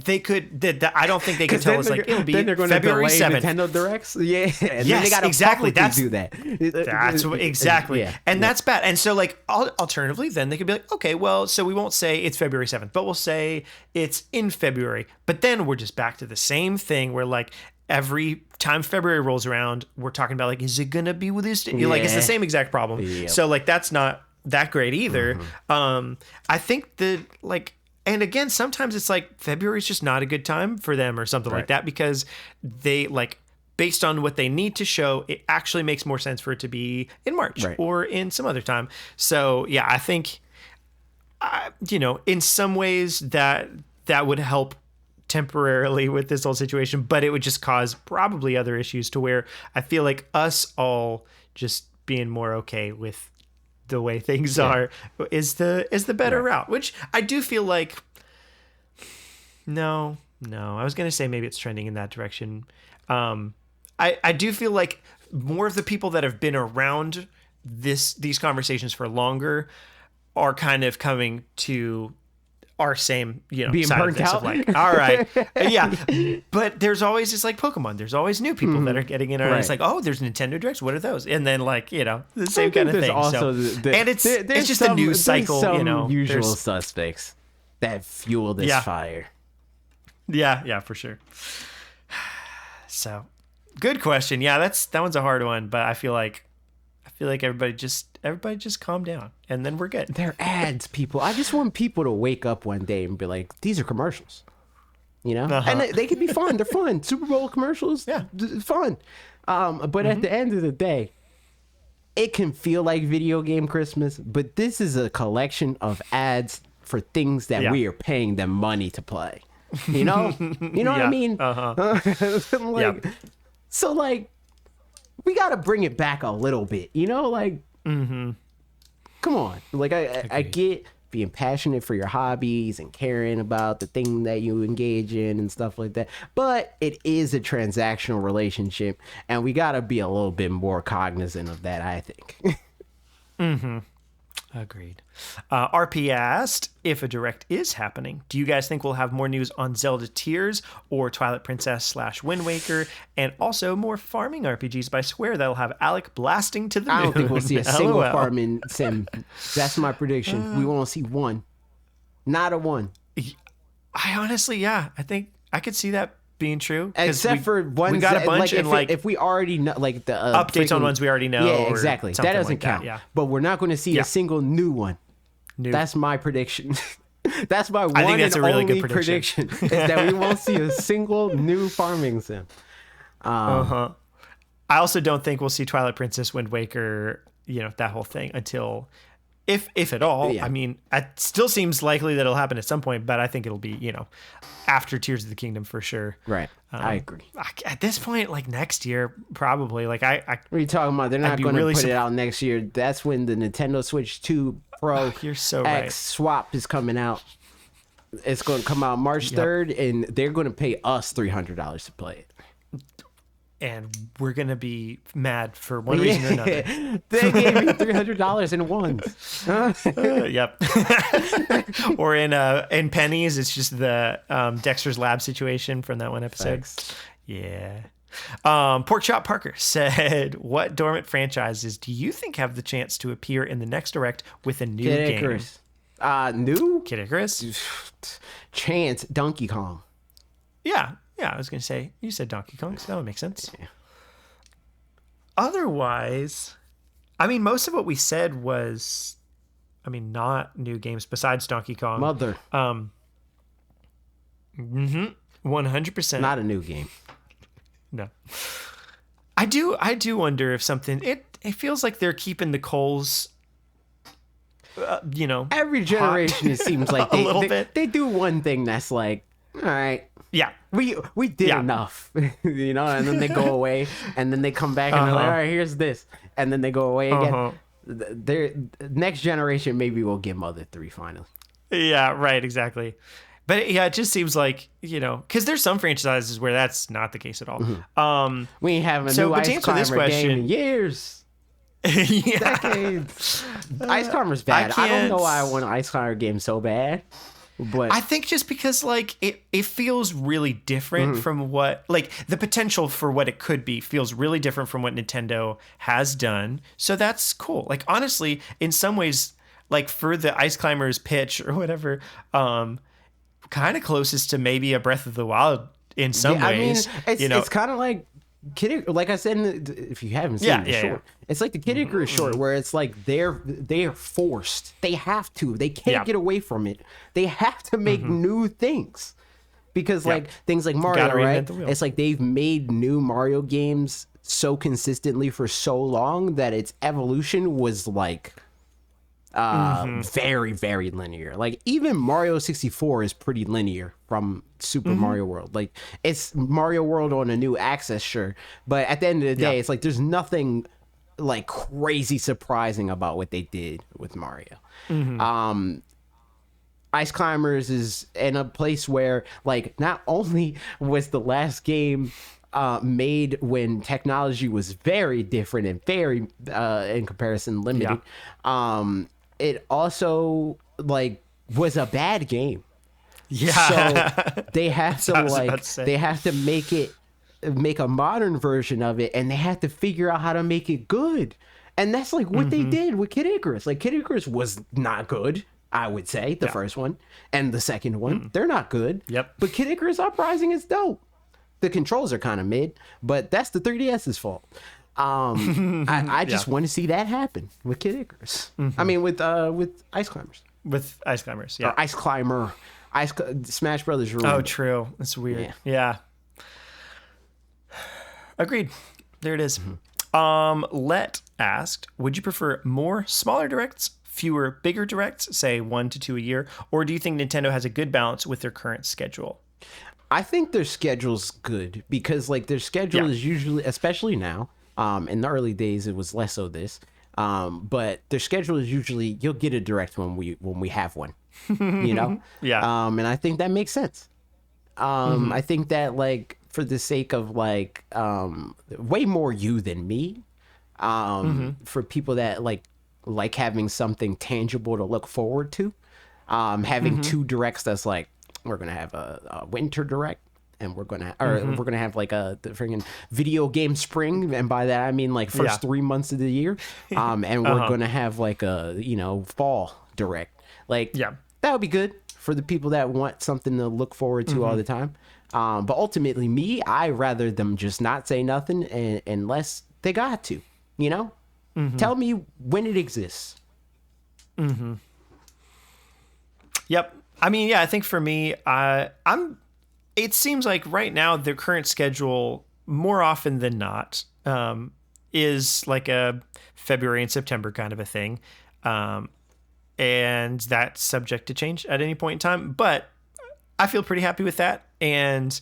they could. I don't think they could tell us like it'll be February 7th. Nintendo Directs, yes, they gotta exactly. That's do that. That's exactly, and that's bad. And so, like, alternatively, then they could be like, okay, well, so we won't say it's February 7th, but we'll say it's in February. But then we're just back to the same thing where like every time February rolls around, we're talking about like, is it gonna be with this? Like, it's the same exact problem. Yep. So like, that's not that great either. I think that like. And again, sometimes it's like February is just not a good time for them or something like that, because they like, based on what they need to show, it actually makes more sense for it to be in March or in some other time. So yeah, I think, in some ways that would help temporarily with this whole situation, but it would just cause probably other issues to where I feel like us all just being more okay with the way things are is the better route, which I do feel like no I was gonna say maybe it's trending in that direction. I do feel like more of the people that have been around these conversations for longer are kind of coming to our same, being side burnt of this out. of like, all right, but there's always, it's like Pokemon, there's always new people that are getting in, and it's like, oh, there's Nintendo Directs, what are those? And then like, the same kind of thing. Also and it's just a news cycle, usual suspects that fuel this fire. Yeah, for sure. So good question. Yeah, that one's a hard one, but I feel like everybody just calm down, and then we're good. They're ads, people. I just want people to wake up one day and be like, these are commercials, and they can be fun. They're fun. Super Bowl commercials, fun. But at the end of the day, it can feel like video game Christmas, but this is a collection of ads for things that we are paying them money to play. What I mean? So like, we got to bring it back a little bit, you know, like, come on. Like I get being passionate for your hobbies and caring about the thing that you engage in and stuff like that. But it is a transactional relationship, and we got to be a little bit more cognizant of that, I think. Agreed. RP asked, if a direct is happening, do you guys think we'll have more news on Zelda Tears or Twilight Princess / Wind Waker, and also more farming RPGs by Square that'll have Alec blasting to the moon? I don't think we'll see a single LOL. farming sim. That's my prediction. We won't see one. Not a one. I honestly, yeah, I think I could see that being true. 'Cause Except for ones we got a that, bunch, like, and like if we already know, like the updates on ones we already know. Yeah, or exactly. That something doesn't like count. yeah. But we're not going to see Yeah. a single new one. That's my prediction. That's my one think that's and a really only good prediction. is that we won't see a single new farming sim. I also don't think we'll see Twilight Princess, Wind Waker, that whole thing until, if at all. Yeah. I mean, it still seems likely that it'll happen at some point, but I think it'll be, after Tears of the Kingdom for sure. Right. I agree. At this point, like next year, probably. Like What are you talking about? They're not be going to really put it out next year. That's when the Nintendo Switch 2 Pro you're so X right. swap is coming out. It's going to come out March 3rd, and they're going to pay us $300 to play it. And we're gonna be mad for one reason or another. They gave me $300 in ones. Yep. Or in pennies, it's just the Dexter's Lab situation from that one episode. Thanks. Yeah. Pork Chop Parker said, "What dormant franchises do you think have the chance to appear in the next direct with a new Kid game?" Icarus. New? Kid Icarus. Chance Donkey Kong. Yeah. I was gonna say you said Donkey Kong, so that would make sense. Yeah. Otherwise, I mean, most of what we said was, not new games besides Donkey Kong. Mother. 100%. Not a new game. No. I do wonder if something. It feels like they're keeping the coals. Every generation it seems like a little bit. They do one thing that's like, all right. Yeah. We did enough, and then they go away, and then they come back and they're like, all right, here's this, and then they go away again. Their next generation maybe will get Mother 3 finally. Yeah, right, exactly. But yeah, it just seems like, because there's some franchises where that's not the case at all. We ain't having a new Ice Climber game in years. Decades. Ice Climber's bad. I don't know why I want an Ice Climber game so bad. But I think just because it feels really different from what the potential for what it could be feels really different from what Nintendo has done. So that's cool. Like honestly, in some ways, like for the Ice Climbers pitch or whatever, kind of closest to maybe a Breath of the Wild in some ways. I mean, it's kind of like like I said, if you haven't seen the short, it's like the Kid Icarus short where it's like they're forced. They have to. They can't get away from it. They have to make new things because things like Mario, right? It's like they've made new Mario games so consistently for so long that its evolution was like very, very linear. Like even Mario 64 is pretty linear from Super Mario World. Like it's Mario World on a new axis, sure, but at the end of the day, it's like there's nothing like crazy surprising about what they did with Mario. Ice Climbers is in a place where like not only was the last game made when technology was very different and very in comparison limited, it also like was a bad game. So they have to make a modern version of it, and they have to figure out how to make it good. And that's like what they did with Kid Icarus. Like Kid Icarus was not good, I would say, the first one and the second one. They're not good. Yep. But Kid Icarus Uprising is dope. The controls are kind of mid, but that's the 3DS's fault. I just want to see that happen with Kid Icarus. I mean, with Ice Climbers. With Ice Climbers, yeah. Or Ice Climber. Smash Brothers ruined. Oh, true. That's weird. Yeah. Agreed. There it is. Let asked, would you prefer more smaller directs, fewer bigger directs, say 1 to 2 a year, or do you think Nintendo has a good balance with their current schedule? I think their schedule's good because like their schedule is usually, especially now, in the early days it was less so this, but their schedule is usually you'll get a direct when we have one, you know. And I think that makes sense. I think that like for the sake of like way more you than me, for people that like having something tangible to look forward to, having two directs that's like we're gonna have a winter direct and we're gonna have like the freaking video game spring, and by that I mean like first 3 months of the year, and we're gonna have like a fall direct, like that would be good for the people that want something to look forward to all the time. But ultimately me, I rather them just not say nothing unless they got to, you know. Tell me when it exists. Yep. I mean, yeah, I think for me, it seems like right now their current schedule, more often than not, is like a February and September kind of a thing. And that's subject to change at any point in time. But I feel pretty happy with that. And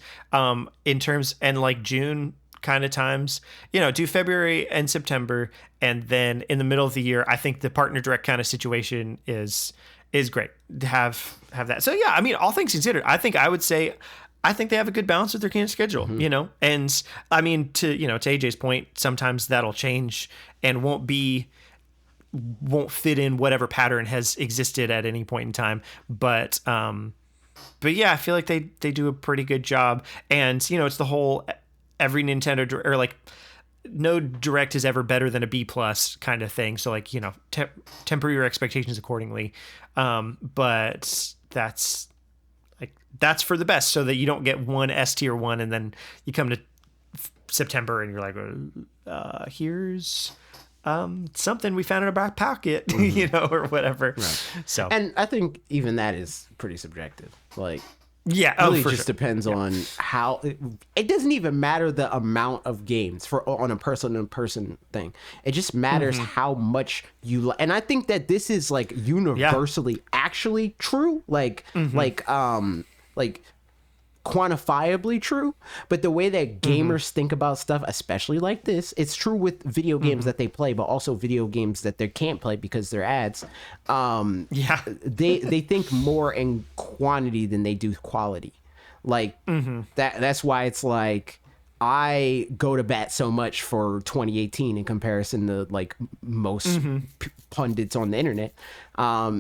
in terms, and like June kind of times, do February and September. And then in the middle of the year, I think the partner direct kind of situation is great to have that. So yeah, I mean, all things considered, I think they have a good balance with their kind of schedule, and I mean, to AJ's point, sometimes that'll change and won't fit in whatever pattern has existed at any point in time. But yeah, I feel like they do a pretty good job. And, it's the whole, every Nintendo or like no direct is ever better than a B+ kind of thing. So like, temper your expectations accordingly. But that's for the best, so that you don't get one S tier one and then you come to September and you're like, here's something we found in our back pocket, or whatever. Right. So, and I think even that is pretty subjective. Like, yeah, really just depends on how. It doesn't even matter the amount of games on a person-to-person thing. It just matters how much you. And I think that this is like universally actually true. Like quantifiably true, but the way that gamers think about stuff, especially like this, it's true with video games that they play, but also video games that they can't play because they're ads. They think more in quantity than they do quality. Like that's why it's like I go to bat so much for 2018 in comparison to like most pundits on the internet,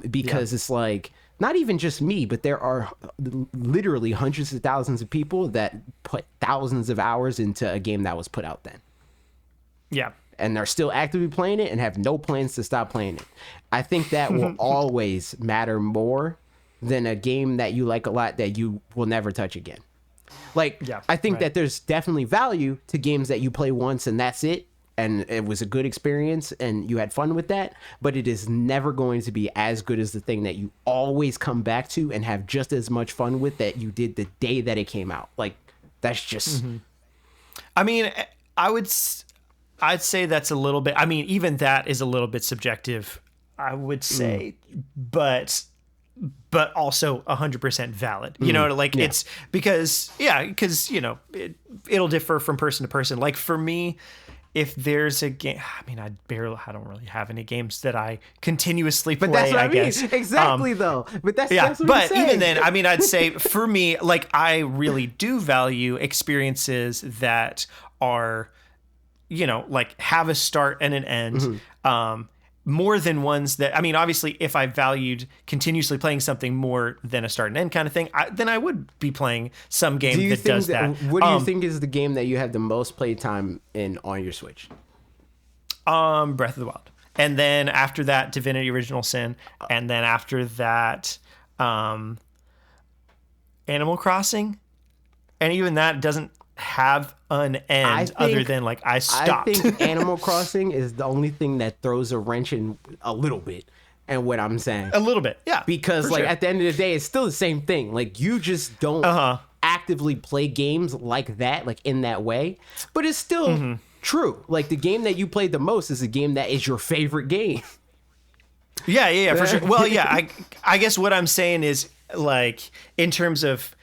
because it's like, not even just me, but there are literally hundreds of thousands of people that put thousands of hours into a game that was put out then. Yeah. And they're still actively playing it and have no plans to stop playing it. I think that will always matter more than a game that you like a lot that you will never touch again. Like, I think that there's definitely value to games that you play once and that's it, and it was a good experience and you had fun with that, but it is never going to be as good as the thing that you always come back to and have just as much fun with that you did the day that it came out. Like, that's just... I mean, I'd say that's a little bit... I mean, even that is a little bit subjective, I would say, but also 100% valid. It's because it'll differ from person to person. Like, for me, if there's a game, I mean, I don't really have any games that I continuously play. But that's what I mean. Guess. Exactly, though. But that's what but I'm even then, I mean, I'd say for me, like, I really do value experiences that are, like, have a start and an end. More than ones that, I mean, obviously, if I valued continuously playing something more than a start and end kind of thing, then I would be playing some game that does that. What do you think is the game that you have the most play time in on your Switch? Breath of the Wild. And then after that, Divinity Original Sin. And then after that, Animal Crossing. And even that doesn't have an end other than like I stopped. I think Animal Crossing is the only thing that throws a wrench in a little bit, and what I'm saying a little bit, yeah, because like at the end of the day, it's still the same thing. Like, you just don't actively play games like that, like in that way, but it's still true. Like, the game that you played the most is a game that is your favorite game. Yeah, for sure. Well, yeah, I guess what I'm saying is, like, in terms of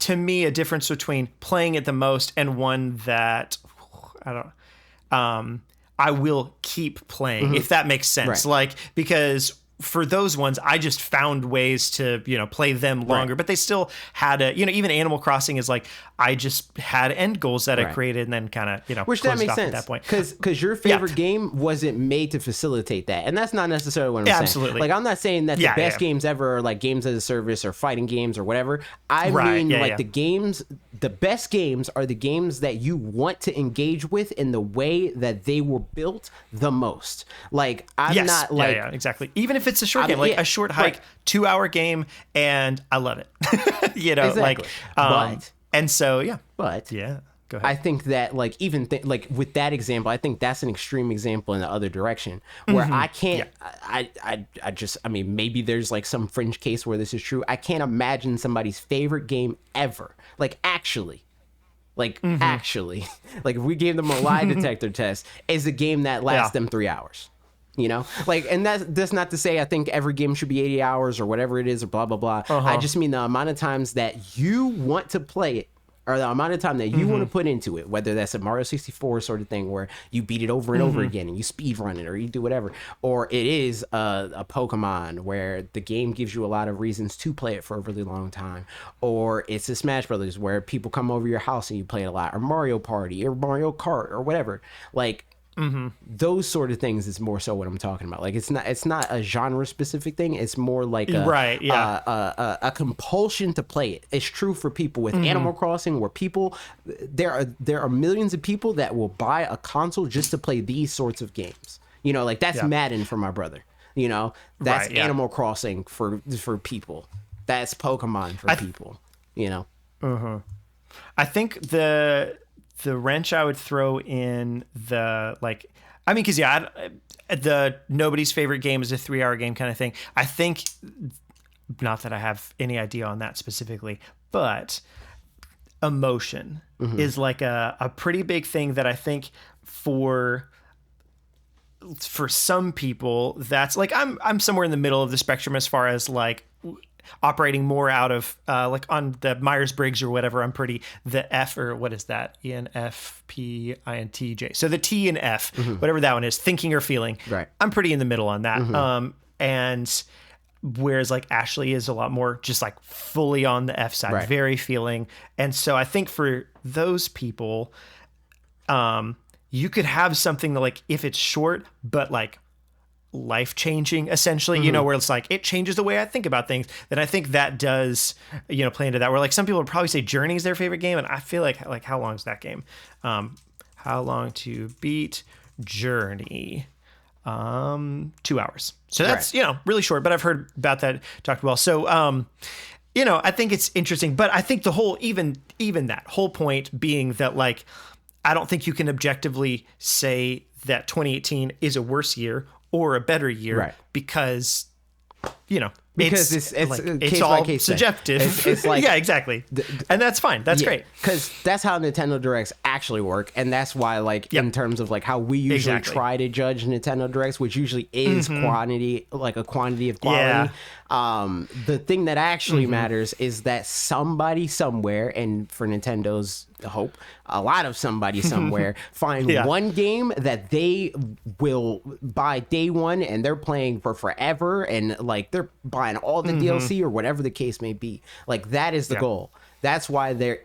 to me a difference between playing it the most and one that I don't I will keep playing, if that makes sense. Right. Like, because for those ones, I just found ways to, play them longer, but they still had even Animal Crossing is like, I just had end goals that I created and then kind of, which that makes sense at that point. Because your favorite game wasn't made to facilitate that. And that's not necessarily what I'm saying. Absolutely. Like, I'm not saying that the best games ever are like games as a service or fighting games or whatever. I mean, the best games are the games that you want to engage with in the way that they were built the most. Like, I'm not like... exactly. Even if it's a short game, like a short hike, 2-hour game, and I love it. Exactly. But... And so, But go ahead. I think that like like with that example, I think that's an extreme example in the other direction where I can't, I mean, maybe there's like some fringe case where this is true. I can't imagine somebody's favorite game ever, like actually, like if we gave them a lie detector test, is a game that lasts them 3 hours. Like, and that's not to say I think every game should be 80 hours or whatever it is or blah, blah, blah. I just mean the amount of times that you want to play it or the amount of time that you want to put into it, whether that's a Mario 64 sort of thing where you beat it over and over again and you speed run it or you do whatever, or it is a Pokemon where the game gives you a lot of reasons to play it for a really long time, or it's a Smash Brothers where people come over your house and you play it a lot, or Mario Party or Mario Kart or whatever. Like, those sort of things is more so what I'm talking about. Like, it's not a genre specific thing. It's more like a compulsion to play it. It's true for people with Animal Crossing, where people there are millions of people that will buy a console just to play these sorts of games. Like that's Madden for my brother. That's Animal Crossing for people. That's Pokemon for people. I think the wrench I would throw in because the nobody's favorite game is a 3-hour game kind of thing. I think, not that I have any idea on that specifically, but emotion is like a pretty big thing that I think for some people, that's like, I'm somewhere in the middle of the spectrum as far as like operating more out of like on the Myers-Briggs or whatever. I'm pretty the F, or what is that? ENFPINTJ. So the T and F, whatever that one is, thinking or feeling. Right. I'm pretty in the middle on that. And whereas like Ashley is a lot more just like fully on the F side, very feeling. And so I think for those people, you could have something that, like, if it's short, but like life-changing essentially, where it's like it changes the way I think about things, then I think that does play into that, where like some people would probably say Journey is their favorite game, and I feel like how long is that game? How long to beat Journey? 2 hours. So that's really short, but I've heard about that talked well. So I think it's interesting, but I think the whole even that whole point being that, like, I don't think you can objectively say that 2018 is a worse year or a better year, because it's all subjective. It's like, yeah, exactly. And that's fine. That's great. Because that's how Nintendo Directs actually work. And that's why, like, in terms of like how we usually try to judge Nintendo Directs, which usually is quantity, like a quantity of quality. The thing that actually matters is that somebody somewhere, and for Nintendo's hope, a lot of somebody somewhere, find one game that they will buy day one and they're playing for forever, and like they're buying all the DLC or whatever the case may be. Like, that is the goal. That's why they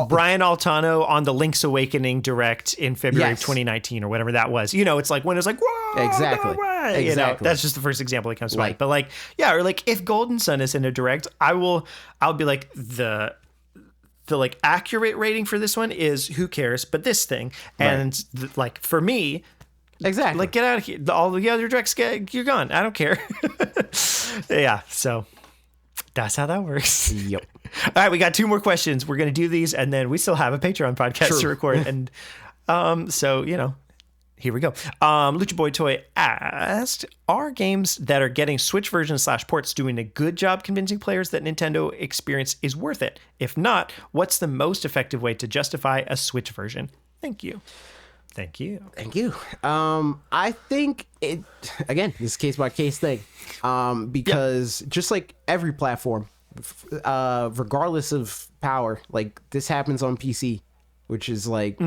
Brian Altano on the Link's Awakening Direct in February of 2019 or whatever that was. It's like when it's like, whoa, exactly. No way. That's just the first example that comes to mind. But like, or like if Golden Sun is in a Direct, I'll be like, the like accurate rating for this one is who cares, but this thing, and like for me, exactly, like, get out of here. All the other Directs, you're gone. I don't care. So that's how that works. Yep. All right, we got 2 more questions. We're going to do these, and then we still have a Patreon podcast to record. And so, here we go. Lucha Boy Toy asked, are games that are getting Switch versions / ports doing a good job convincing players that Nintendo experience is worth it? If not, what's the most effective way to justify a Switch version? Thank you. Thank you. I think this case by case thing, because just like every platform, regardless of power, like this happens on PC, which is like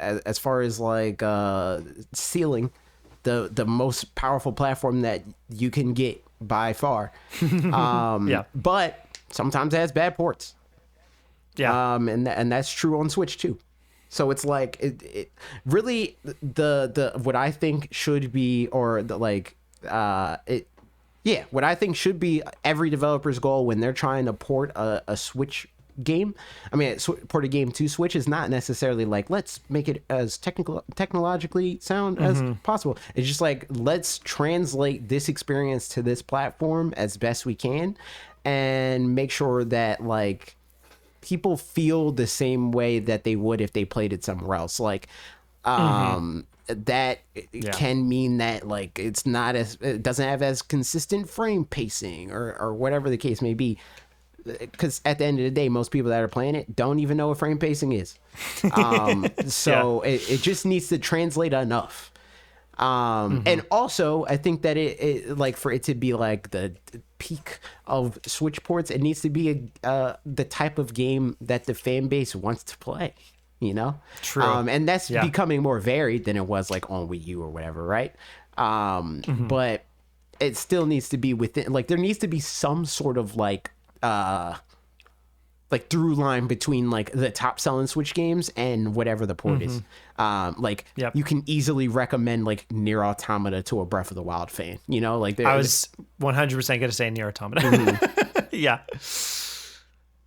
as far as like ceiling, the most powerful platform that you can get by far. But sometimes it has bad ports. And that's true on Switch too. So it's like it really the what I think should be, or the like what I think should be every developer's goal when they're trying to port a Switch game. I mean, port a game to Switch is not necessarily like, let's make it as technologically sound as possible. It's just like, let's translate this experience to this platform as best we can and make sure that like people feel the same way that they would if they played it somewhere else. Like, that can mean that like it doesn't have as consistent frame pacing or whatever the case may be. Because at the end of the day, most people that are playing it don't even know what frame pacing is. It just needs to translate enough. And also, I think that it like for it to be like the peak of Switch ports, it needs to be the type of game that the fan base wants to play. You know, true, and that's becoming more varied than it was like on Wii U or whatever, right? But it still needs to be within. Like there needs to be some sort of like through line between like the top selling Switch games and whatever the port is. You can easily recommend like Nier Automata to a Breath of the Wild fan, you know, like I was 100% going to say Nier Automata. Yeah.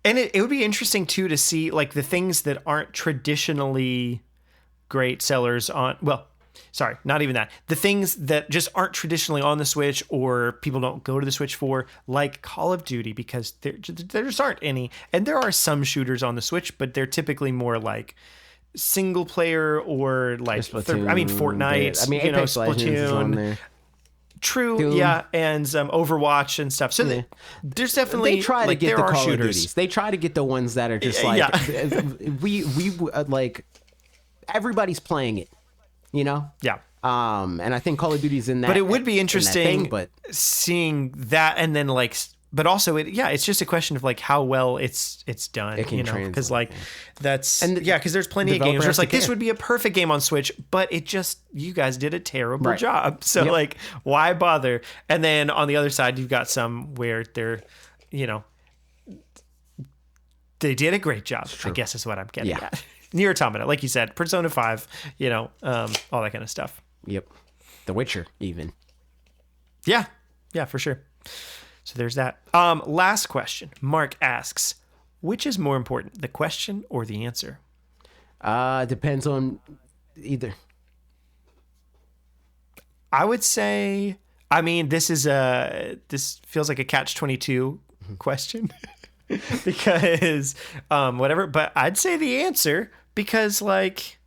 And it would be interesting too to see like the things that aren't traditionally great sellers on, well, sorry, not even that. The things that just aren't traditionally on the Switch or people don't go to the Switch for, like Call of Duty, because there just aren't any. And there are some shooters on the Switch, but they're typically more like single player or like, Fortnite, Apex Legends is on Splatoon. there. True, Doom. and Overwatch and stuff. So there's definitely they try like, to get there the are Call shooters. of Duties. They try to get the ones that are just like we like everybody's playing it, you know. Yeah. And I think Call of Duty's in that. But it would be interesting but seeing that, and then like, but also it's just a question of like how well it's done, it can because like that's and because there's plenty of games where it's like this would be a perfect game on Switch, but you guys did a terrible job, so like why bother? And then on the other side you've got some where they're they did a great job, I guess is what I'm getting at. Nier Automata, like you said, Persona 5, all that kind of stuff. Yep. The Witcher even. Yeah, for sure. So there's that. Last question. Mark asks, which is more important, the question or the answer? Depends on either. I would say, I mean, this feels like a catch-22 question because whatever, but I'd say the answer because like,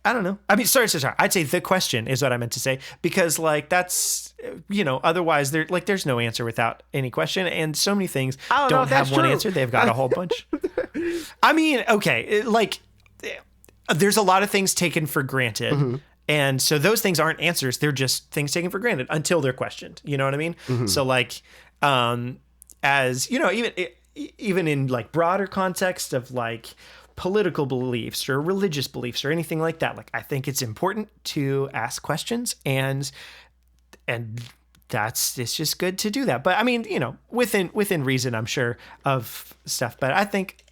I don't know. I mean, sorry. I'd say the question is what I meant to say because like that's, otherwise there's no answer without any question. And so many things don't have one answer. They've got a whole bunch. I mean, okay. Like there's a lot of things taken for granted. And so those things aren't answers. They're just things taken for granted until they're questioned. You know what I mean? So like, as even in like broader context of like political beliefs or religious beliefs or anything like that, like I think it's important to ask questions and it's just good to do that. But I mean, within reason, I'm sure, of stuff, but I think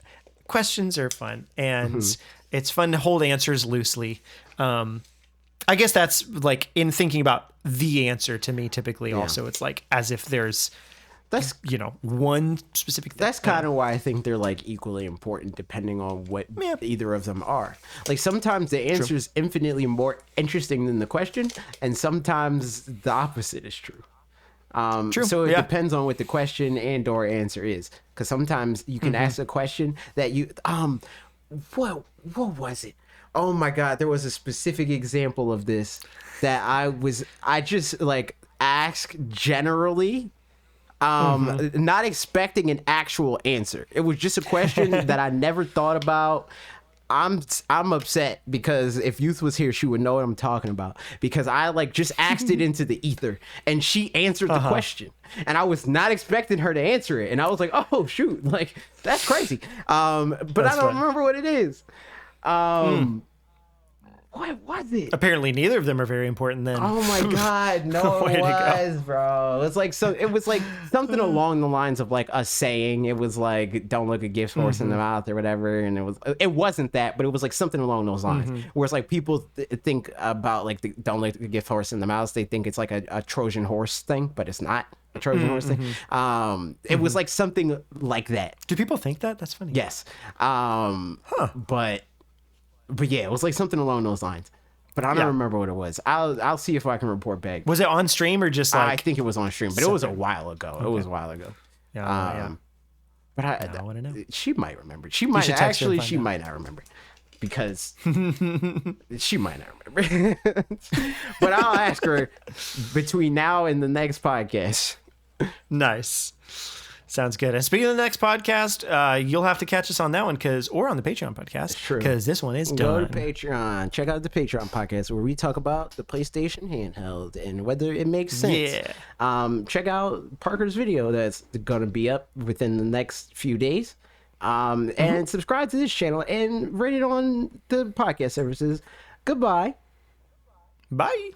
questions are fun and it's fun to hold answers loosely. I guess that's like in thinking about the answer to me, typically also it's like as if there's one specific thing. That's kind of why I think they're like equally important depending on what either of them are. Like sometimes the answer is infinitely more interesting than the question, and sometimes the opposite is true. So it depends on what the question and or answer is, because sometimes you can ask a question that you what was it? Oh my god, there was a specific example of this that I just like asked generally. Not expecting an actual answer. It was just a question that I never thought about. I'm upset because if Youth was here, she would know what I'm talking about, because I like just asked it into the ether and she answered the question and I was not expecting her to answer it. And I was like, oh shoot, like that's crazy. But I don't remember what it is. What was it? Apparently neither of them are very important then. Oh my God, no, it was, bro. It was like something along the lines of like a saying. It was like, don't look a gift horse in the mouth or whatever. And it wasn't that, but it was like something along those lines. Whereas like people think about like don't look a gift horse in the mouth. They think it's like a Trojan horse thing, but it's not a Trojan horse thing. It was like something like that. Do people think that? That's funny. Yes. But yeah, it was like something along those lines. But I don't remember what it was. I'll see if I can report back. Was it on stream or just like? I think it was on stream, but it was a while ago. Okay. It was a while ago. Yeah. But I want to know. She might remember. She might actually. She might not remember because she might not remember. But I'll ask her between now and the next podcast. Nice. Sounds good. And speaking of the next podcast, you'll have to catch us on that one or on the Patreon podcast. True. Because this one is Go done. to Patreon. Check out the Patreon podcast where we talk about the PlayStation handheld and whether it makes sense. Yeah. Check out Parker's video that's going to be up within the next few days. And subscribe to this channel and rate it on the podcast services. Goodbye. Bye.